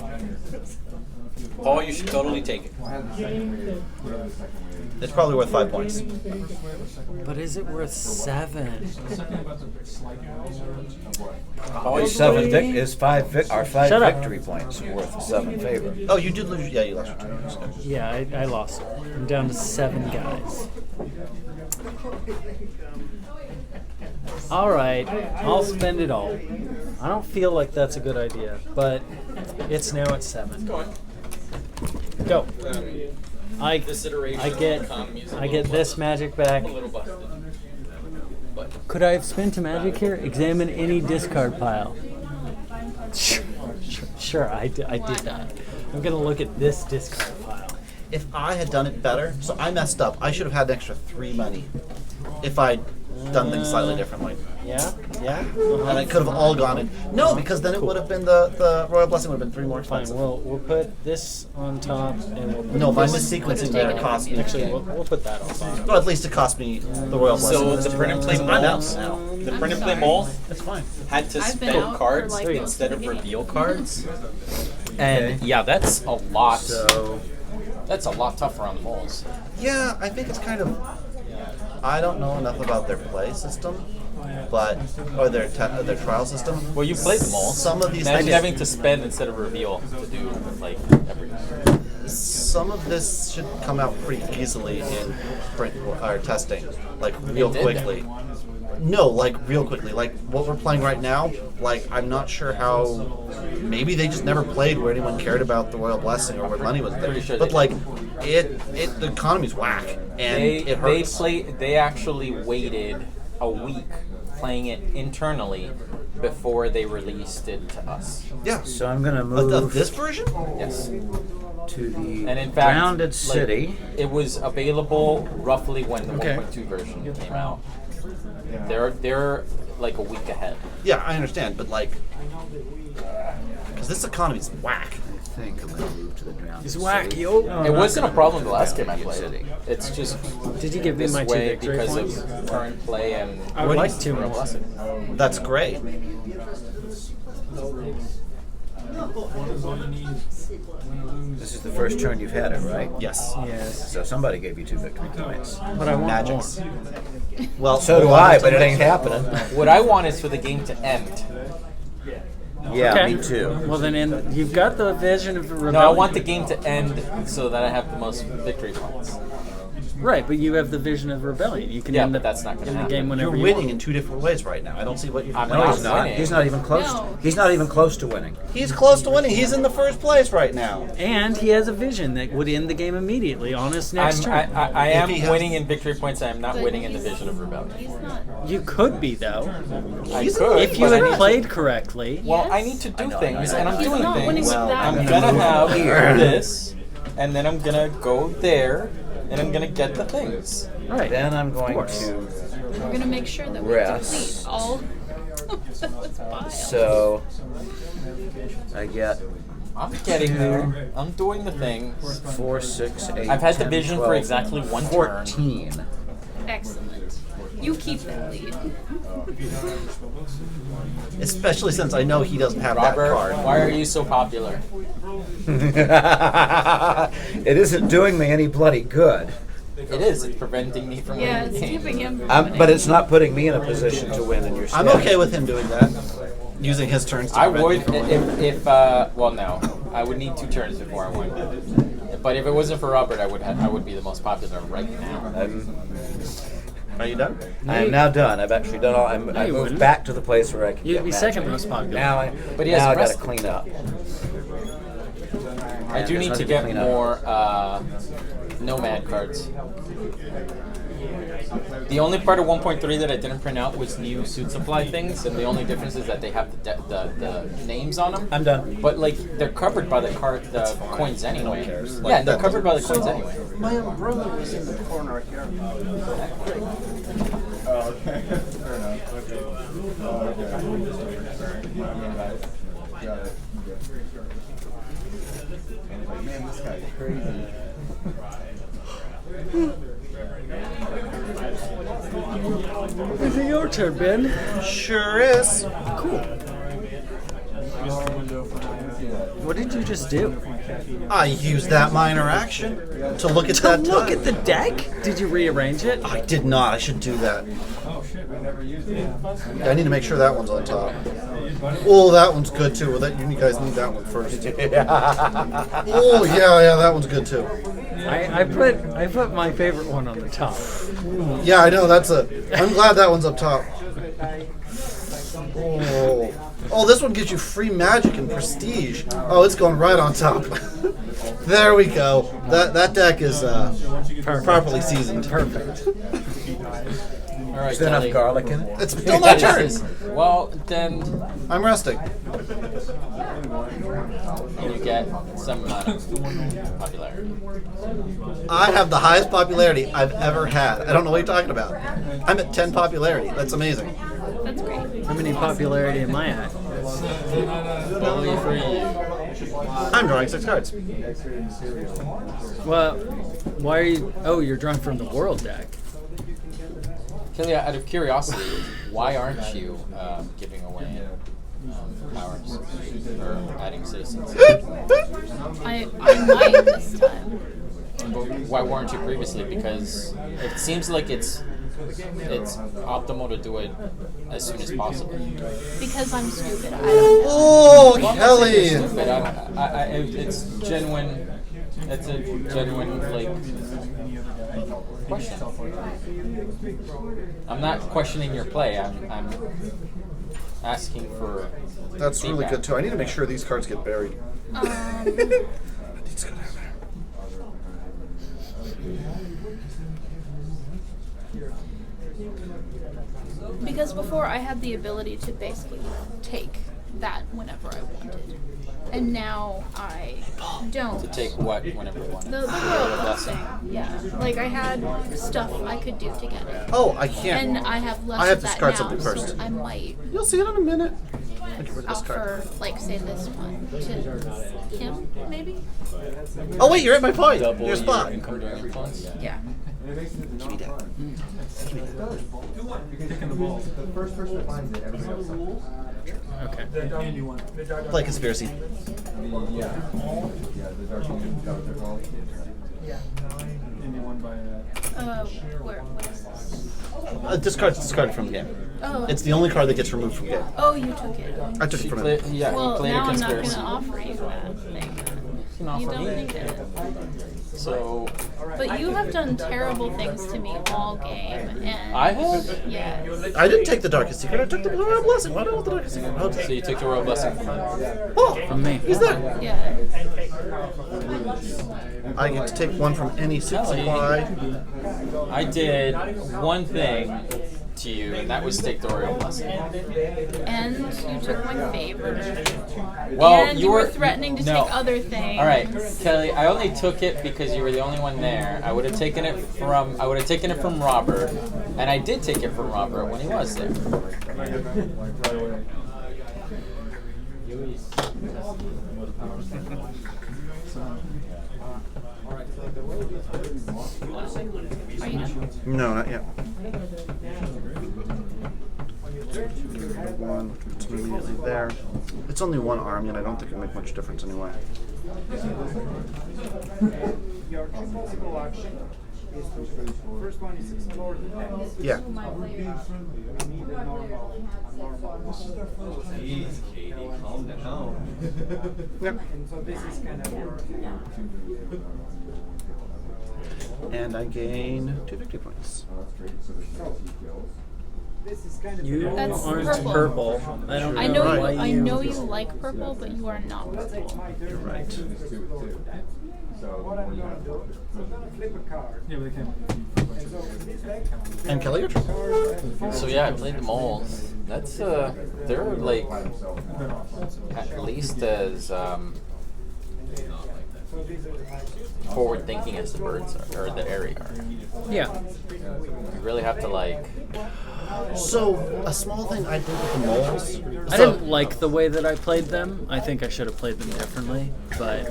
Paul, you should totally take it. It's probably worth 5 points. But is it worth 7? Paul, you Is should 7 totally take it. is 5 are 5 Shut up. victory points worth 7 favor? Oh, you did lose. Yeah, you lost your turn. Yeah, I lost it. I'm down to 7 guys. Alright, I'll spend it all. I don't feel like that's a good idea, but it's now at 7. Go. I get this magic back. Could I have spent a magic here? Examine any discard pile. Sure, I did that. I'm gonna look at this discard pile. If I had done it better, so I messed up. I should have had an extra 3 money if I'd done things slightly differently. Yeah? Yeah? And it could have all gone in. No, because then it would have been the Royal Blessing would have been 3 more Fine, expensive. we'll put this on top and we'll put No, by this missequencing Take there, it it cost me. Actually, we'll put that on top. Well, at least it cost me the Royal Blessing. So the print and play I'm out malls, now. the I'm print and play sorry. mall That's fine. had to I've been spend out for, cards like, most instead of of the game. reveal cards. And yeah, that's a lot. So, That's a lot tougher on the malls. Yeah, I think it's kind of. I don't know enough about their play system, but or their trial system. Well, you played them all. Some of these Imagine things, having to spend instead of reveal to do like everything. some of this should come out pretty easily in print or testing, like real did. quickly. No, like real quickly. Like what we're playing right now. Like I'm not sure how. Maybe they just never played where anyone cared about the Royal Blessing or where money was there. Pretty sure But they like, the economy's whack and it hurts. They actually waited a week playing it internally before they released it to us. Yeah. so I'm going to Of move this version? Yes. to the And in fact, Grounded like, City. it was available roughly when the Okay. 1.2 version came out. They're like a week ahead. Yeah, I understand, but like, because this economy's whack. I think I'm going to move to the Grounded It's City. whack, yo. It wasn't a problem the last game I Grounded played. City. It's just Did you give me this my 2 way victory because points? of current play and I would like 2 Royal more. Blessing. That's great. This is the first turn you've had it, right? Yes. Yes. So somebody gave you 2 victory points. But I want Magics. more. Well, So do I, but it ain't happening. What I want is for the game to end. Yeah, Okay. me too. Well, then you've got the vision of rebellion. No, I want the game to end so that I have the most victory points. Right, but you have the vision of rebellion. You can Yeah, end but the, that's not gonna end the happen. game whenever You're you winning want. in 2 different ways right now. I don't see what you're. I'm No, not he's not. winning. He's not even close. No. He's not even close to winning. He's close to winning. He's in the first place right now. And he has a vision that would end the game immediately on his next turn. I If am he has- winning in victory points. I am not But winning in the he's- Vision of Rebellion. He's not. You could be, though. I could, If you but I had need to- played correctly. Well, I Yes. need to do I know, things, I know, and I'm He's doing not winning things. with that. I'm many. gonna have this, and then I'm gonna go there, and I'm gonna get the things. Right. Then I'm going course. to. We're gonna make sure that we Rest. deplete all those piles. So I get I'm getting there. I'm doing the things. 4, 6, 8. I've had the 10, vision 12, for exactly one turn. 14. Excellent. You keep that lead. Especially since I know he doesn't have Robert, that card. why are you so popular? It isn't doing me any bloody good. It is. It's preventing me from Yeah, winning it's the game. keeping him from winning. But it's not putting me in a position to win in your stead. I'm okay with him doing that. Using his turns to I prevent me would from winning. if well no, I would need 2 turns before I won. But if it wasn't for Robert, I would be the most popular right now. Are you done? I am now done. I've actually done all. I you moved wouldn't. back to the place where I can You'd get be magic. second most popular. Now But he has I got to rest. clean up. I And do there's need to nothing get clean up. more Nomad cards. The only part of 1.3 that I didn't print out was new suit supply things, and the only difference is that they have the names on them. I'm done. But like they're covered by the coins anyway. cares. Yeah, Like, they're that covered by the doesn't- coins anyway. My umbrella was in the corner here. Oh, okay. Fair enough. Okay. Oh, okay. Nice. Got it. Okay. I was like, man, this guy's crazy. Is it your turn, Ben? Sure is. What did you just do? I used that minor action to look at that Look tile. at the deck? Did you rearrange it? I did not. I should do that. Oh shit, we never used it. I need to make sure that one's on top. Oh, that one's good too. Well, that you guys need that one first. Oh yeah, that one's good too. I put my favorite one on the top. Yeah, I know. I'm glad that one's up top. Oh, this one gives you free magic and prestige. Oh, it's going right on top. There we go. That deck is properly seasoned. Perfect. All right, Is there enough Kelly. garlic in it? It's still my turn. Well, then I'm resting. you get some popularity. I have the highest popularity I've ever had. I don't know what you're talking about. I'm at 10 popularity. That's amazing. That's great. How many popularity am I at? Only for you. I'm drawing 6 cards. Well, why are you? Oh, you're drawing from the world deck. Kelly, out of curiosity, why aren't you giving away powers or adding citizens? I might this time. Why weren't you previously? Because it seems like it's optimal to do it as soon as possible. Because I'm stupid. I don't know. Oh, Well, I'm not saying you're Kelly! stupid. It's genuine. It's a genuine question. I'm not questioning your play. I'm asking for. That's really feedback. good too. I need to make sure these cards get buried. These go down there. Because before I had the ability to basically take that whenever I wanted. And now I don't. To take what whenever you want. The world blessing. Yeah. Like I had stuff I could do to get it. Oh, I can't. And I have less I have of to that discard now, something first. so I might You'll see it in a minute. I get rid of this opt card. for, like, say this one to Kim, maybe? Oh wait, you're at my point. Double Your spot. income during influence. Yeah. And it makes it not fun. It does. Because the first person that finds it, everybody else suffers. Okay. The handy one. The dark Play conspiracy. Yeah, the dark one, that what they're called. handy one by What is this? Discard's discarded from the game. Oh. It's the only card that gets removed from the game. Oh, you took it. I took it from Play, him. yeah, you Well, played a now I'm not going conspiracy. to offer you that thing. You can offer You don't me. need it. So But you have done terrible things to me all game, and I have. yes. I didn't take the Darkest Secret. I took the Royal Blessing. Why do I want the Darkest Secret? Oh, So you took the royal blessing. oh, From me. he's there. Yeah. I get to take one from any suit supply. I did one thing to you, and that was take the royal blessing. And you took my favor. Well, And you were threatening to no. take other things. All right, Kelly. I only took it because you were the only one there. I would have taken it from. Robert, and I did take it from Robert when he was there. Are you done? No, not yet. One, it's immediately there. It's only one army, and I don't think it'll make much difference anyway. Your triple action is to first one is explore the text. Yeah. You need a normal. Jeez, Katie, calm down. Yep. And so this is kind of your And I gain 2 victory points. this is kind of You That's aren't purple. purple. I don't I know know why you. I you. know you like purple, but you are not purple. You're right. what I'm going to do. Flip a card. Yeah, but they can't. And so this And Kelly, So yeah, I played the moles. That's they're like at least as forward thinking as the birds are, or the area are. Yeah. You really have to like. So a small thing I did with the moles. I so- didn't like the way that I played them. I think I should have played them differently, but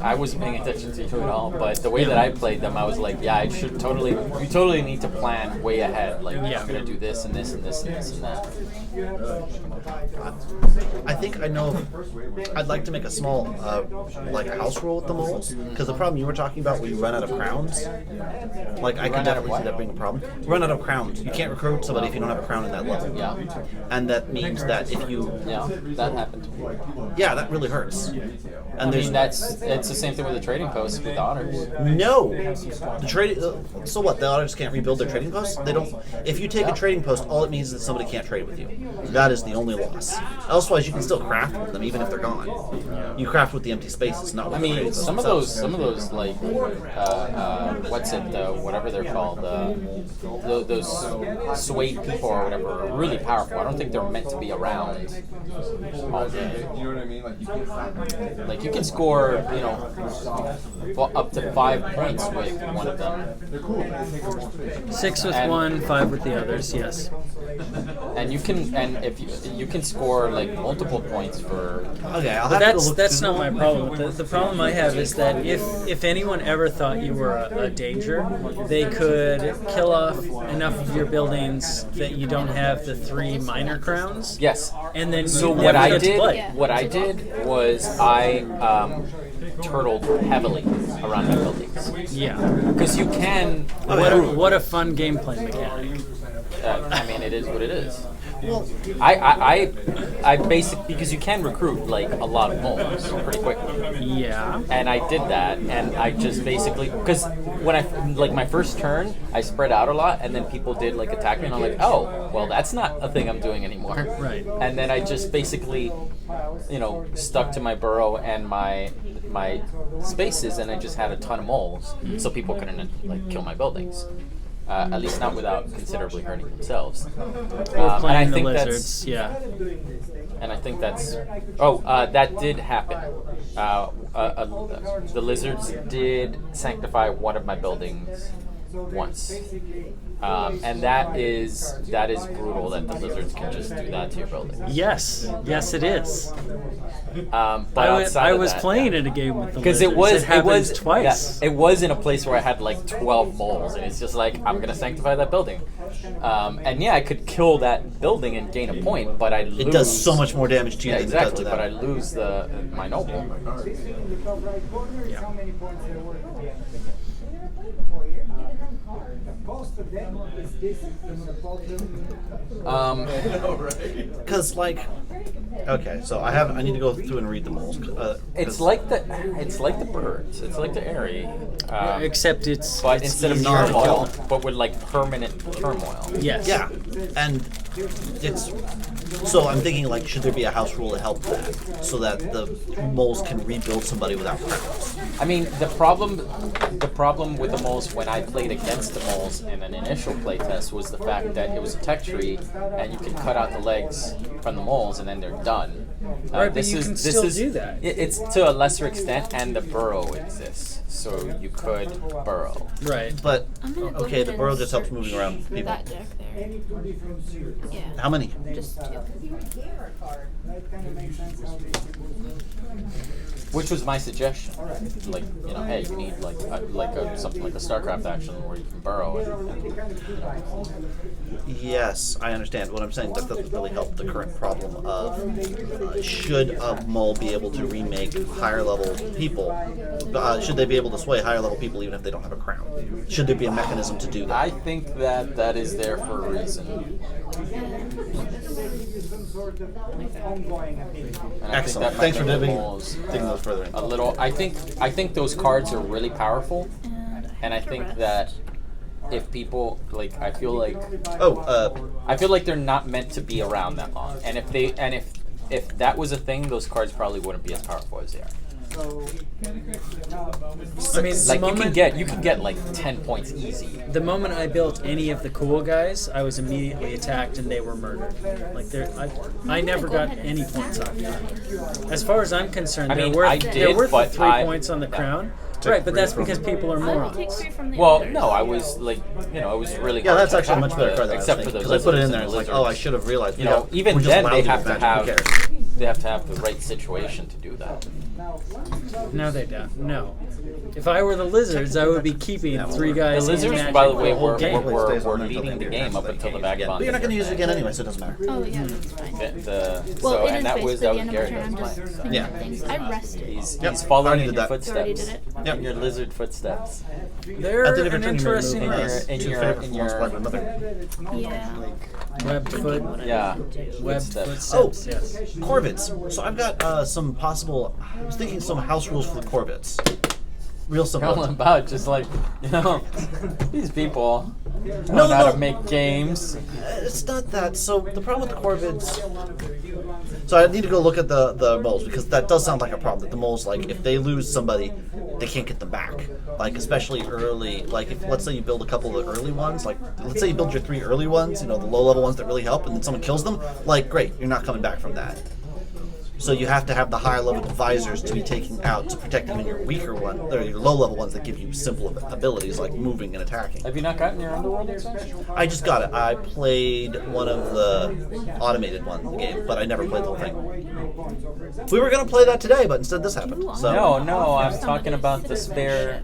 I wasn't paying attention to you at all, but the way that I played them, I was like, yeah, you totally need to plan way ahead. Like, Yeah. I'm gonna do this and this and this and this and that. I think I know. I'd like to make a small, like a house rule with the moles, because the problem you were talking about, when you run out of crowns, like I can definitely see that being a problem. Run out of crowns. You can't recruit somebody if you don't have a crown in that level. Yeah, And that means that if you, yeah, that happened to me. yeah, that really hurts. I And mean, it's the same thing with the trading posts with the otters. no, the trade. So what? The otters can't rebuild their trading posts. They don't. If you take a trading post, all it means is that somebody can't trade with you. That is the only loss. Elsewise, you can still craft with them even if they're gone. You craft with the empty spaces, not with I the trading mean, posts some of themselves. those like, what's it, whatever they're called, those swayed people or whatever are really powerful. I don't think they're meant to be around all day. You know what I mean? Like you can't stop. Like you can score, you know, up to 5 points with one of them, They're cool, but they take up more space. 6 with And- one, 5 with the others. Yes. and if you can score like multiple points for. Okay, I'll But have to go look that's through not my problem. The problem I have is that if anyone ever thought you were a danger, they could kill off enough of your buildings that you don't have the 3 minor crowns. Yes. And then So you what never I get to did, play. what I did was I turtled heavily around my buildings Yeah. because you can. What a fun gameplay mechanic. I mean, it is what it is. I basically, because you can recruit like a lot of moles pretty quickly, Yeah. and I did that, and I just basically, because when I like my first turn, I spread out a lot, and then people did like attack me, and I'm like, oh, well, that's not a thing I'm doing anymore. Right. And then I just basically, stuck to my burrow and my spaces, and I just had a ton of moles, so people couldn't like kill my buildings. At least not without considerably hurting themselves. Or And I playing the think lizards. Yeah. and I think that's. That did happen. The lizards did sanctify one of my buildings once, and that is brutal. That the lizards can just do that to your building. Yes. Yes, it is. But I outside of was that, playing in a game with the because lizards. It happens twice. yeah, it was in a place where I had like 12 moles, and it's just like I'm gonna sanctify that building, and yeah, I could kill that building and gain a point, but I lose. It does so much more damage to you Yeah, than it does exactly. to But I them. lose my noble. In the top right corner is how many points there were at the end. The cost of them is this from the bottom. Because okay, so I need to go through and read the moles. It's like the birds. It's like the airy, Except it's. but it's instead of easier to turmoil, kill. but with like permanent turmoil. Yes. Yeah, and it's so I'm thinking like, should there be a house rule to help that, so that the moles can rebuild somebody without crowns? I mean, the problem with the moles when I played against the moles in an initial playtest was the fact that it was a tech tree, and you can cut out the legs from the moles, and then they're done. Right, but you can still do that. It's to a lesser extent, and the burrow exists, so you could burrow. Right. But I'm gonna go okay, ahead the and burrow just helps moving around people. That deck there. Any two different series. Yeah. How many? Just 2. That kind of makes sense how they Which was my suggestion. Like, hey, you need something like a StarCraft action where you can burrow and Yes, I understand. What I'm saying, that doesn't really help the current problem of should a mole be able to remake higher level people? Should they be able to sway higher level people even if they don't have a crown? Should there be a mechanism to do that? I think that is there for a reason. some sort of ongoing activity. And Excellent. I think Thanks for that might make digging the moles those further in. a little. I think those cards are really powerful, and I think that if people I feel like they're not meant to be around that long. And if that was a thing, those cards probably wouldn't be as powerful as they are. So now, I mean, Like you can get like 10 points easy. the moment I built any of the cool guys, I was immediately attacked and they were murdered. Like I never got any points off that. As far as I'm concerned, I mean, they're worth, I they're did, worth but the 3 I- points on the yeah. crown. Right, but that's because people are I will take morons. 3 from the Well, others. no, I was like, it was really Yeah, hard that's to actually a much attack better the- card than except I for was the because I put it in lizards there. and It's the like, oh, I lizards. should have realized. You know, even we're just then allowed they to have do to magic, who have cares? they have to have the right situation to do that. No, they don't. No. If I were the lizards, I would be keeping 3 The guys in lizards, magic by the for way, whole were game. leading the game up until the vagabond. But you're not going to use it again anyway, so it doesn't matter. Oh yeah, that's fine. Well, Well, it and is that was basically the end of the Gary turn. I'm Dott's just plan. thinking Yeah. of things. I rested. He's following already in did your that. You already footsteps. did it? In your lizard footsteps. They're At the an different turn, you may interesting move race. in two your- favor in from your- one squad to another. Yeah. Webbed foot. Yeah. Webbed Footsteps. footsteps, yes. Corvids. So I've got some possible. I was thinking some house rules for the Corvids. Real simple. All about just like, these people don't No, know how no. to make games. It's not that. So the problem with the Corvids. So I need to go look at the moles because that does sound like a problem. That the moles, like, if they lose somebody, they can't get them back. Like, especially early. Like, if let's say you build a couple of the early ones. Like, let's say you build your 3 early ones. You know, the low level ones that really help, and then someone kills them. Like, great, you're not coming back from that. So you have to have the higher level advisors to be taken out to protect even your weaker one, or your low level ones that give you simple abilities like moving and attacking. Have you not gotten your Underworld expansion? I just got it. I played one of the automated one game, but I never played the whole thing. We were gonna play that today, but instead this happened. So No, I'm talking about the spare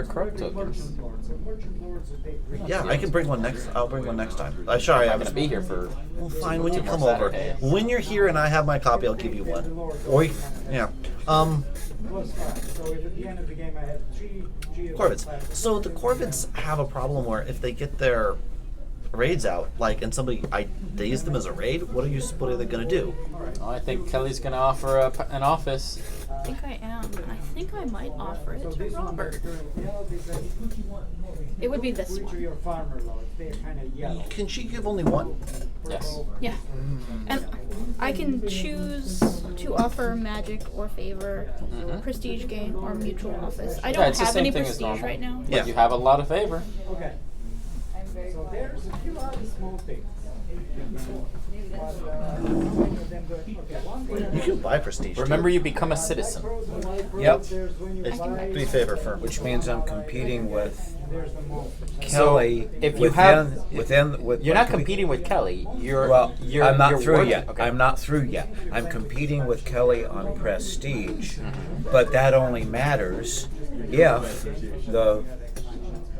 crook tokens. yeah, I can bring one next. I'll bring one next time. Sorry, I'm I'm gonna be here for. Well, fine. When you 2 more come over, Saturdays. when you're here and I have my copy, I'll give you one. Or yeah. plus 5. So if at the end of the game I had 3 Corvids. So the Corvids have a problem where if they get their raids out, like, and somebody daze them as a raid, what are they gonna do? Oh, I think Kelly's gonna offer an office. I think I am. And I think I might offer it to Robert. It would be this one. your farmer lords, they're kind of yellow. Can she give only one? Yes. Yeah. And I can choose to offer magic or favor, prestige gain, or mutual office. I Yeah, don't it's the have same any thing as prestige normal. right now. But Yeah. you have a lot of favor. Okay. So there's a few other small things. You can buy prestige. Remember, you become a citizen. Yep. It's 3 favor for Which means I'm competing with So Kelly. if you have, with you're not competing with Kelly. You're Well, you're, I'm not you're through working. yet. Okay. I'm not through yet. I'm competing with Kelly on prestige, but that only matters if the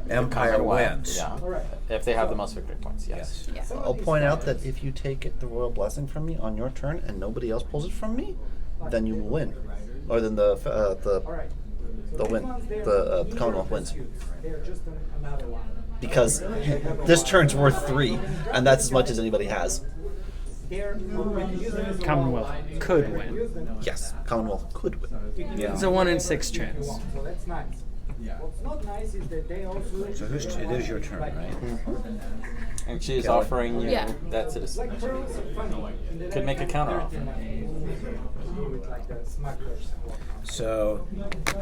Empire wins. Yeah. If they have the most victory points, yes. Yeah. I'll point out that if you take the royal blessing from me on your turn and nobody else pulls it from me, then you will win, or then the Commonwealth wins. They're just another one. Because this turn's worth 3, and that's as much as anybody has. Commonwealth could win. Yes, Commonwealth could win. Yeah. It's a 1 in 6 chance. So that's nice. What's not nice is that they also So it is your turn, right? And she is Kelly. offering you Yeah. that citizen. like pearls are funny. Could make a counter offer. With like the smugglers and whatnot. So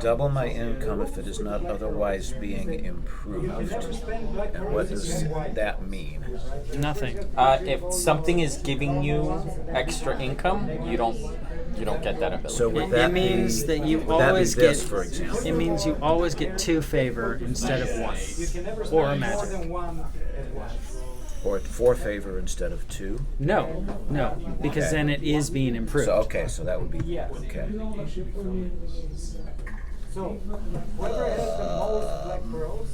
double my income if it is not otherwise being improved. And what does that mean? Nothing. If something is giving you extra income, you don't get that ability. So would It that means be, that you would that be always this, get. for example? It means you always get 2 favor instead of 1, You can never or a spend more magic. than 1 at once. Or 4 favor instead of 2? No, because Okay. then it is being improved. So okay, so that would be Yes. okay. So, whoever has the most black pearls,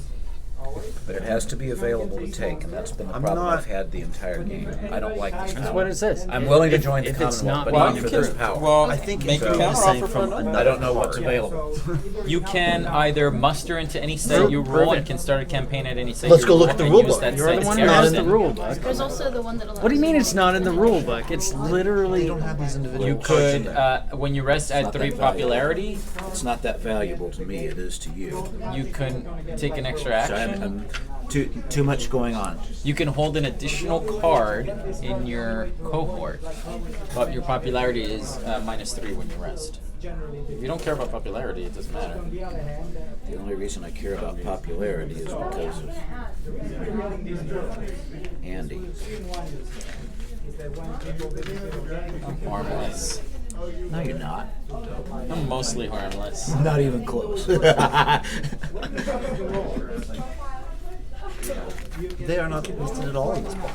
always. But it has to be available to take, and that's been the I'm problem not- I've had the entire game. I don't like this That's power. what it says. I'm willing to If- join the if it's Commonwealth, not but being not for this improved. power. Well, I think make it's a the counter same offer from for another I don't know card. what's available. You can either muster into any site you Prove roll it. and can start a campaign at any site. Let's you go roll look at the and rule use book. that You're the site's one who garrison. has the rule book. There's also the one that allows. What do you mean it's not in the rule book? It's literally. You don't have these individual You cards in could, there. when you rest at not 3 that valuable. popularity, It's not that valuable to me. It is to you. you can take an extra So action. I'm too much going on. You can hold an additional card in your cohort, but your popularity is -3 when you rest. generally If you don't care about popularity, it doesn't matter. on the other hand, The only reason I care about popularity is because of Andy. is that when people visit organic Harmless. No, you're not. I'm mostly harmless. Not even close. They are not listed at all in this book.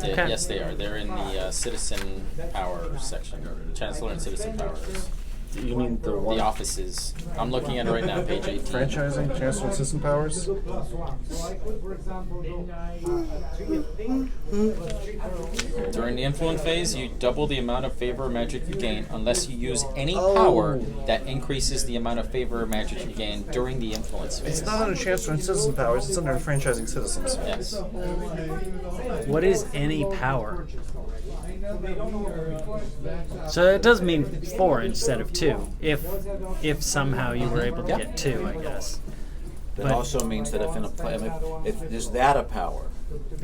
Yeah, yes, they are. They're in the citizen power section. Chancellor and citizen powers. You mean the one The offices. I'm looking at it right now, page 18. franchising, Chancellor and System Powers? plus one. So I could, for example, go 3 of thing, plus 3 for During the influence phase, you double the amount of favor or magic you gain unless you use any Oh. power that increases the amount of favor or magic you gain during the influence phase. It's not under Chancellor and Citizen Powers, it's under Franchising Citizens. Yes. What is any power? So it does mean 4 instead of 2. If somehow you were able to get 2, I guess. That But- also means that if in a play, if is that a power?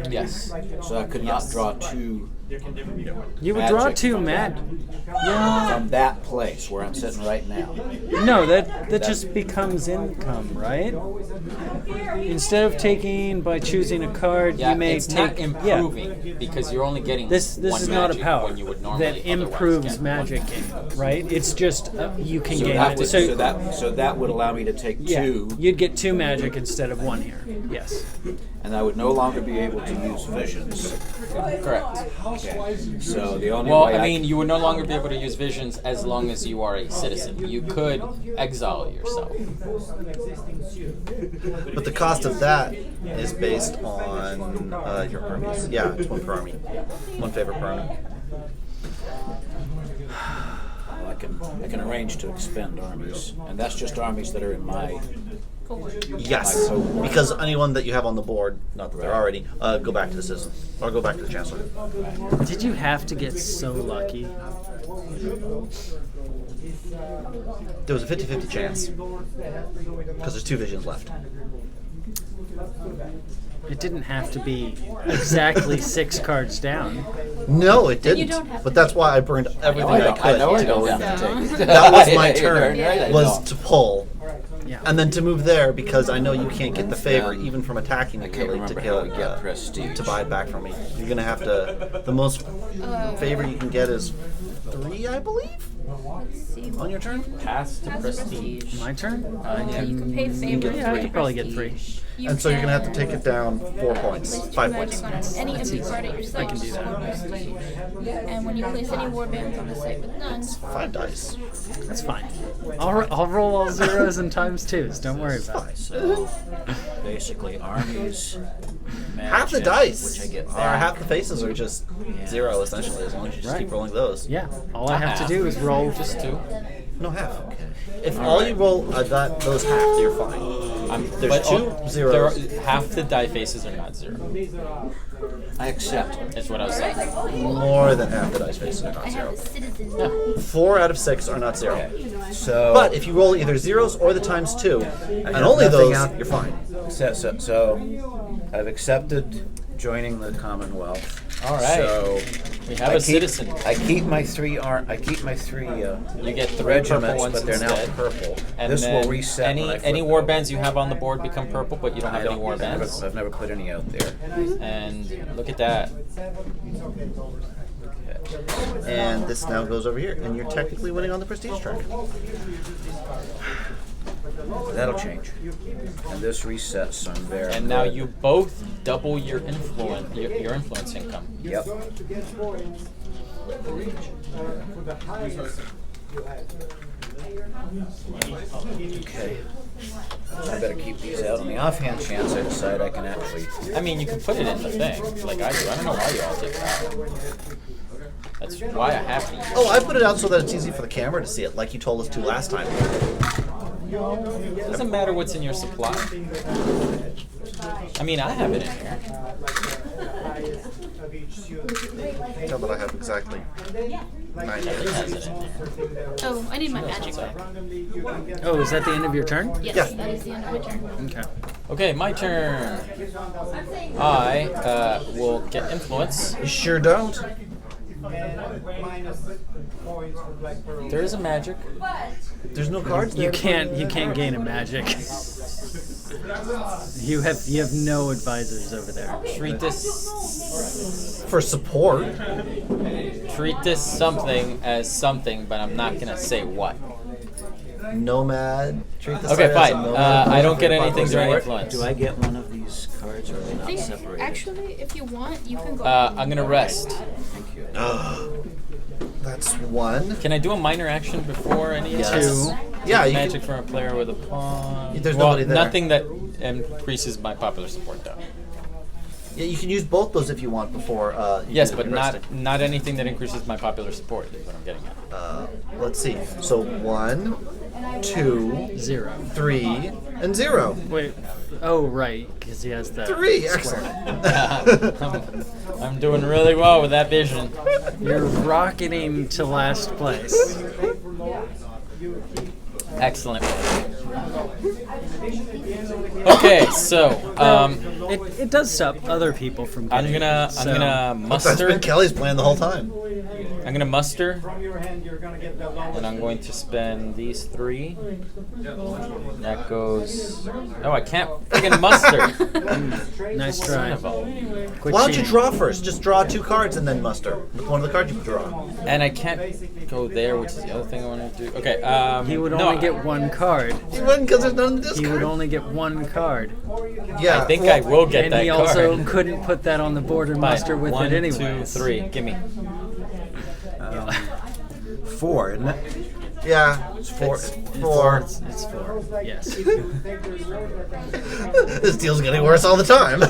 Yes. So I could not draw 2 You would draw Magic 2 from mad. from that place where I'm sitting right now. No, that just becomes income, right? Instead of taking by choosing a card, Yeah, you may it's take not improving because you're only getting This one is not a magic power when you would normally that otherwise improves get magic one. gain, right? It's just you can So gain that, it. would, so that would allow me to take yeah, 2, you'd get 2 magic instead of 1 here. Yes. and I would no longer be able to use visions. Correct. Okay. So the only Well, way I mean, you would no longer be able to use visions as long as you are a citizen. You could exile yourself. But the cost of that is based on your armies. Yeah, it's 1 per army. 1 favor per army. I can arrange to expend armies, and that's just armies that are in my. Yes, because anyone that you have on the board, not that they're already, go back to the citizen. Or go back to the Chancellor. Did you have to get so lucky? There was a 50-50 chance. Because there's 2 visions left. It didn't have to be exactly 6 cards down. No, it Then you didn't. don't have But to that's do why I burned everything I could. I know I to don't go have in. to take. That was my You're turn, right, I was know. to pull. Yeah. And then to move there because I know you can't get the favor even from attacking the I can't Achille to remember get, how we get prestige. to buy it back from me. You're gonna have to. The most favor you can get is 3, I believe, Let's see. on your turn. Pass to prestige. My turn? Yeah, you can pay favor. Yeah, I for could probably get prestige. 3. You And so you're gonna have to can take it down 4 points, place 2 5 magic points. on any empty card at your site. I can do that. score prestige. And when you place any warbands on the site with none, 5 dice. That's fine. I'll roll all 0s and times 2s. Don't worry about it. So basically, armies. Half the magic, dice, which I get or back. half the faces are just 0 essentially, as long as you just keep rolling those. Yeah. All I have to do is roll just 2. No, half. If all you roll those half, you're fine. There's But 2 zeros. There are, half the die faces are not 0. I accept. That's what I was saying. More than half the dice faces are I not have 0. a citizen. 4 out of 6 are not 0. So, But if you roll either zeros or the times 2, and have only nothing those, out- you're fine. so I've accepted joining the Commonwealth. All right. So We have I a keep- citizen. I keep my 3 You get 3 purple regiments, ones but they're instead. now purple. And This then will reset any when I flip any them. war bands you have on the board become purple, but you don't have any war bands. I've never put any out there. And look at that. And this now goes over here, and you're technically winning on the prestige track. That'll change. And this resets, so I'm very And now good. you both double your influence your influence income. Yep. to get points for the highest you had. Okay. I better keep these out on the offhand chance I decide I can actually. I mean, you can put it in the thing, like I do. I don't know why you all take it out. That's why I have to use Oh, I put it out so that it's easy for the camera to see it, like you told us to last time. it. Doesn't matter what's in your supply. I mean, I have it in here. Tell that I have exactly 9 It hits. has it in there. Oh, I need my magic back. Oh, is that the end of your turn? Yes, Yeah. that is the end of my turn. Okay. Okay, my turn. I will get influence. You sure don't. Minus points for Black Pearl. There is a magic. There's no cards there. You can't gain a magic. You have no advisors over there. Treat this For support. something as something, but I'm not gonna say what. Nomad. Treat the Okay, site as fine. a nomad. I don't get anything during Support. influence. Do I get one of these cards, or are they I not think separated? actually, if you want, you can go. I'm gonna rest. Thank you. That's one. Can I do a minor action before any of Yes. this? Yeah, you Magic can, from a player with a pawn. There's well, nobody there. Nothing that increases my popular support, though. yeah, you can use both those if you want before. You Yes, do but your resting. not anything that increases my popular support is what I'm getting at. Let's see. So 1, 2, 0. 3, and 0. Wait. Oh, right, because he has that. 3. square. Excellent. I'm doing really well with that vision. You're rocketing to last place. Excellent. Okay, so It does stop other people from I'm getting gonna it, so- That's muster. been Kelly's plan the whole time. I'm gonna muster, From your hand, you're gonna get the lowest. and I'm going to spend these 3. That goes. Oh, I can't friggin' muster. Nice Son try. of a- Quit Why don't you cheating. draw first? Just draw 2 cards and then muster with one of the cards you draw. And I can't go there, which is the other thing I want to do. Okay. He would no, only get 1 card. You wouldn't because there's none in the discard. He would only get 1 card. Yeah, I think well, I will get And that he card. also couldn't put that on the board and Fine. muster with 1, it anyway. 2, 3. Gimme. 4, isn't it? Yeah, it's 4. It's 4. It's 4. Yes. This deal's getting worse all the time.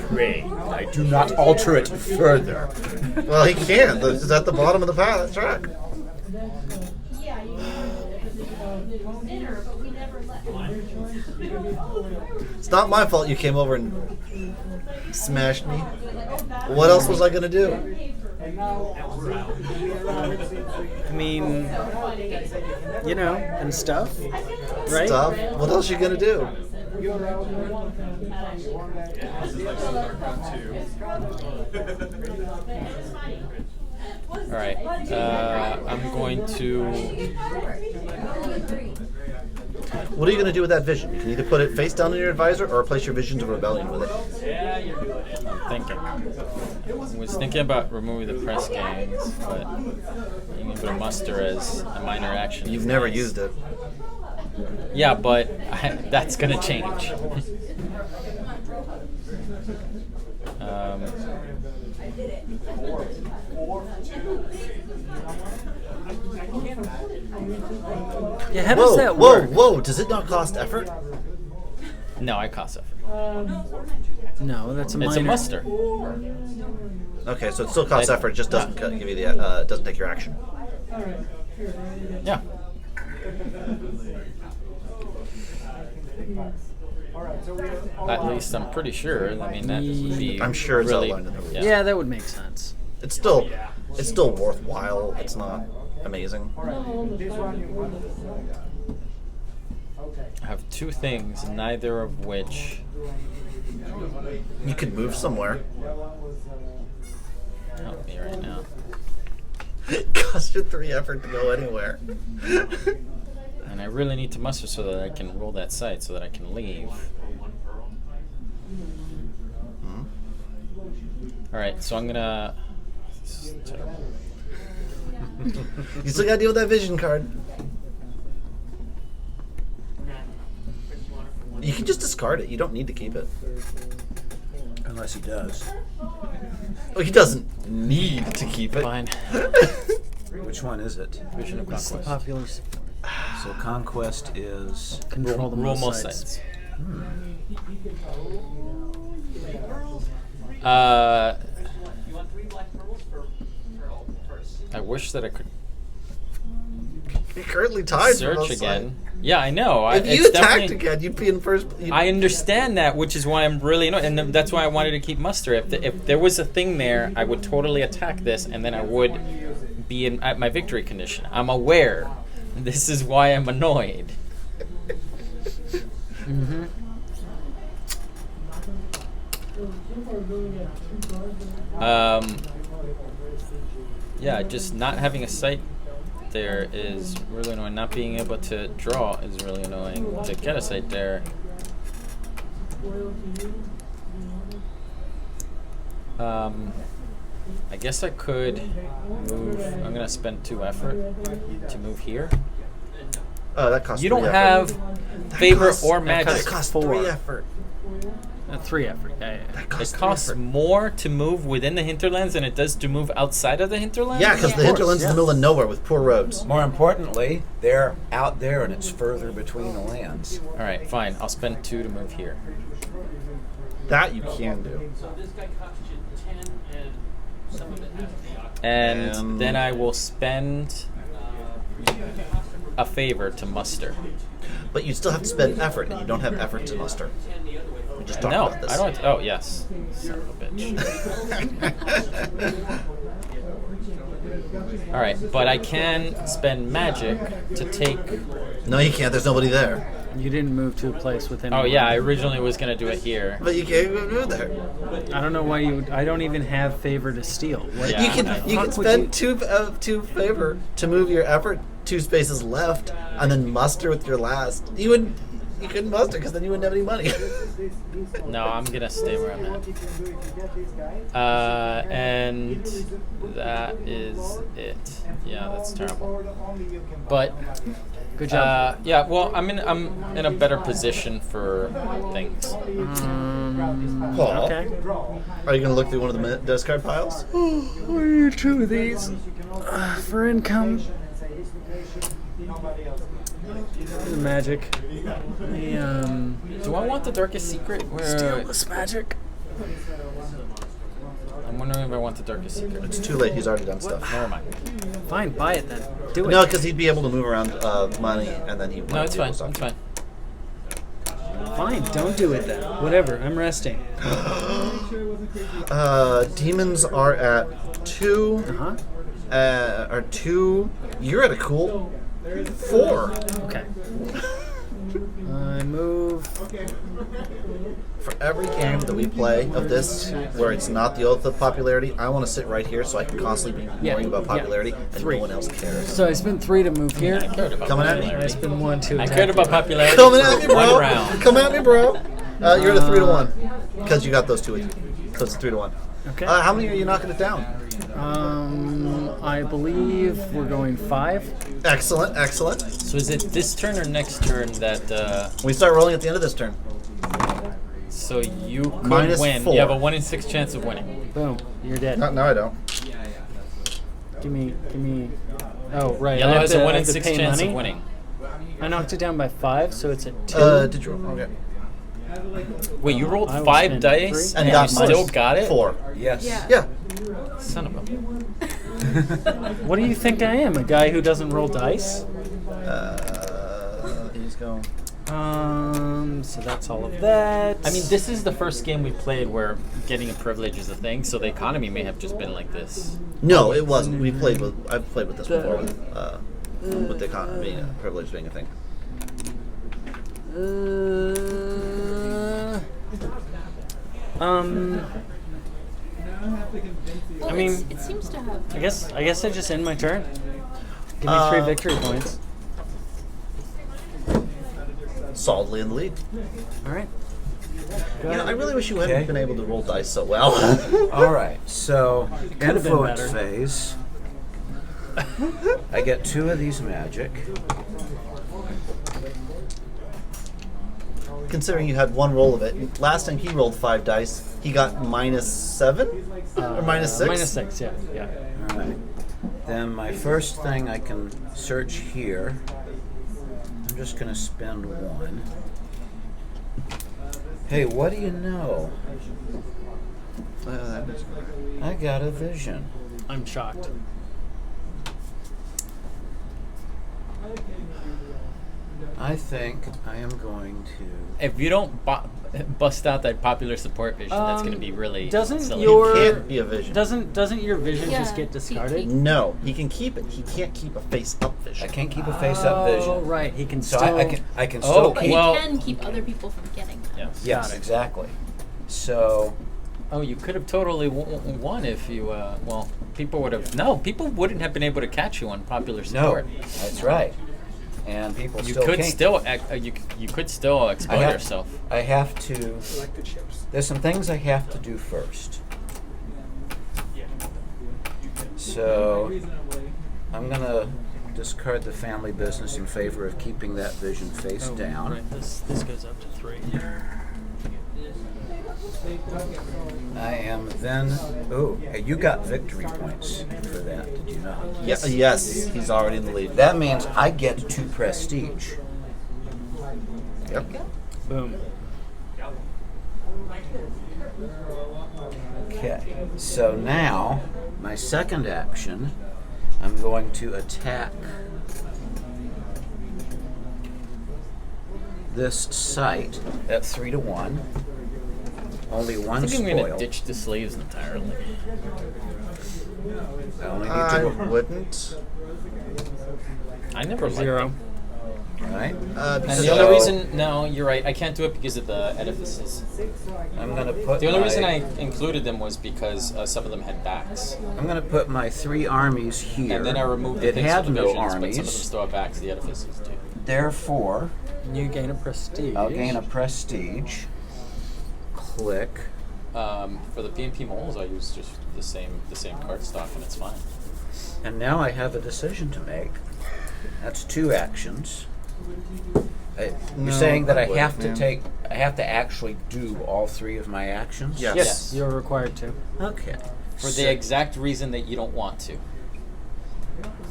Pray, I do not alter it further. Well, he can't. This is at the bottom of the path track. It's not my fault you came over and smashed me. What else was I gonna do? I mean, you know, and stuff, right? Stuff. What else you gonna do? All right. I'm going to. What are you gonna do with that vision? You can either put it face down in your advisor or replace your vision to rebellion with it. I'm thinking. I was thinking about removing the press gangs, but you can put a muster as a minor action. You've never used it. Yeah, but that's gonna change. Yeah, how does Whoa, that whoa, work? whoa! Does it not cost effort? No, I cost effort. No, that's a minor. It's a muster. Okay, so it still costs effort. It just doesn't give you the doesn't take your action. Yeah. At least I'm pretty sure. I mean, that would be. I'm sure it's really, outlined in the rules. Yeah, that would make sense. It's still worthwhile. It's not amazing. I have 2 things, neither of which. You could move somewhere. Help me right now. It costs you 3 effort to go anywhere. And I really need to muster so that I can roll that site so that I can leave. Alright, so I'm gonna. This is terrible. You still gotta deal with that vision card. You can just discard it. You don't need to keep it. Unless he does. Well, he doesn't need to keep it. Fine. Which one is it? Vision of What's the Conquest. popular support? So conquest is Control the Rule most most sites. sites. I wish that I could You're currently tied for search most again. sides. Yeah, I know. If It's you attacked definitely- again, you'd be in first. I understand that, which is why I'm really annoyed, and that's why I wanted to keep muster. If there was a thing there, I would totally attack this, and then I would be at my victory condition. I'm aware. This is why I'm annoyed. Mm-hmm. Yeah, just not having a sight there is really annoying. Not being able to draw is really annoying. To get a sight there. I guess I could move. I'm gonna spend 2 effort to move here. Oh, that costs. You don't 3 have effort. favor costs- or That magic. costs 4. 3 effort. 3 effort. Yeah. That It costs 3 costs effort. more to move within the hinterlands than it does to move outside of the hinterlands? Yeah, because the Yeah. hinterlands is in the middle of nowhere with poor roads. More importantly, they're out there and it's further between the lands. Alright, fine. I'll spend 2 to move here. That you can do. And then I will spend a favor to muster. But you still have to spend effort, and you don't have effort to muster. We just talked No, about this. I don't. Oh, yes. Son of a bitch. Alright, but I can spend magic to take. No, you can't. There's nobody there. You didn't move to a place with any. Oh, yeah, I originally was going to do it here. But you can't even move there. I don't know why you would. I don't even have favor to steal. What, Yeah. You can fuck would spend two favor to move your effort 2 spaces left, and then muster with your last. You couldn't muster because then you wouldn't have any money. No, I'm going to stay where I'm at. And that is it. Yeah, that's terrible. But Good job. yeah, well, I'm in a better position for things. Paul, Okay. are you going to look through one of the discard piles? What are you 2 of these? For income. The magic. Do I want the darkest secret? Where This magic. I'm wondering if I want the darkest secret. It's too late. He's already done stuff. Never mind. Fine, buy it then. Do it. No, because he'd be able to move around money, and then he. No, it's fine. It's fine. Fine, don't do it then. Whatever, I'm resting. Demons are at 2. Uh-huh. Are 2. You're at a cool 4. Okay. I move. For every game that we play of this, where it's not the oath of popularity, I want to sit right here so I can constantly be Yeah, worrying about yeah. popularity, and 3. no one else cares. So I spent 3 to move here. I cared about Coming at me. I popularity. spent 1 to I attack cared about you. popularity Coming at me, for bro. 1 round. Come at me, bro. You're at a 3 to 1 because you got those 2 with you. So it's 3 to 1. Okay. How many are you knocking it down? I believe we're going 5. Excellent, excellent. So is it this turn or next turn that? We start rolling at the end of this turn. So you could Minus win. 4. You have a 1 in 6 chance of winning. Boom. You're dead. No, I don't. Give me. Oh, right. Yellow I have has to- a 1 I in have to 6 pay chance money? of winning. I knocked it down by 5, so it's at 2. Did you? Okay. Wait, you rolled I will 5 spend dice 3. And and got you still minus got it? 4. Yes. Yeah. Son of a. What do you think I am? A guy who doesn't roll dice? He's going. So that's all of that. I mean, this is the first game we played where getting a privilege is a thing, so the economy may have just been like this. No, it wasn't. I've played with this before with the economy privilege being a thing. Well, I mean, it seems to have. I guess I just end my turn. Give me 3 victory points. Solidly in the lead. All right. You know, I really wish you hadn't Okay. been able to roll dice so well. All right. So been influence better. phase. I get 2 of these magic. Considering you had 1 roll of it, last time he rolled 5 dice, he got -7 or -6. -6, yeah. All right. Then my first thing I can search here. I'm just going to spend 1. Hey, what do you know? I got a vision. I'm shocked. I think I am going to. If you don't bust out that popular support vision, that's going to be really Doesn't silly. your Can't be a vision. doesn't your vision Yeah, just get discarded? No, he can keep it. He can't keep a face-up vision. I can't keep a face-up vision. Oh, right. He can So still. I can Oh, still But keep. well- you can keep other people from getting them. Yes. Yes, exactly. So Oh, you could have totally won if you. Well, people would have. No, people wouldn't have been able to catch you on popular support. No, that's right. And people You still could can't. still. You could still exploit yourself. I have to. Select the chips. There's some things I have to do first. So I'm gonna discard the family business in favor of keeping that vision face down. Right, this goes up to 3. I am then. Oh, hey, you got victory points for that, did you not? Yes, he's already in the lead. That means I get 2 prestige. Yep. Boom. Okay, so now my second action, I'm going to attack this site at 3 to 1. Only I one think I'm gonna spoil. ditch the slaves entirely. I only need I to wouldn't. I never liked 0. them. right? And because the only reason, no, you're right. I can't do it because of the edifices. I'm gonna put. The only my, reason I included them was because some of them had backs, I'm gonna put my 3 armies here. and then I removed the It things had for no divisions, but some of them armies. still have backs. The edifices too. Therefore, You gain a prestige. I'll gain a prestige. Click. For the PnP moles, I use just the same card stock, and it's fine. And now I have a decision to make. That's 2 actions. You're No, saying that I wouldn't, have to man. take. I have to actually do all 3 of my actions. Yes. Yes, you're required to. Okay. For the exact reason that you don't want to.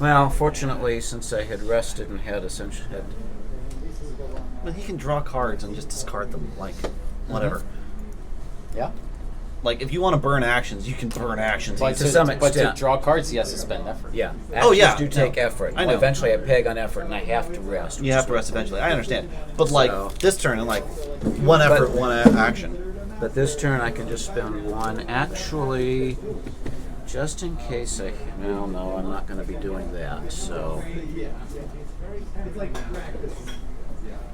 Well, fortunately, since I had rested and had essentially had. But he can draw cards and just discard them, like whatever. Yeah. Like if you want to burn actions, you can burn actions. But To some but to extent. draw cards, he has to spend effort. Yeah. Oh, yeah, Actions do take no, effort. I know. Eventually, I peg on effort, and I have to rest. You which have is to rest eventually. I understand. But like So- this turn, and like one effort, one action. But this turn I can just spend 1. Actually, just in case I... Well, no, I'm not going to be doing that, so...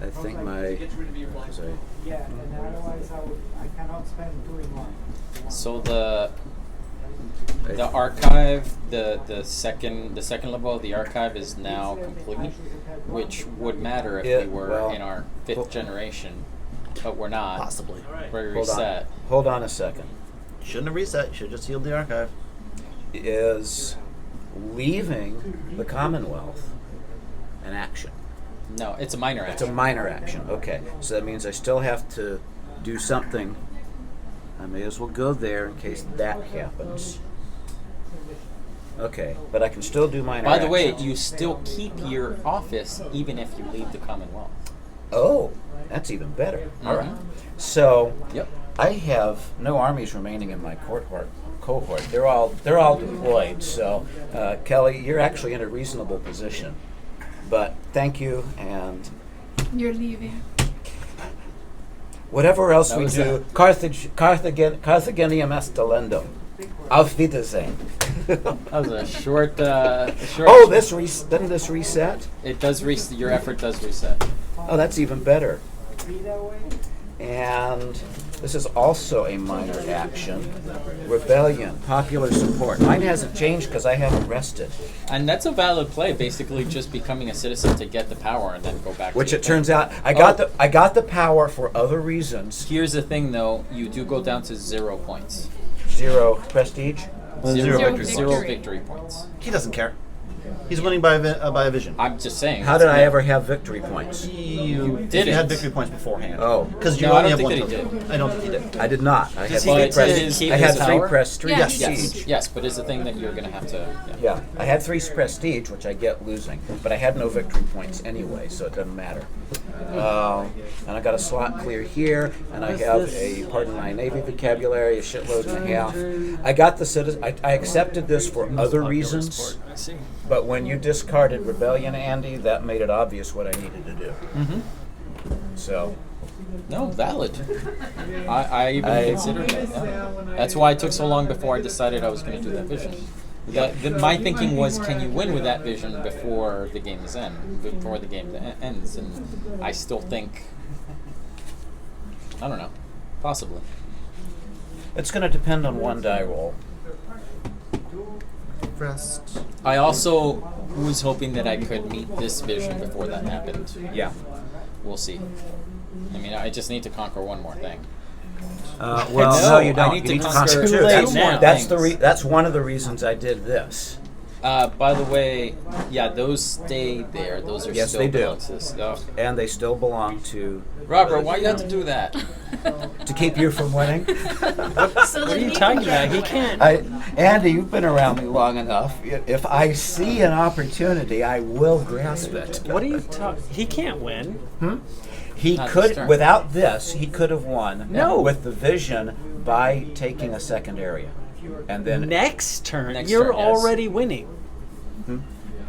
I think my... 'cause Yeah, and otherwise I cannot spend 2 in 1. So the I- archive, the second level of the archive is now complete, which would matter if Yeah, we were well, in our 5th generation, but we're not. Possibly. We're Hold on. reset. Hold on a second. Shouldn't have reset. Should have just healed the archive. Is leaving the Commonwealth an action? No, it's a minor It's a action. minor action. Okay, so that means I still have to do something. I may as well go there in case that happens. Okay, but I can still do minor By the way, actions. you still keep your office even if you leave the Commonwealth. Oh, that's even better. All right. Mhm. So Yep. I have no armies remaining in my cohort. They're all deployed. So Kelly, you're actually in a reasonable position. But thank you, and You're leaving. whatever else That we was do, Carthaginium est delendum. Auf Wiedersehen. That was a short. Short. Oh, doesn't this reset? It does reset. Your effort does reset. Oh, that's even better. And this is also a minor action. Rebellion, popular support. Mine hasn't changed because I haven't rested. And that's a valid play. Basically, just becoming a citizen to get the power and then go back. Which to it your turns thing. out I got the power for other reasons. Here's the thing, though. You do go down to 0 points. 0 prestige. Zero victory. victory points. He doesn't care. He's winning by a vision. I'm just saying. How did I ever have victory points? You didn't. had victory points beforehand. Oh. Because you No, I only don't have think one that he token. I don't think he did. I did not. I had Does he 3 get to prestige. keep I had his 3 power? prestige. Yes. Yes, but it's the thing that you're gonna have to. Yeah, I had 3 prestige, which I get losing, but I had no victory points anyway, so it doesn't matter. And I got a slot clear here, and I have a, pardon my Navy vocabulary, a shitload and a half. I got the citizen. I accepted this for other reasons, I see. but when you discarded Rebellion, Andy, that made it obvious what I needed to do. Mm-hmm. So, No, valid. I even I- considered that. Yeah. That's why it took so long before I decided I was going to do that vision. My thinking was, can you win with that vision before the game ends? And I still think, I don't know, possibly. It's going to depend on one die roll. Rest. I also was hoping that I could meet this vision before that happened. Yeah. We'll see. I mean, I just need to conquer one more thing. Well, No, no, you I don't. need You to need to conquer conquer two two. That's, more that's things. that's one of the reasons I did this. By the way, yeah, those stay there. Those are Yes, still they do. belong to this stuff. And they still belong to Robert, why you have to do that? to keep you from winning. So What are then you he talking can about? He can't. Andy, you've been around me long enough. If I see an opportunity, I will grasp it. What are you talking? He can't win. He Not this could, turn. without this, he could have won. No. With the vision by taking a second area, and then Next turn, Next you're turn, yes. already winning.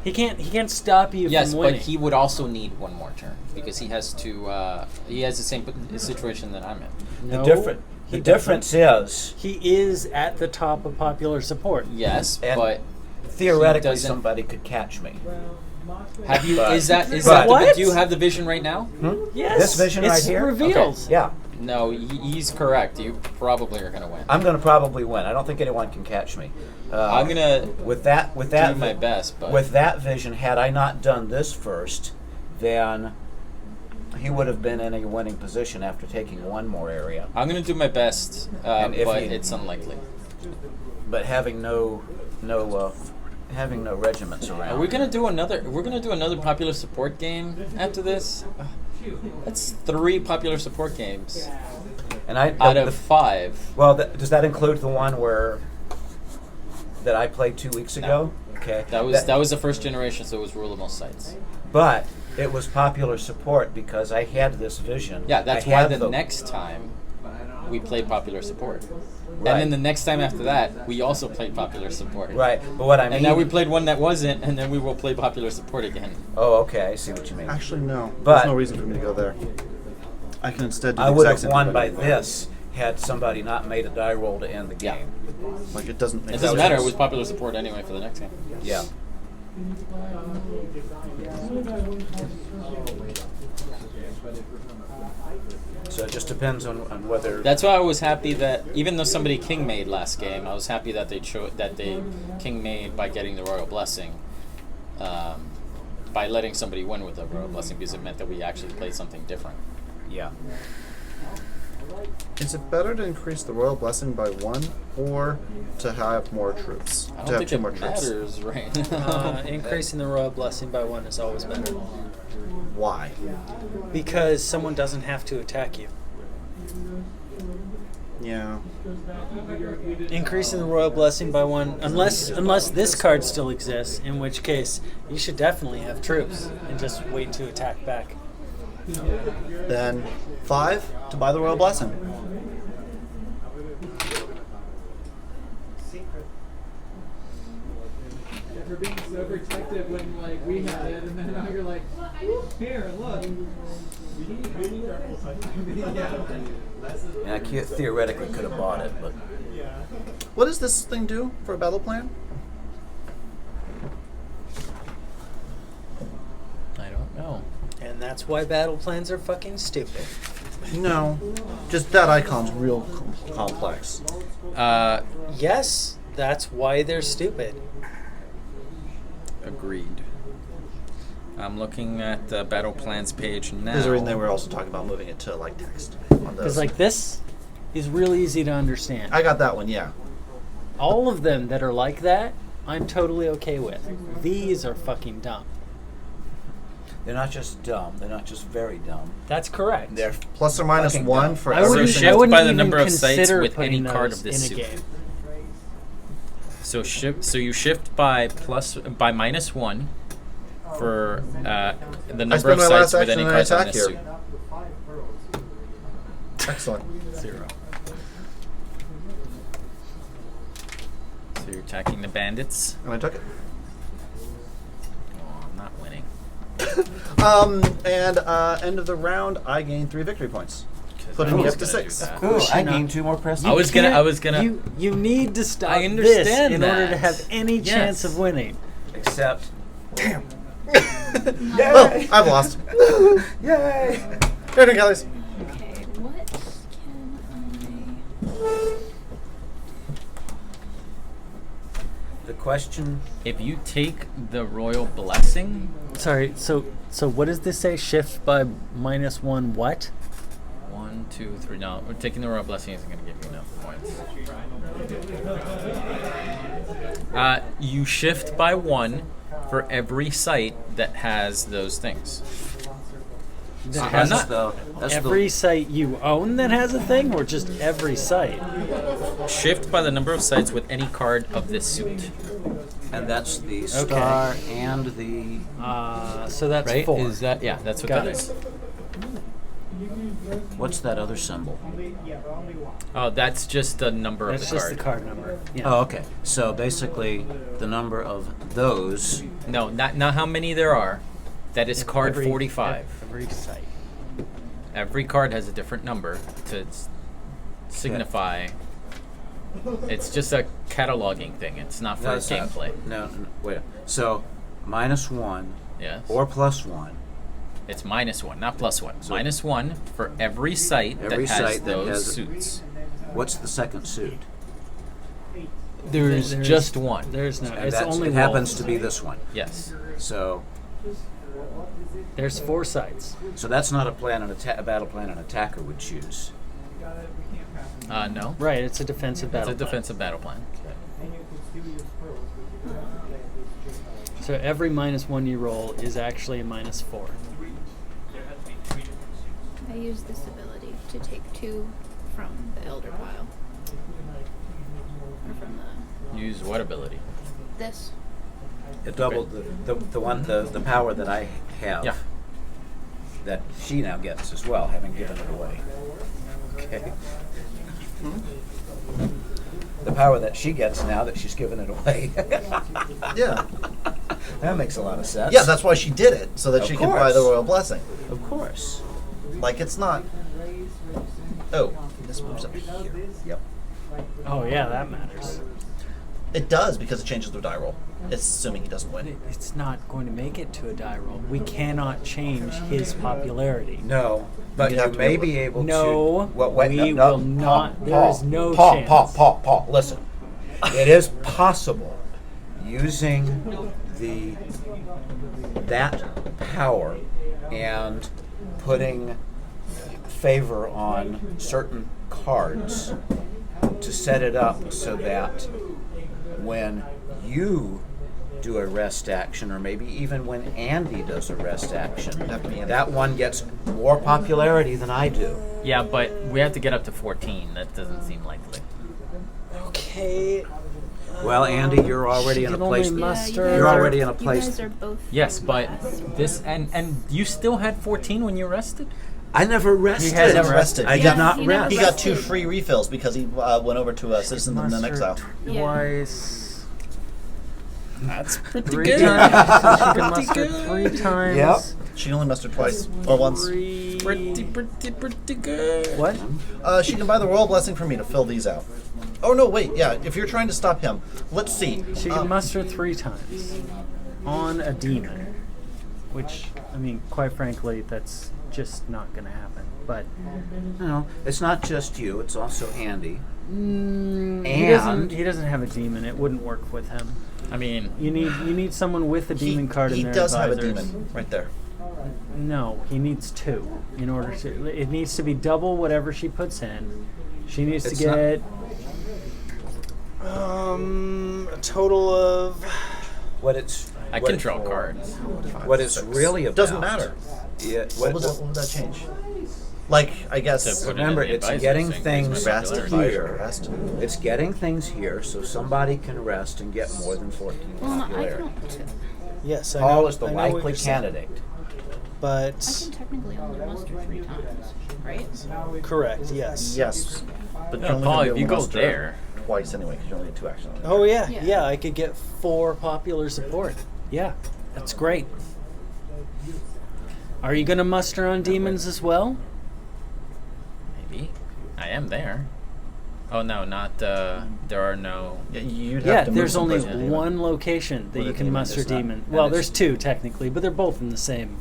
He can't stop you Yes, from but winning. he would also need one more turn because he has to. He has the same situation that I'm in. No, the he difference is He is at the top of popular support. Yes, And- but theoretically doesn't- somebody could catch me. have you? But- is that but- the, do you have the vision right now? Yes, This vision it's right here? reveals. Yeah, No, he's correct. You probably are gonna win. I'm going to probably win. I don't think anyone can catch me. I'm gonna with that do my best, but with that vision. Had I not done this first, then he would have been in a winning position after taking one more area. I'm gonna do my best, And if but he- it's unlikely. But having no regiments around. Are we gonna do another? We're gonna do another popular support game after this. That's 3 popular support games And I out of 5. well, does that include the one that I played 2 weeks ago? Okay, That was the first generation, so it was rule of most sites. But it was popular support because I had this vision. Yeah, that's I why had the next time we played popular support, Right. and then the next time after that we also played popular support. Right, but what I mean. And now we played one that wasn't, and then we will play popular support again. Oh, okay, I see what you mean. Actually, no. But- There's no reason for me to go there. I can instead do I the would exact have same won thing by I did. this had somebody not made a die roll to end the Yeah. game. Like, it doesn't make It doesn't sense. matter. It was popular support anyway for the next game. Yeah. So it just depends on whether. That's why I was happy that even though somebody king made last game, I was happy that they king made by getting the royal blessing, by letting somebody win with the royal blessing because it meant that we actually played something different. Yeah. Is it better to increase the royal blessing by 1 or to have more troops? I To don't have think 2 it more troops. matters right now. Increasing the royal blessing by 1 is always better Why? because someone doesn't have to attack you. Yeah. Increasing the royal blessing by 1, unless this card still exists, in which case you should definitely have troops and just wait to attack back. Then 5 to buy the royal blessing. For being so protective when like we had it, and then now you're like, here, look. And I theoretically could have bought it, but What does this thing do for a battle plan? I don't know. And that's why battle plans are fucking stupid. No. Just that icon's real complex. Yes, that's why they're stupid. Agreed. I'm looking at the battle plans page now. There's a reason they were also talking about moving it to like text on Because those. like this is really easy to understand. I got that one, yeah. All of them that are like that, I'm totally okay with. These are fucking dumb. they're not just dumb. They're not just very dumb. That's correct. They're Plus or minus fucking 1 dumb. for I wouldn't, shift I wouldn't by the even number of sites consider with any putting card those of this in a suit. game. So you shift by -1 for the number spend of my sites last with action any and I cards on attack this here. suit. Excellent. 0. So you're attacking the bandits. And I took it. Oh, I'm not winning. End of the round, I gain 3 victory points. Putting I me was up to gonna do 6. that. Ooh, I gained 2 more prestige. I was gonna. You need to stop I understand this in order to that. have any Yes. chance of winning. Except. Damn. Well, I've lost. Yay! Here, Kelly's. Okay, what can I... the question. If you take the royal blessing, Sorry. So what does this say? Shift by -1 what? 1, 2, 3. No, we're taking the royal blessing isn't going to give you enough points. You shift by 1 for every site that has those things. That I'm has not- That's every site you own that has a thing, or just every site? Shift by the number of sites with any card of this suit. and that's the star and the. So that's Right? 4. Is that? Yeah, that's what Got that it. is. What's that other symbol? Oh, that's just the number That's of the just card. the card number. Yeah. Oh, okay. So basically, the number of those. No, not how many there are. That is card Every- 45. Every site. Every card has a different number to signify. It's just a cataloging thing. It's not for No, it's not. gameplay. No, wait. So, -1 Yes. or +1. It's -1, not +1. So- -1 for every site Every that has site that those has- suits. What's the second suit? There's just one. There's no. And It's that's, only it happens wolves. to be this one. Yes. So, There's 4 sites. so that's not a plan a battle plan an attacker would choose. No. Right. It's a defensive It's battle. a defensive battle plan. So every -1 you roll is actually a -4. I use this ability to take 2 from the elder pile. Or from Use what ability? this. It doubled the power that I have. Yeah. That she now gets as well, having given it away. Okay. The power that she gets now that she's given it away. Yeah. That makes a lot of sense. Yeah, that's why she did it, so that Of she could buy the course. royal blessing. Of course. Like, it's not. Oh, this moves up here. Yep. Oh yeah, that matters. It does because it changes the die roll. It's assuming he doesn't win. It's not going to make it to a die roll. We cannot change his popularity. No, but You'd you have to may be be able No, to. Wait, we no, will not. Paul, There is no Paul, chance. Paul, listen. It is possible using that power and putting favor on certain cards to set it up so that when you do a rest action, or maybe even when Andy does a rest action, that one gets more popularity than I do. Yeah, but we have to get up to 14. That doesn't seem likely. Okay. Well, Andy, you're already in a can only place. muster- You're already in a You place. guys are both. Yes, but last. this and you still had 14 when you rested. I never rested. He never rested. I He did got- not he never rest. He got 2 free refills because he went over to Citizen in the Exile. Yeah. Twice. That's pretty 3 good. times. She can muster 3 times. Yep. She only mustered twice or once. Pretty good. What? She can buy the royal blessing for me to fill these out. Oh no, wait, yeah. If you're trying to stop him, let's see. She can muster 3 times on a demon, which, I mean, quite frankly, that's just not going to happen. But No, it's not just you. It's also Andy. he doesn't have a demon. It wouldn't work with him. I mean, You need someone with a demon card in He their does have a advisors. demon right there. No, he needs 2 in order to. It needs to be double whatever she puts in. She needs It's to get a total of. What it's. I what can it- draw cards. What it's really about. Doesn't matter. Yeah, What would that change? Like, I guess. To put it Remember, in the it's advisors getting to increase things my Rest popularity. here. Rest. It's getting things here so somebody can rest and get more than 14 Well, no, I popularity. can. Yes, I Paul know, is the I know what likely you're saying. candidate. I But can technically only muster 3 times, right? correct, yes. Yes. But No, you're only Paul, gonna be if able you to go muster there. twice anyway, because you only get 2 actions. on it. Oh yeah, Yeah. yeah, I could get 4 popular support. Yeah, that's great. Are you gonna muster on demons as well? Maybe. I am there. Oh no, not. There are no. Yeah, you'd have Yeah, to move there's only someplace with a one location that With you a can demon, muster it's not- demon. and Well, it's- there's 2 technically, but they're both in the same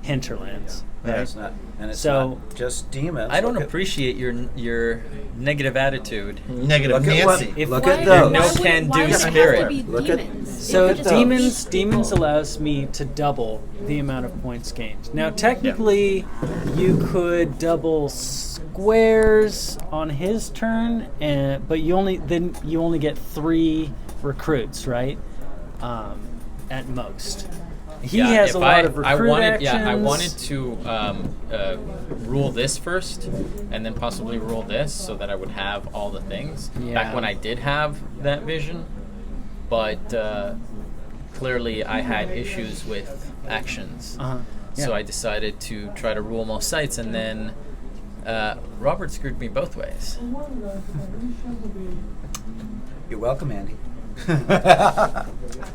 hinterlands. Yeah. It's not, and it's So- not just demons. I don't Look at- appreciate your negative attitude. Negative Look at what- Nancy. If Look Why- at your those. no why would- can why do would it have spirit. to be Look at- demons? It So could just be- demons allows me to double the amount of points gained. Now technically, you could double squares on his turn, but you only get 3 recruits, right? At most. He has if a lot I, of recruit I wanted, actions. Yeah, I wanted to rule this first, and then possibly rule this, so that I would have all the things. Yeah. Back when I did have that vision, but clearly I had issues with actions, Uh-huh. so Yeah. I decided to try to rule most sites, and then Robert screwed me both ways. You're welcome, Andy.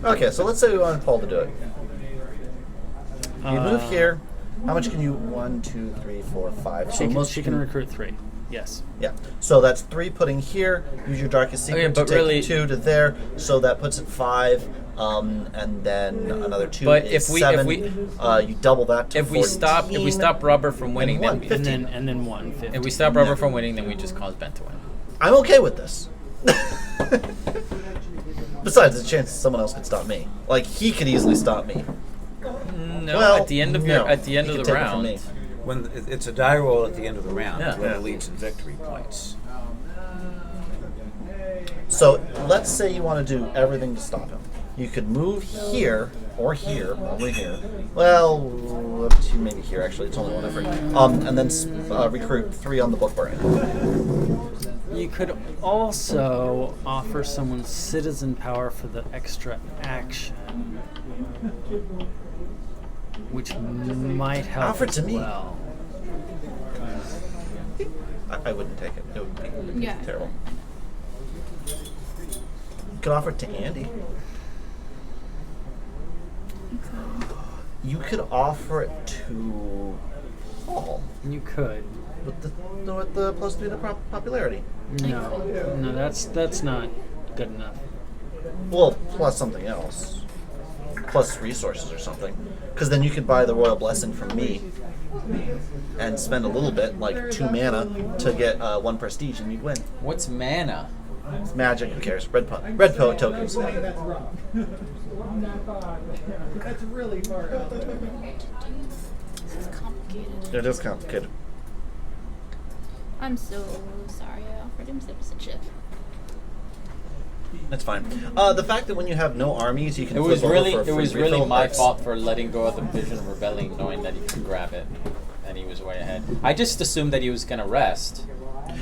Okay, so let's say we wanted Paul to do it. You move here. How much can you? 1, 2, 3, 4, 5. She can recruit 3. Yes. Yeah. So that's 3 putting here. Use your darkest secret Okay, to but take really- 2 to there. So that puts it 5. And then another 2 But is if we- 7. if You double that to If we stop 14. Robert from winning, one, then 15. And then 1. 50. if we stop Robert from winning, then we just cause Ben to win. I'm okay with this. Besides, there's a chance someone else could stop me. Like he could easily stop me. No, Well, at the end of no, the end he of could the take it from round. me. When it's a die roll at the end of the round, Yeah. whoever Yeah. leads in victory points. So let's say you want to do everything to stop him. You could move here or here, over here. Well, up to maybe here actually. It's only one effort. And then recruit 3 on the book burning. You could also offer someone citizen power for the extra action, which might help Offer it as to me. well. I wouldn't take it. It would be Yeah. terrible. You could offer it to Andy. You could offer it to Paul You could. with the plus 3 to popularity. No, that's not good enough. Well, plus something else. Plus resources or something. Because then you could buy the royal blessing from me and spend a little bit, like 2 mana, to get 1 prestige and you'd win. What's mana? It's magic, who cares? Red poet tokens. That's wrong. That's really far out. This is complicated. It is complicated. I'm so sorry I offered him citizenship. That's fine. The fact that when you have no armies, you can It was flip over really for a it free was refill really my works. fault for letting go of the vision of rebelling, knowing that he could grab it, and he was way ahead. I just assumed that he was gonna rest.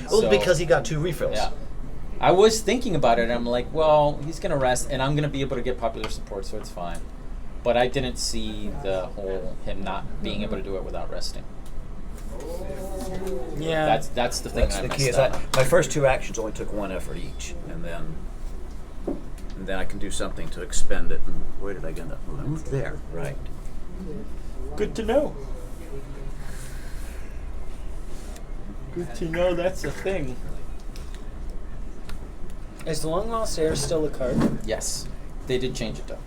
Well, so- because he got 2 refills. Yeah. I was thinking about it. I'm like, well, he's gonna rest, and I'm gonna be able to get popular support, so it's fine. But I didn't see the whole him not being able to do it without resting. Yeah. That's the thing That's I the messed key. Is up. my first 2 actions only took 1 effort each, and then I can do something to expend it. And where did I end up? Oh, I moved there. Right. Good to know. Good to know that's a thing. Is the long lost heir still a card? Yes, they did change it though,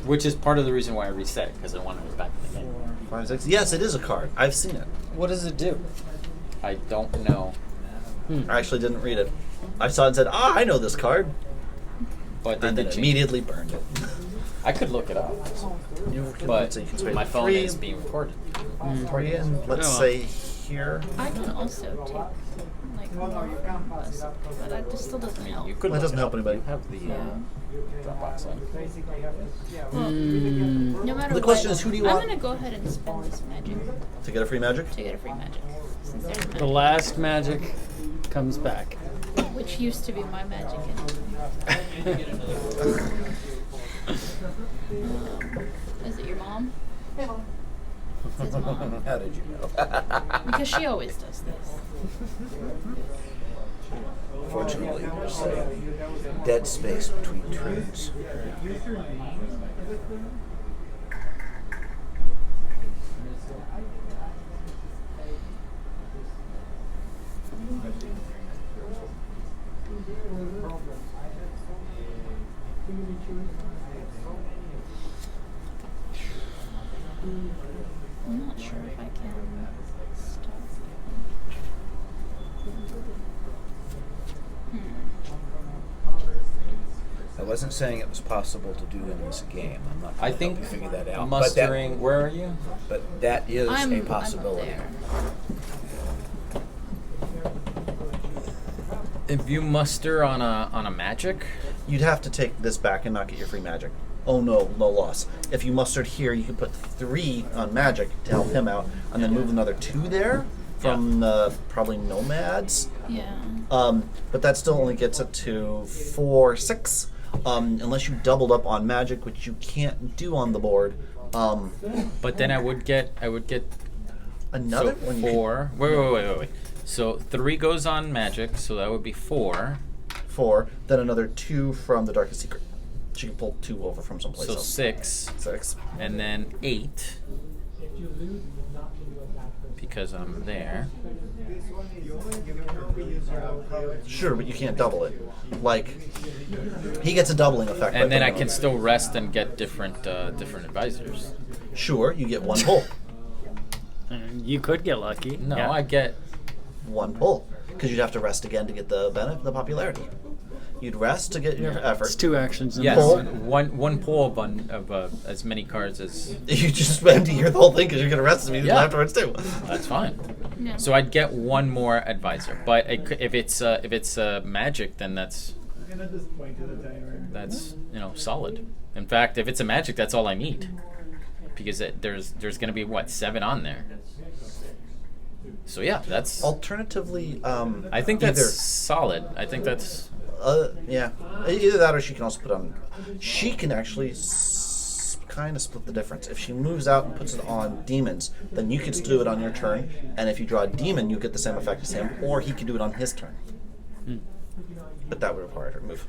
which is part of the reason why I reset it, because I wanted it back in the game. 5, 6. Yes, it is a card. I've seen it. What does it do? I don't know, I actually didn't read it. I saw it and said, I know this card. but they And did then change immediately burned it. I could look it up, You can- but so you can spend my phone 3, is being recorded. 3, and let's Oh. say here. I can also take like more from us, but that just still doesn't help. You could. Well, it look doesn't help up. anybody. You have the Dropbox link. Basically, have to, yeah. Well, no matter The what, question is, who do you want? I'm gonna go ahead and spend this magic To get a free magic? to get a free magic. Since there's magic, The last magic comes back. which used to be my magic. Is it your mom? It's his mom. How did you know? Because she always does this. Fortunately, there's a dead space between turns. I'm not sure if I can stop. I wasn't saying it was possible to do in this game. I'm not I going to think help you figure that out. mustering. Where are you? But that is a possibility. I'm there. If you muster on a magic, You'd have to take this back and not get your free magic. Oh no, no loss. If you mustered here, you could put 3 on magic to help him out, and then move another 2 there from probably nomads. Yeah. But that still only gets it to 4, 6. Unless you doubled up on magic, which you can't do on the board. but then I would get Another so one. You could- 4. Wait. So 3 goes on magic, so that would be 4. 4, then another 2 from the Darkest Secret. She can pull 2 over from someplace So else. 6, 6. and then 8 because I'm there. Sure, but you can't double it. Like, he gets a doubling effect. by And then I putting can still rest and get different advisors. Sure, you get 1 pull. You could get lucky. No, Yeah. I get 1 pull. Because you'd have to rest again to get the benefit, the popularity. You'd rest to get your effort. It's 2 actions. In yes Pull. one pull of as many cards as You just empty the whole thing because you're going to rest immediately Yeah. afterwards too. that's fine. Yeah. So I'd get 1 more advisor, but if it's magic, then that's solid. In fact, if it's a magic, that's all I need, because there's going to be 7 on there. So yeah, that's. Alternatively, I think that's either, solid. I think that's. yeah, either that or she can also put on. She can actually kind of split the difference. If she moves out and puts it on demons, then you could still do it on your turn, and if you draw a demon, you get the same effect as him, or he could do it on his turn. But that would require her to move.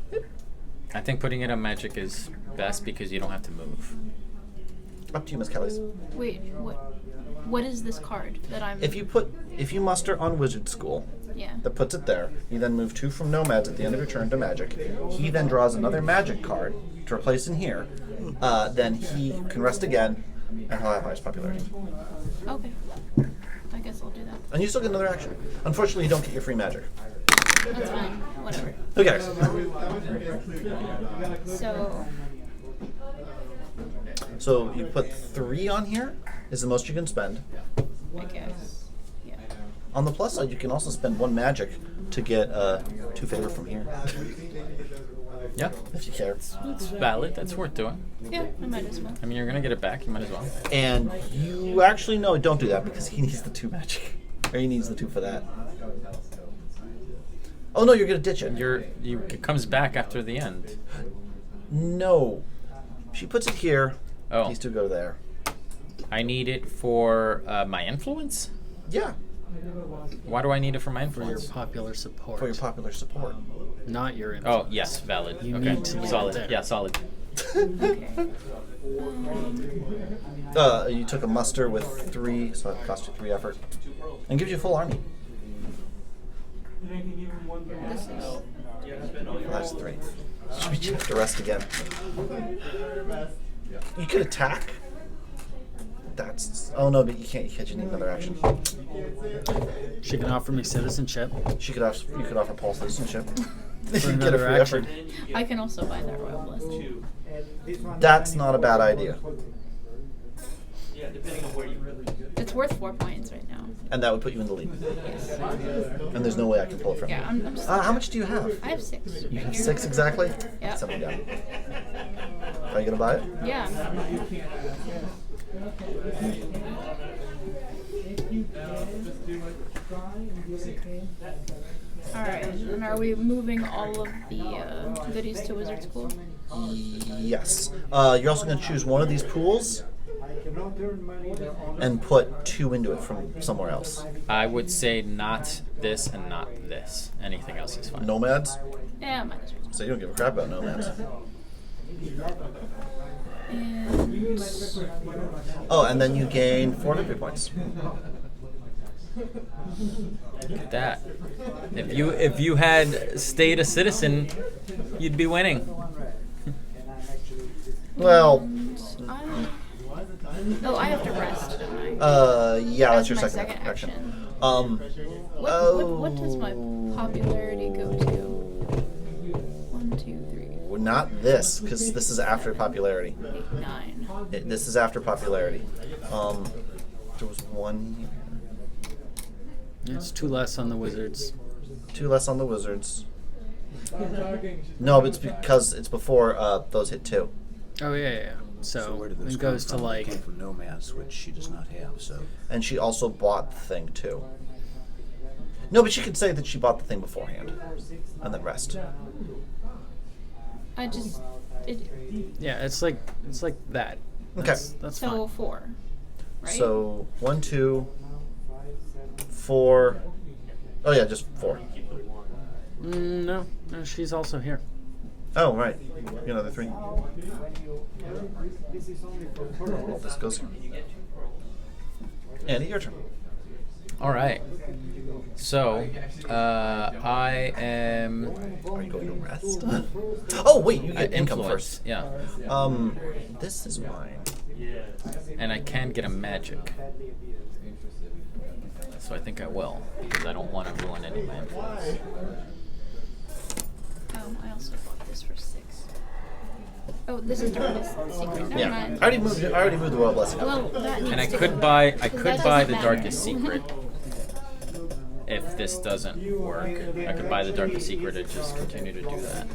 I think putting it on magic is best because you don't have to move. Up to you, Miss Kelly's. Wait, what is this card that I'm? If you muster on Wizard School, Yeah. that puts it there. You then move 2 from nomads at the end of your turn to magic. He then draws another magic card to replace in here. Then he can rest again, and he'll have highest popularity. Okay. I guess I'll do that. And you still get another action. Unfortunately, you don't get your free magic. That's fine. Whatever. Who cares? So. So you put 3 on here is the most you can spend. I guess. Yeah. On the plus side, you can also spend 1 magic to get 2 favor from here. Yeah, If you care. it's valid. That's worth doing. Yeah, I might as well. I mean, you're gonna get it back. You might as well. And you actually don't do that because he needs the 2 magic. Or he needs the 2 for that. Oh no, you're gonna ditch it. It comes back after the end. No. She puts it here. Oh. These 2 go there. I need it for my influence. Yeah. Why do I need it for my For your influence? popular support. For your popular support. Not your Oh influence. yes, valid. You okay, need to be solid. there. Yeah, solid. Okay. You took a muster with 3, so it cost you 3 effort. And gives you a full army. This is. Well, that's 3. So you have to rest again. You could attack. That's. Oh no, but you can't because you need another action. She can offer me citizenship. You could offer Paul citizenship. For You get a another free action. effort. I can also buy that royal blessing. That's not a bad idea. It's worth 4 points right now. And that would put you in the lead. Yes. And there's no way I can pull it from Yeah, you. I'm just. How much do you have? I have 6. You right have here. 6 exactly? Yeah. Set me down. Are you gonna buy it? Yeah. Alright, and are we moving all of the goodies to Wizard School? Yes. You're also gonna choose one of these pools and put 2 into it from somewhere else. I would say not this and not this. Anything else is fine. Nomads? Yeah, might as well. So you don't give a crap about nomads. And Oh, and then you gain 4 victory points. Look at that. If you had stayed a citizen, you'd be winning. Well, I have to rest, don't I? Yeah, that's As your my second second action. action. Oh. What does my popularity go to? 1, 2, 3, Not this, because this is after popularity. 8, 9. This is after popularity. There was one. It's 2 less on the wizards. 2 less on the wizards. No, but it's because it's before those hit 2. Oh yeah. So, where did this it goes come to from? It like came from Nomads, which she does not have. So And she also bought the thing too. No, but she could say that she bought the thing beforehand, and then rest. I just yeah. It's like that. Okay. That's so fine. 4, right? So 1, 2, 4. Oh yeah, just 4. No, she's also here. Oh right, another 3. This is only for total. This goes here. Andy, your turn. All right. So, I am. Are you going to rest? Oh wait, you get income influence. first. Yeah. This is mine. And I can get a magic. So I think I will, because I don't want to ruin any of my influence. I also bought this for 6. Oh, this is Darkest Secret. Never Yeah, mind. I already moved the Royal Blessing. Well, that needs And I to could go. buy I Because could that buy doesn't the matter. Darkest Secret if this doesn't work. I could buy the Darkest Secret and just continue to do that.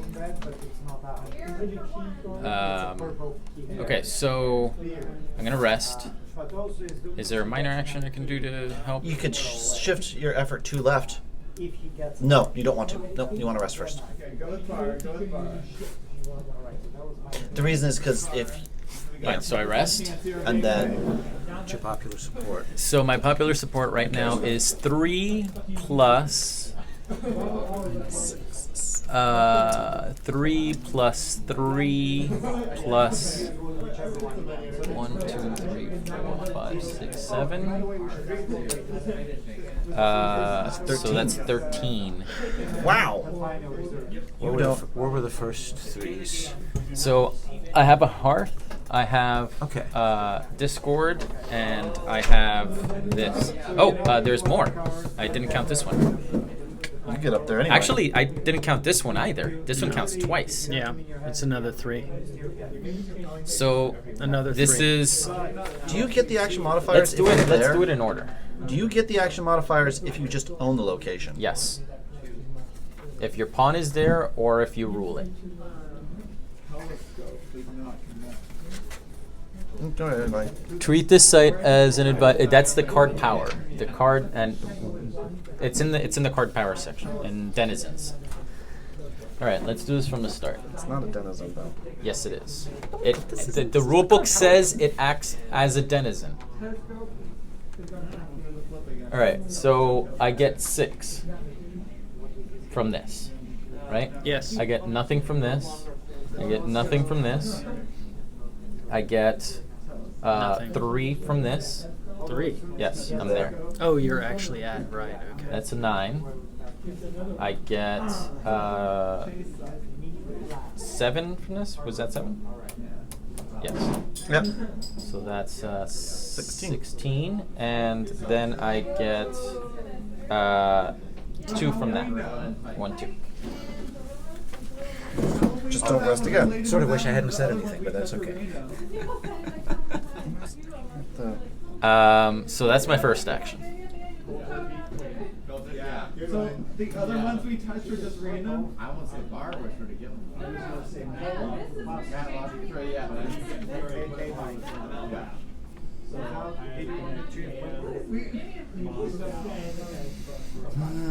Okay, so I'm gonna rest. Is there a minor action I can do to help? You could shift your effort to left. No, you don't want to. Nope, you want to rest first. The reason is because if. Right, so I rest. And then. what's your popular support? So my popular support right now is 3 plus 3 plus 3 plus 1, 2, 3, 4, 5, 6, 7. So that's 13. Wow. What were the first 3s? So I have a Hearth, I have Okay. Discord, and I have this. Oh, there's more. I didn't count this one. You get up there anyway. Actually, I didn't count this one either. This one counts twice. Yeah, it's another 3. So Another this 3. is. Do you get the action modifiers? Let's do if it. you're Let's there? do it in order. Do you get the action modifiers if you just own the location? Yes. If your pawn is there, or if you rule it. Go ahead, like. Treat this site as an advice. That's the card power. The card, and it's in the card power section in denizens. All right, let's do this from the start. It's not a denizen though. Yes, it is. The rule book says it acts as a denizen. All right, so I get 6 from this, right? Yes. I get nothing from this. I get nothing from this. I get Nothing. 3 from this. 3. Yes, I'm there. Oh, you're actually at right. Okay. That's a 9. I get 7 from this. Was that 7? Yes. Yep. So that's 16, and then I get 2 from that. 1, 2. Just don't rest again. Sort of wish I hadn't said anything, but that's okay. So that's my first action. So the other ones we touched were just random. I won't say bar, but for to give them.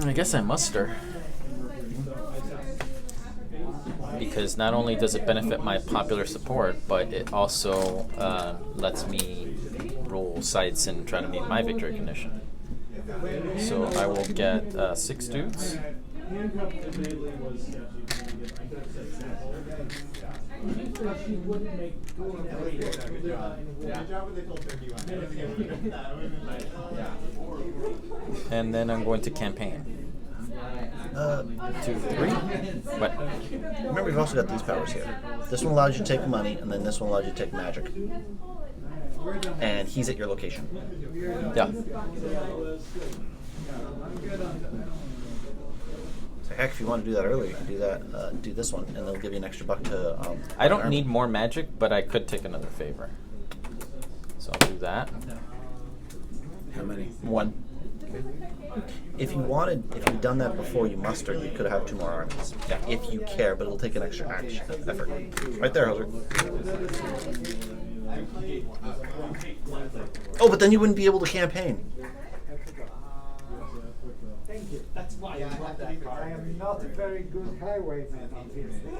I guess I muster. Because not only does it benefit my popular support, but it also lets me roll sites and try to meet my victory condition. So I will get 6 dudes. And then I'm going to campaign. 2, 3. What? Remember, you've also got these powers here. This one allows you to take money, and then this one allows you to take magic. and he's at your location. Yeah. So heck, if you want to do that earlier, you can do that. Do this one, and they'll give you an extra buck to. I don't army. need more magic, but I could take another favor. So I'll do that. How many? One. If you'd done that before you mustered, you could have 2 more armies. Yeah. If you care, but it'll take an extra effort. Right there, Hoser. Oh, but then you wouldn't be able to campaign. Thank you. That's why I have that card. I am not a very good highwayman, obviously.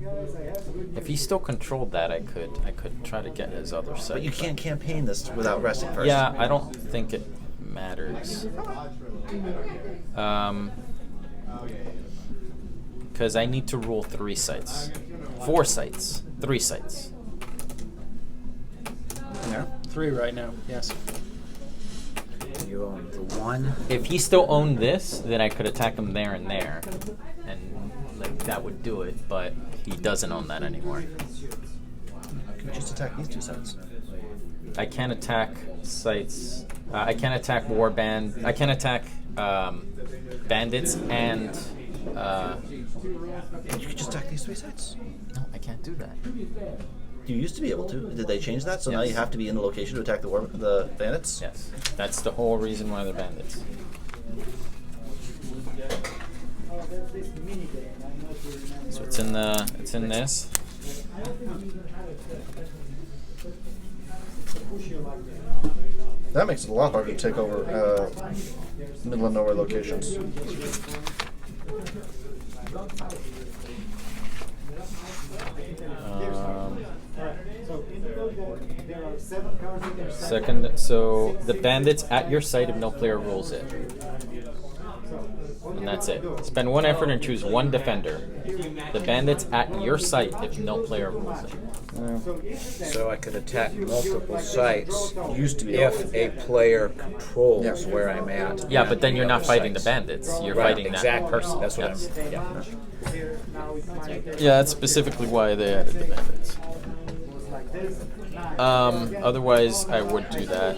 Guys, I have good If he still controlled that, I could try to get his other side. But you can't campaign this without resting first. Yeah, I don't think it matters. Because I need to rule 3 sites. 4 sites. 3 sites. Yeah. 3 right now. Yes. You own the 1. If he still owned this, then I could attack him there and there. And like that would do it, but he doesn't own that anymore. You can just attack these 2 sites. I can't attack sites. I can't attack warband. I can't attack bandits and. You could just attack these 3 sites. No, I can't do that. You used to be able to. Did they change that? So now Yes. you have to be in the location to attack the bandits? Yes, that's the whole reason why they're bandits. So it's in this. That makes it a lot harder to take over middle of nowhere locations. Second, so the bandits at your site if no player rules it. And that's it. Spend 1 effort and choose 1 defender. The bandits at your site if no player rules it. So I could attack multiple sites Used to be if a player controls where I'm at. Yeah, but then and you're the not other fighting the sites. bandits. You're Right, fighting exactly. that person. That's what Yes. I'm. Yeah. Yeah, that's specifically why they added the bandits. Otherwise, I would do that.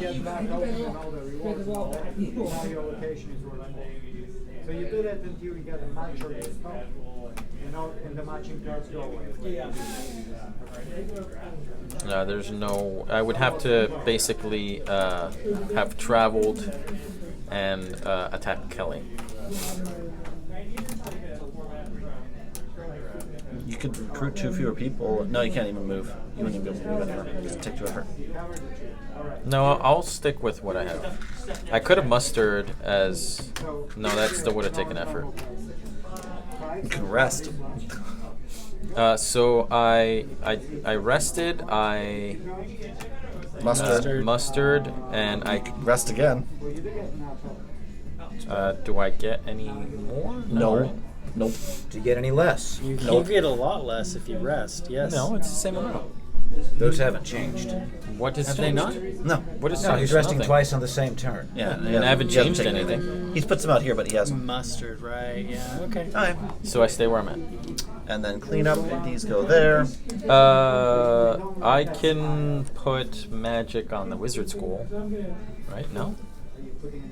So you do that until you get a match or you stop. And the matching cards go away. There's no. I would have to basically have traveled and attack Kelly. You could recruit 2 fewer people. No, you can't even move. You wouldn't even be able to move anymore. It take 2 effort. No, I'll stick with what I have. I could have mustered as. No, that still would have taken effort. You can rest. So I rested. I mustered, and I Rest again. do I get any more? No. Nope. Do you get any less? You Nope. get a lot less if you rest. Yes. No, it's the same amount. Those haven't changed. What has Have changed? they not? No. What is No, he's changed? resting Nothing. twice on the same turn. Yeah, And I haven't he hasn't changed taken anything. He's put some out here, but he hasn't. Mustard, right? Yeah. Okay. Okay. So I stay where I'm at. And then clean up. These go there. I can put magic on the wizard school, right? No,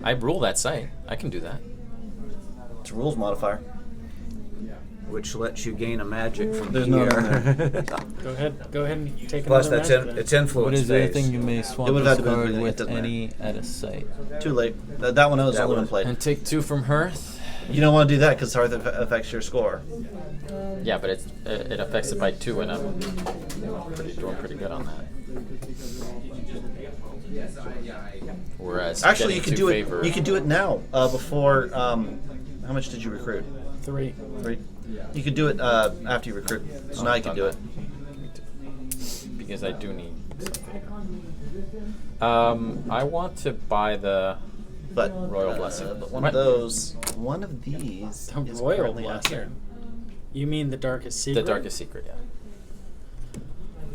I rule that site. I can do that. It's a rules modifier. Which lets you gain a magic from There's here. none in Go ahead and take Plus, another that's magic then. it's influence phase. may It would have had to be with any at a site? Too late. That one has That only been one- played. And take 2 from Hearth. You don't want to do that because Hearth affects your score. Yeah, but it affects it by 2, and I'm doing pretty good on that. Whereas Actually, you getting could 2 do favor, it. You could do it now before. How much did you recruit? 3. 3. You could do it after you recruit. So now you can do it. because I do need something. I want to buy the But Royal Blessing. But one What? of these The is Royal currently out here. Blessing. You mean the Darkest Secret? The Darkest Secret, yeah.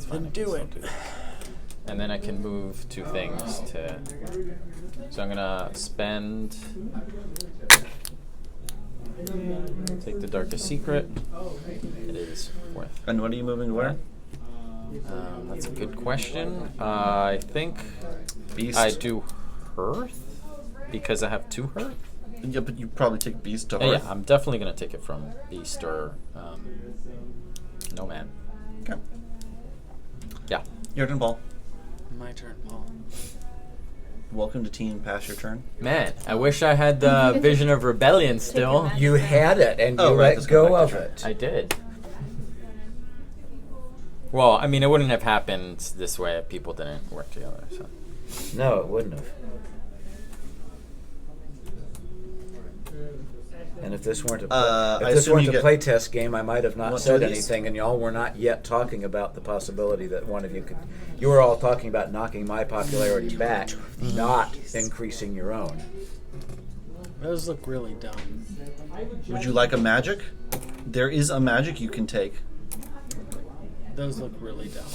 Then do it. And then I can move 2 things to. So I'm gonna spend. Take the Darkest Secret. It is worth. And what are you moving to where? That's a good question. I think Beast. I do Hearth because I have 2 Hearth. Yeah, but you probably take Beast to Yeah, Hearth. I'm definitely gonna take it from Beast or Nomad. Okay. Yeah. Your turn, Paul. My turn, Paul. Welcome to Team Pass Your Turn. Man, I wish I had the Vision of Rebellion still. You had it, and you Oh, right, let let's go go back of to turn. it. I did. Well, I mean, it wouldn't have happened this way if people didn't work together. So. No, it wouldn't have. And if this weren't a I if this assume weren't you a get playtest game, I might have not one, two said of these? anything, and y'all were not yet talking about the possibility that one of you could. You were all talking about knocking my popularity back, not increasing your own. Those look really dumb. Would you like a magic? There is a magic you can take. Those look really dumb.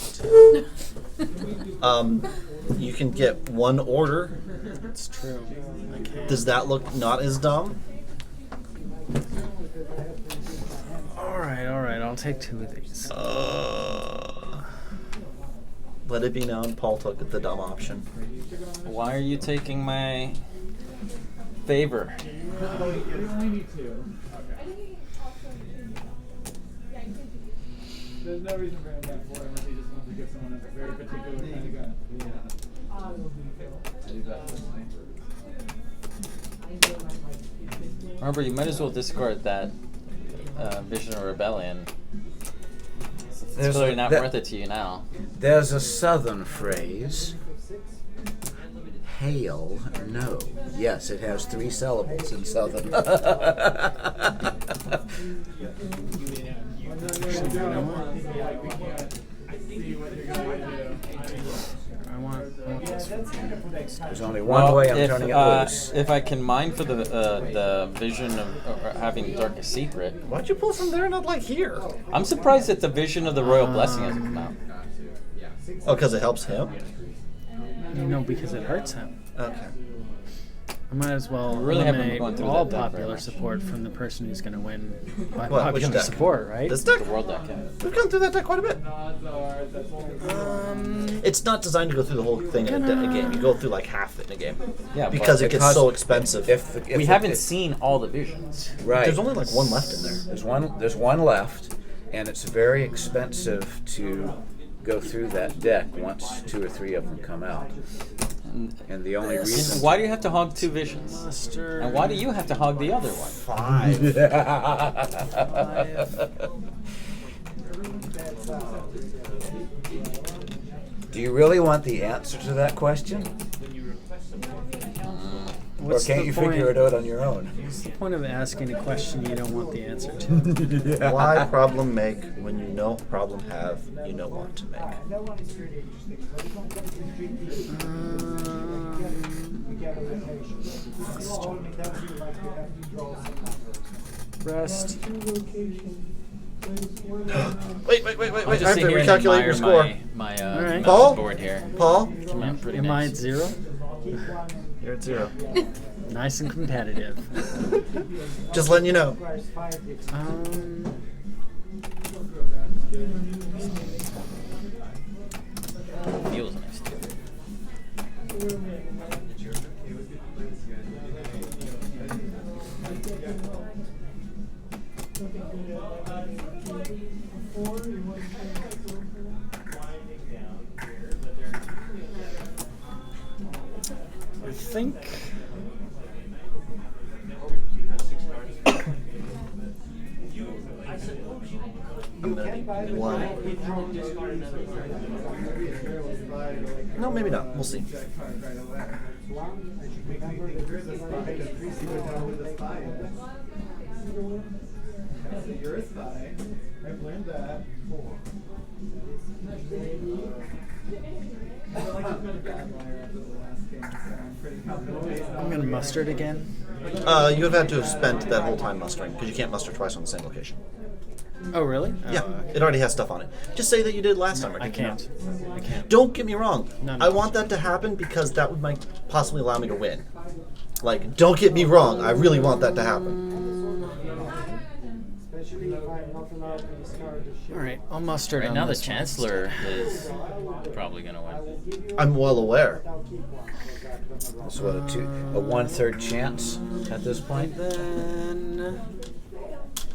You can get 1 order. It's true. I can't. Does that look not as dumb? All right. I'll take 2 of these. Let it be known, Paul took the dumb option. Why are you taking my favor? You only need 2. There's no reason for him to have 4 unless he just wants to give someone a very particular kind of gun. Remember, you might as well discard that Vision of Rebellion. It's really not worth it to you now. There's a southern phrase. Hail, no. Yes, it has 3 syllables in southern. I want this one. There's only one way I'm if, turning it loose. If I can mine for the Vision of having Darkest Secret, Why'd you pull from there, not like here? I'm surprised that the Vision of the Royal Blessing hasn't come out. Oh, because it helps him? No, because it hurts him. Okay. I might as well Really haven't eliminate gone through all that deck very popular much. support from the person who's going to win by What, which popular deck? support, right? This deck? The World Deck, yeah. We've gone through that deck quite a bit. It's not designed to go through the whole thing in a game. You go through like half it in a game. Yeah, Because it gets because so expensive. If we haven't seen all the Visions. Right. There's only like 1 left in there. There's one left, and it's very expensive to go through that deck once 2 or 3 of them come out. And the only reason Why do you have to hog 2 Visions? Master. And why do you have to hog the other one? 5. Do you really want the answer to that question? What's or can't the you point? figure it out on your own? What's the point of asking a question you don't want the answer to? Why problem make when you know problem have you know want to make? Rest. Wait. I'll I just have sit to here and recalculate your admire score. my Alright. Paul? board here. Paul? Come out pretty Am I nice. at 0? You're at 0. Nice and competitive. Just letting you know. Feels nice too. I think. I'm gonna need 1. No, maybe not. We'll see. You're a spy. I've learned that. I feel like I've been a bad liar after the last game, so I'm pretty confident. I'm going to muster it again. You have had to have spent that whole time mustering because you can't muster twice on the same location. Oh, really? Yeah, Oh, okay. it already has stuff on it. Just say that you did last time. Or I did you not? can't. I can't. Don't get me wrong. No. I want that to happen because that would might possibly allow me to win. Like, don't get me wrong. I really want that to happen. Actually, if I'm not allowed to discard the ship. All right, I'll muster it Right on now, the this one Chancellor instead. is probably gonna win. I'm well aware. That's what, a 1/3 chance at this point? Then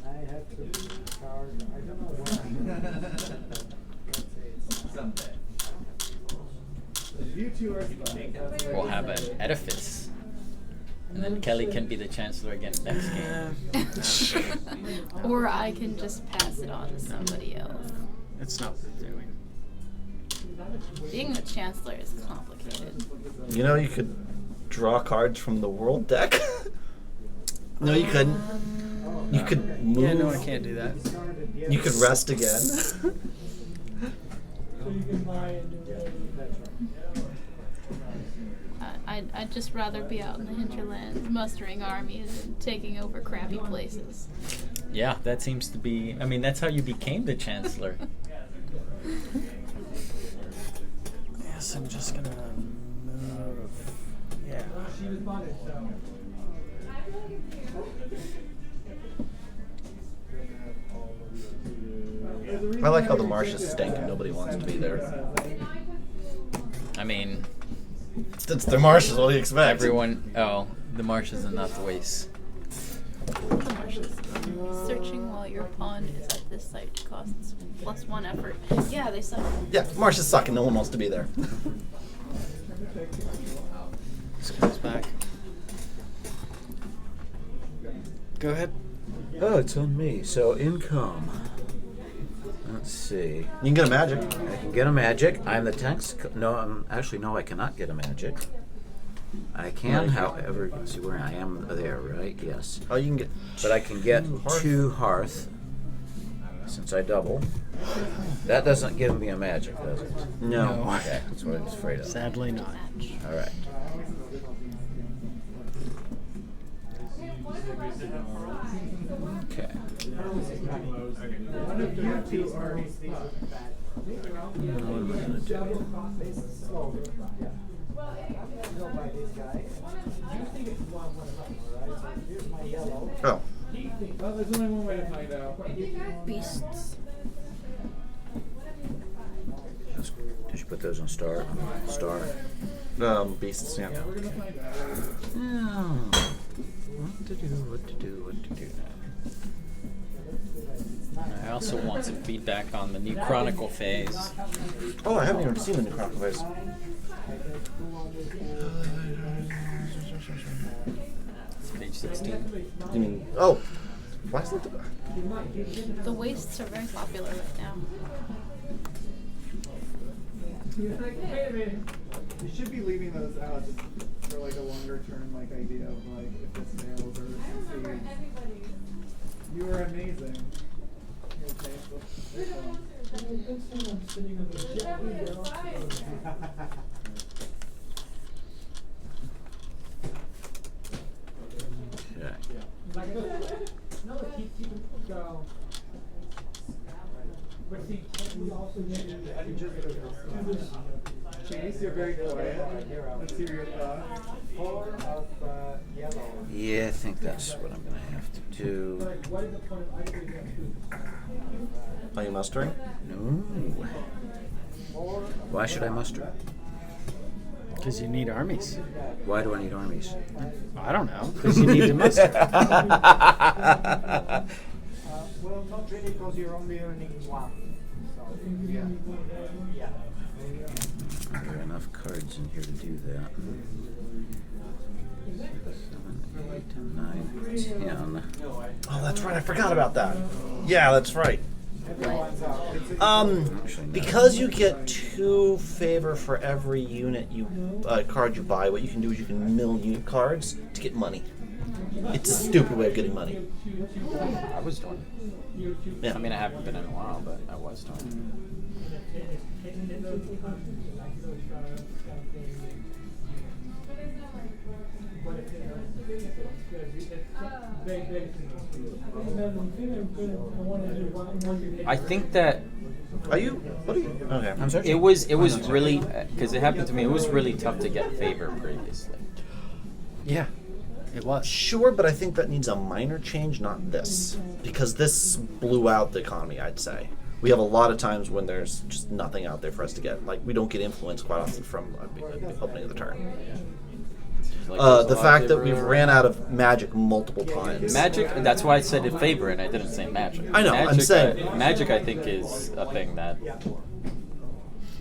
I have to discard. I don't know when. Someday. You two are. We'll have an edifice, and then Kelly can be the Chancellor again next game. Or I can just pass it on to somebody else. it's not worth doing. Being the Chancellor is complicated. You know, you could draw cards from the world deck. No, you couldn't. You could move. Yeah, no, I can't do that. You could rest again. So you can buy a new. That's right. I'd just rather be out in the hinterlands mustering armies and taking over crappy places. Yeah, that seems to be. I mean, that's how you became the Chancellor. Yes, I'm just gonna move. Yeah. She was bonded, so. I like how the marshes stink and nobody wants to be there. I mean, It's the marshes. What do you expect? everyone. Oh, the marshes and not the wastes. The marshes. Searching while your pawn is at this site costs +1 effort. Yeah, they suck. Yeah, marshes suck and no one wants to be there. This goes back. Go ahead. Oh, it's on me. So income. Let's see. You can get a magic. I can get a magic. I'm the tax. No, actually, no, I cannot get a magic. I can, however, see where I am there, right? Yes. Oh, you can get. But I can get Hearth. 2 hearth, since I double. That doesn't give me a magic, does it? No. Okay, that's what I was afraid of. Sadly not. All right. Okay. One of you two are. What am I gonna do? Oh. Well, there's only one way to find out. Beasts. Did you put those on star? Star. Beasts. Yeah. We're gonna find out. Oh. What to do? What to do? What to do now? I also want some feedback on the new Chronicle phase. Oh, I haven't even seen the new Chronicle phase. It's page 16. You mean? Oh. Why is it? The wastes are very popular right now. You're like, wait a minute. You should be leaving those out just for like a longer term like idea of like if this fails or succeeds. You were amazing. No, keep it go. But see, we also need to Chase, you're very quiet. Let's hear your thoughts. 4 of yellow. Yeah, I think that's what I'm gonna have to do. Like, what is the point of actually doing 2? Are you mustering? No. Why should I muster? Because you need armies. Why do I need armies? I don't know. Because you need to muster. Well, not really, because you're only earning 1. So, yeah. Yeah. Are there enough cards in here to do that? 7, 8, 9, 10. Oh, that's right. I forgot about that. Yeah, that's right. Because you get 2 favor for every unit card you buy, what you can do is you can mill unit cards to get money. It's a stupid way of getting money. I was doing it. Yeah. I mean, I haven't been in a while, but I was doing it. I think that Are you? What are you? Okay. I'm sorry? it was really because it happened to me. It was really tough to get favor previously. Yeah. It was. Sure, but I think that needs a minor change, not this. Because this blew out the economy, I'd say. We have a lot of times when there's just nothing out there for us to get. Like, we don't get influence quite often from opening of the turn. The fact that we've ran out of magic multiple times. Magic, that's why I said in favor and I didn't say magic. I know, magic, I'm saying. Magic, I think, is a thing that.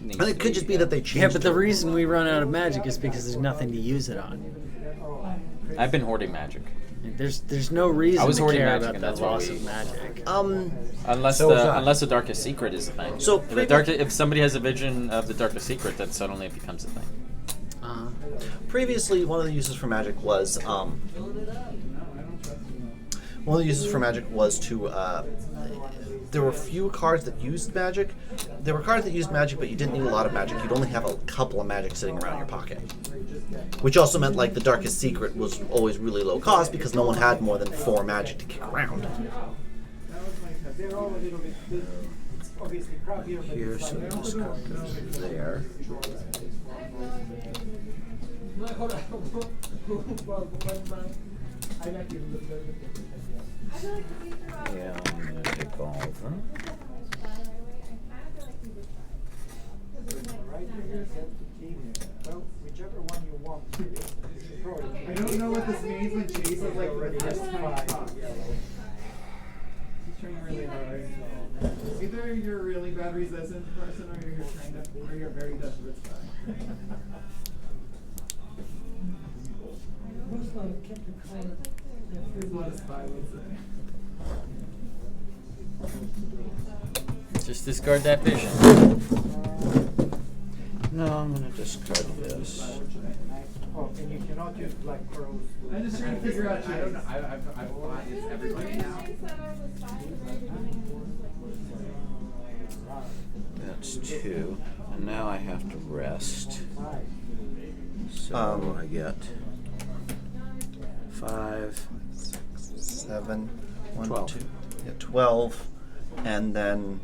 And it could just be that they changed Yeah, but the it. reason we run out of magic is because there's nothing to use it on. I've been hoarding magic. There's no reason I was to hoarding care magic, about and the that's why loss we- of magic. Unless So was I. unless the Darkest Secret is a thing. So if somebody has a vision of the Darkest Secret, then suddenly it becomes a thing. Previously, one of the uses for magic was to there were few cards that used magic. There were cards that used magic, but you didn't need a lot of magic. You'd only have a couple of magic sitting around your pocket. Which also meant like the Darkest Secret was always really low cost because no one had more than 4 magic to kick around. They're all a little bit. It's obviously crappier, but Here, it's so like- this goes there. Yeah, I'm gonna take all of them. Well, whichever one you want. I don't know what this means when Chase is like the first 5. He's trying really hard. Either you're a really bad resistance person or you're trying to, or you're a very desperate spy. Here's what a spy would say. Just discard that vision. No, I'm gonna discard this. Oh, and you cannot use black pearls. I'm just trying to figure out. I don't know. I've thought it's everybody now. That's 2. And now I have to rest. So I get 5. 7, 1, 12. 2, yeah, 12, and then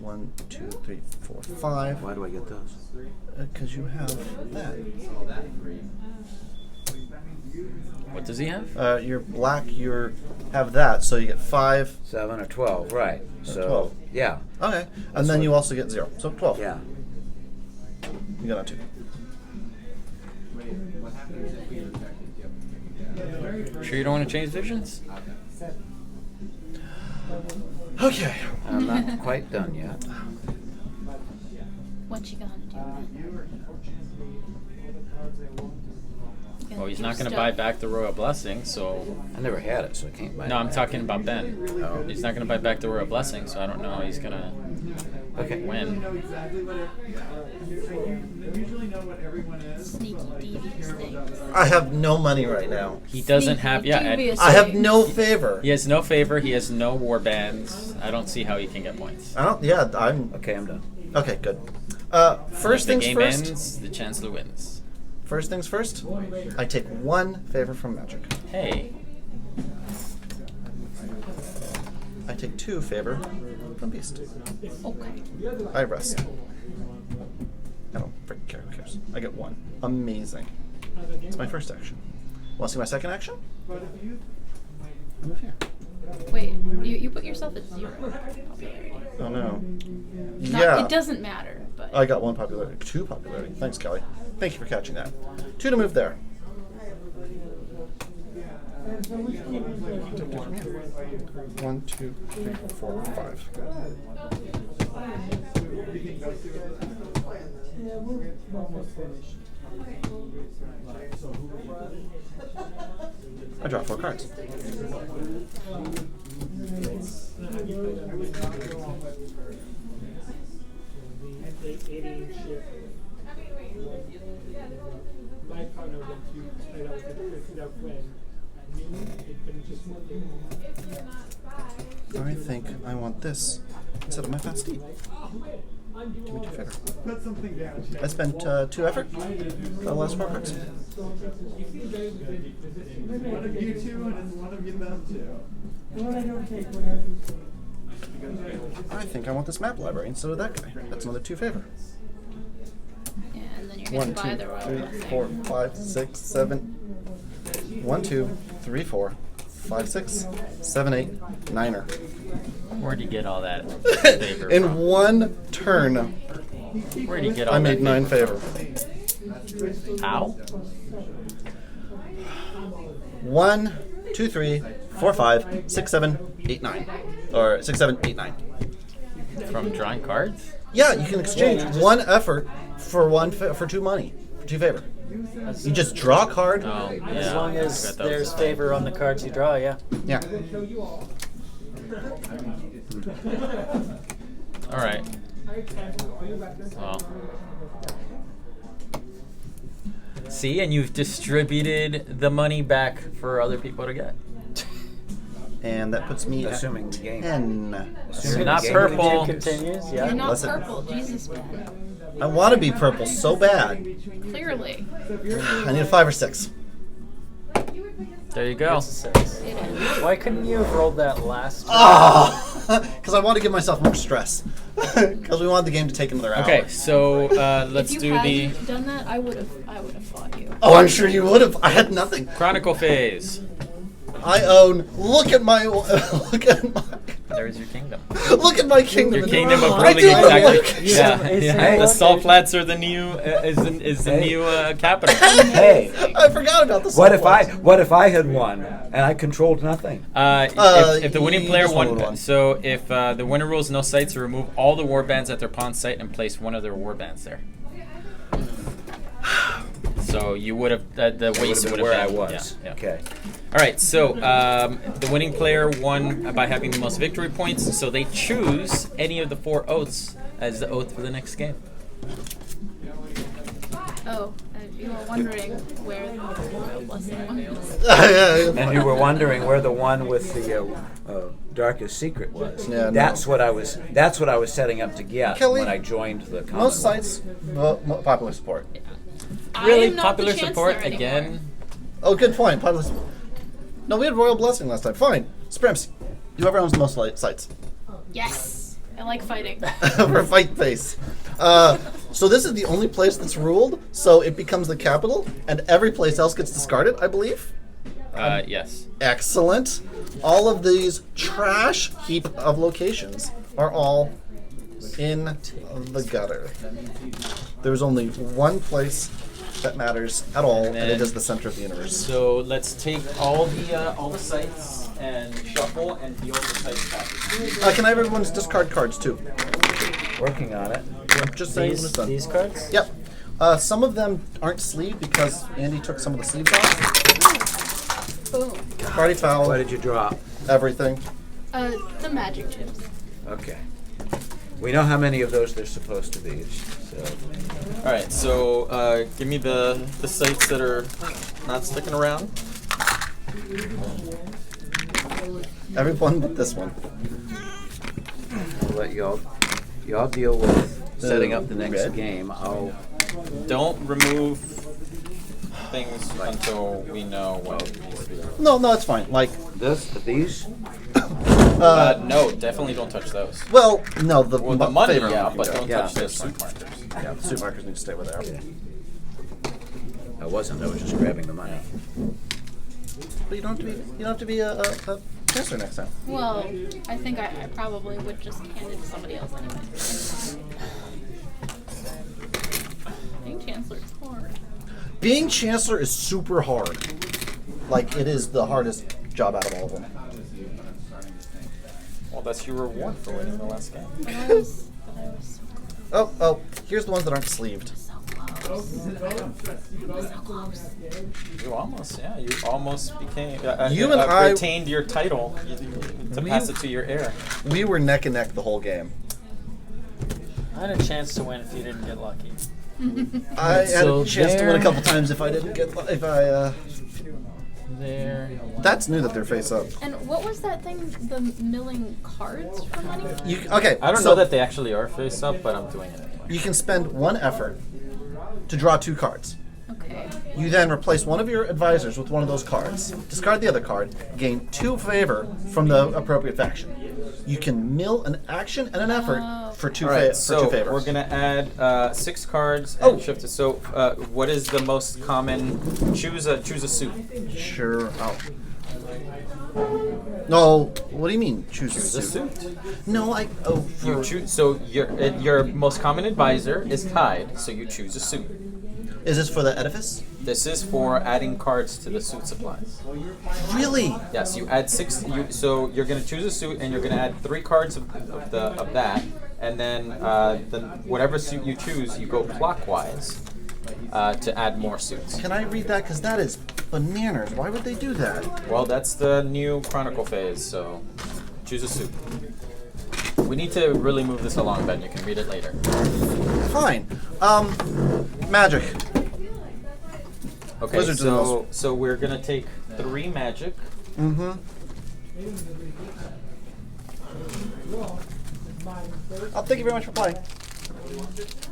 1, 2, 3, 4, 5. Why do I get those? Because you have that. What does he have? You're black. You have that, so you get 5. 7 or 12, right? So 12. yeah. Okay, and then you also get 0, so 12. Yeah. You got on 2. What happens if we reject it? Sure you don't want to change visions? Okay. I'm not quite done yet. What you gonna do? Oh, he's not going to buy back the Royal Blessing, so. I never had it, so I can't buy it. No, I'm back. talking about Ben. Oh. He's not going to buy back the Royal Blessing, so I don't know how he's going to Okay. win. know exactly what you usually know what everyone is. Sneaky, devious things. I have no money right now. He doesn't have. Yeah, Dubious I have things. no favor. he has no favor. He has no war bands. I don't see how he can get points. I don't. Yeah, I'm. Okay, I'm done. Okay, good. First If the things game first. ends, the Chancellor wins. First things first. I take 1 favor from magic. Hey, I take 2 favor from beast. Okay. I rest. I don't freaking care. Who cares? I get 1. Amazing. It's my first action. Want to see my second action? Move here. Wait, you put yourself at 0 popularity. Oh no. Not- Yeah. It doesn't matter, but. I got 1 popularity. 2 popularity. Thanks, Kelly. Thank you for catching that. 2 to move there. 1, 2, 3, 4, 5. I draw 4 cards. My partner went to straight out with their friend. I think I want this instead of my fat steed. Give me 2 favor. Put something down. I spent 2 effort. Got the last 4 cards. One of you 2 and it's one of you them 2. I think I want this map library instead of that guy. That's another 2 favor. Yeah, and then you're 1, gonna buy 2, the Royal 3, Blessing. 4, 5, 6, 7. 1, 2, 3, 4, 5, 6, 7, 8, niner. Where'd you get all that favor In from? one turn, Where'd you get all I that made 9 favor favor. How? 1, 2, 3, 4, 5, 6, 7, 8, 9. Or 6, 7, 8, 9. From drawing cards? Yeah, you can exchange one effort for 2 money. For 2 favor. You just draw a card. Oh, yeah. As long I as forgot that was there's a thing. favor on the cards you draw, yeah. Yeah. All right. Well. See, and you've distributed the money back for other people to get. And that puts me Assuming at the game. 10. Assuming Not the game purple. Continues, yeah. You're not Listen. purple, Jesus man. I want to be purple so bad. Clearly. I need a 5 or 6. There you go. It's a 6. It is. Why couldn't you have rolled that last? Because I want to give myself more stress. Because we want the game to take another hour. Okay, so let's if you do the hadn't done that, I would have fought you. Oh, I'm sure you would have. I had nothing. Chronicle phase. I own. Look at my. There's your kingdom. Look at my kingdom. Your kingdom of I ruling do look exactly. like- Yeah. The salt flats are the new is the new capital. Hey, I forgot about this. what if I had won and I controlled nothing? If the winning you player just rolled won, one. so if the winner rules no sites, remove all the warbands at their pawn site and place one of their warbands there. So you would have the waste been would where have I been was. Yeah, yeah. Okay. All right. So the winning player won by having the most victory points. So they choose any of the 4 oaths as the oath for the next game. Oh, you were wondering where the royal blessing was. And you were wondering where the one with the darkest secret was. Yeah, no. That's what I was setting up to get Kelly, when I joined the Commonwealth. Most sites, popular support. I Really, am not popular the support chancellor again. anymore. Oh, good point. Popular support. No, we had Royal Blessing last time. Fine. Sprimps. Whoever owns the most sites. Yes, I like fighting. For fight face. So this is the only place that's ruled, so it becomes the capital, and every place else gets discarded, I believe. Yes. Excellent. All of these trash heap of locations are all in the gutter. There's only one place that matters at all, and it is the center of the universe. So let's take all the sites and shuffle and deal with the sites package. Can I have everyone's discard cards too? Working on it. Just saying when it's done. These cards? Yep. Some of them aren't sleeved because Andy took some of the sleeves off. Boom. Party foul. What did you drop? Everything. The magic chips. Okay. We know how many of those there's supposed to be. So. All right. So give me the sites that are not sticking around. Everyone but this one. I'll let y'all deal with setting up the next red? game. Don't remove things until we know what it needs to be. No, it's fine. Like, These? No, definitely don't touch those. well, no, the money, favor yeah, one but can go. don't Yeah, touch the that's suit markers. Yeah, the suit markers need to stay where they are. I wasn't. I was just grabbing the money. But you don't have to be a chancellor next time. Well, I think I probably would just hand it to somebody else anyway. Being chancellor is hard. Being chancellor is super hard. Like, it is the hardest job out of all of them. Well, that's your reward for winning the last game. But I was Oh, here's the ones that aren't sleeved. so close. So close. You almost became. You and I- retained your title to pass it to your heir. We were neck and neck the whole game. I had a chance to win if you didn't get lucky. I had So a chance to win there- a couple times if I didn't get There. That's new that they're face up. And what was that thing? The milling cards for money? Okay. I don't so know that they actually are face up, but I'm doing it anyway. you can spend one effort to draw 2 cards. Okay. You then replace one of your advisors with one of those cards. Discard the other card. Gain 2 favor from the appropriate faction. You can mill an action and an effort For two, All right, for so two favors. we're gonna add 6 cards and shift it. So, what is the most common? Choose a suit. Sure. No. What do you mean? Choose Choose a a suit. suit. No, I. Oh, You choose. So your most common advisor is tied. So you choose a suit. Is this for the edifice? This is for adding cards to the suit supplies. Really? Yes, you add 6. So you're gonna choose a suit, and you're gonna add 3 cards of that, and then whatever suit you choose, you go clockwise to add more suits. Can I read that? Because that is bananas. Why would they do that? Well, that's the new Chronicle phase. So choose a suit. We need to really move this along, Ben. You can read it later. Fine. Magic. Okay, Wizards are the most- so we're gonna take 3 magic. Mm-hmm. Oh, thank you very much for playing.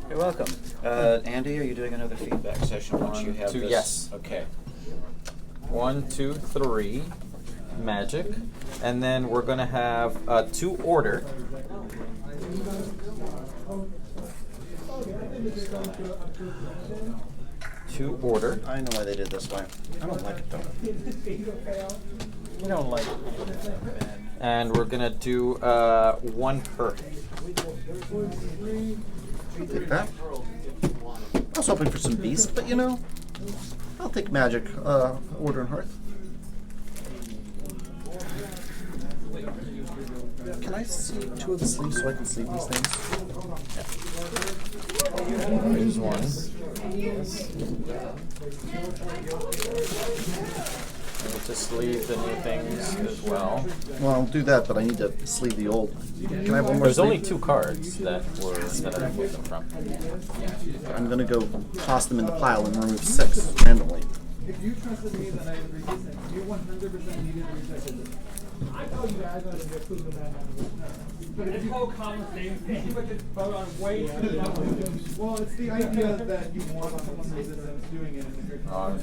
You're welcome. Andy, are you doing another feedback session once you have 2, this? yes. Okay. 1, 2, 3 magic, and then we're gonna have 2 order. Two order. I know why they did this way. I don't like it though. You don't like it. And we're gonna do 1 per. I'll take that. I was hoping for some beast, but you know, I'll take magic. Order and hearth. Can I see 2 of the sleeves so I can sleeve these things? There's 1. I need to sleeve the new things as well. Well, I'll do that, but I need to sleeve the old. Can I have one more There's sleeve? only 2 cards that I removed them from. I'm gonna go toss them in the pile and remove 6 randomly. If you trusted me, then I would reduce it. You 100% needed to recycle it. I told you guys I was going to include the man. But if you whole conversation, people could vote on way too long. Well, it's the idea that you want someone resistance doing it, and if you're Don't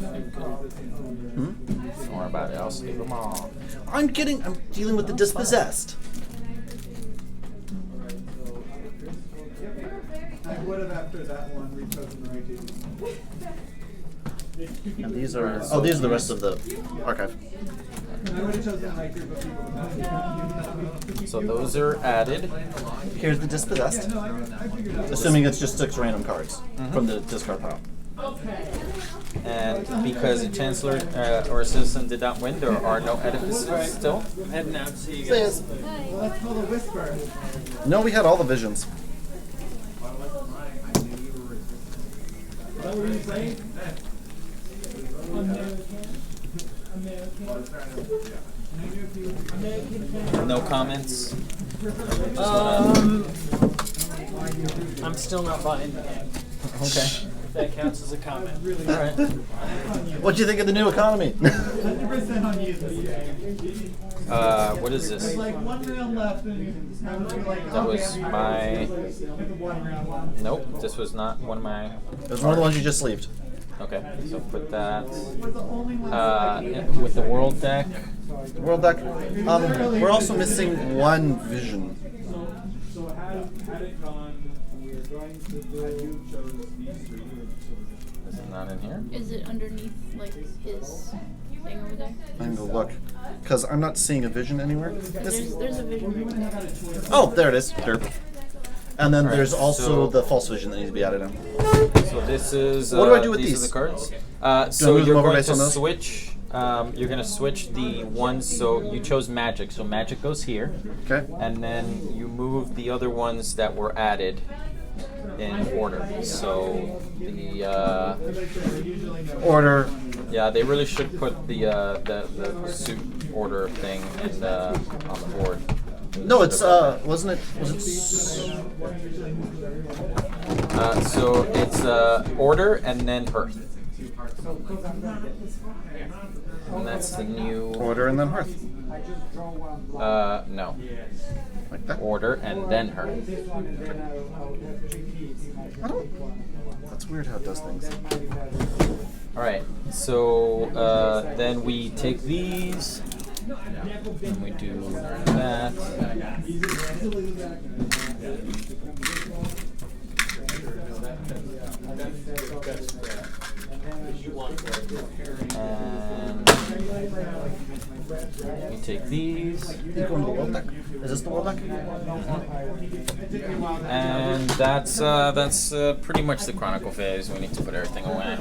worry about it. I'll sleeve them all. I'm dealing with the dispossessed. I would have after that one rechosen the right to. And these are these are the rest of the archive. I would have chosen the right group of people. So those are added. Here's the dispossessed. Assuming it's just 6 random cards from the discard pile. And because the Chancellor or a citizen did not win, there are no edifices still. Heading out. See you guys. Well, that's called a whisper. No, we had all the visions. Is that what you're saying? No comments. I'm still not buying the game. Okay. That counts as a comment. All right. What do you think of the new economy? 100% on you this game. What is this? There's like 1 round left, and I would be like, That okay, was I'm my. with the 1 round one. Nope. This was not one of my. It was one of the ones you just sleeved. Okay. So put that Was the only one with the world deck. World deck. We're also missing 1 vision. So had it gone, we were going to do chose these 3. Is it not in here? Is it underneath like his thing over there? I'm gonna look, because I'm not seeing a vision anywhere. There's a vision right there. Oh, there it is. Derp. And then Alright, there's also so- the false vision that needs to be added in. So this is. What do I do with these? these? Are the cards. Do I So move them you're over going based to on those? switch. You're going to switch the ones. So you chose magic. So magic goes here. Okay. And then you move the other ones that were added in order. So the Order. yeah, they really should put the suit order thing in on the board. No, it's wasn't it? Was it? So it's order and then hearth. And that's the new Order and then hearth. no. Like that. Order and then hearth. I don't. That's weird how it does things. All right. So then we take these, and we do that. We take these. These go into the world deck. Is this the world deck? And that's pretty much the Chronicle phase. We need to put everything away.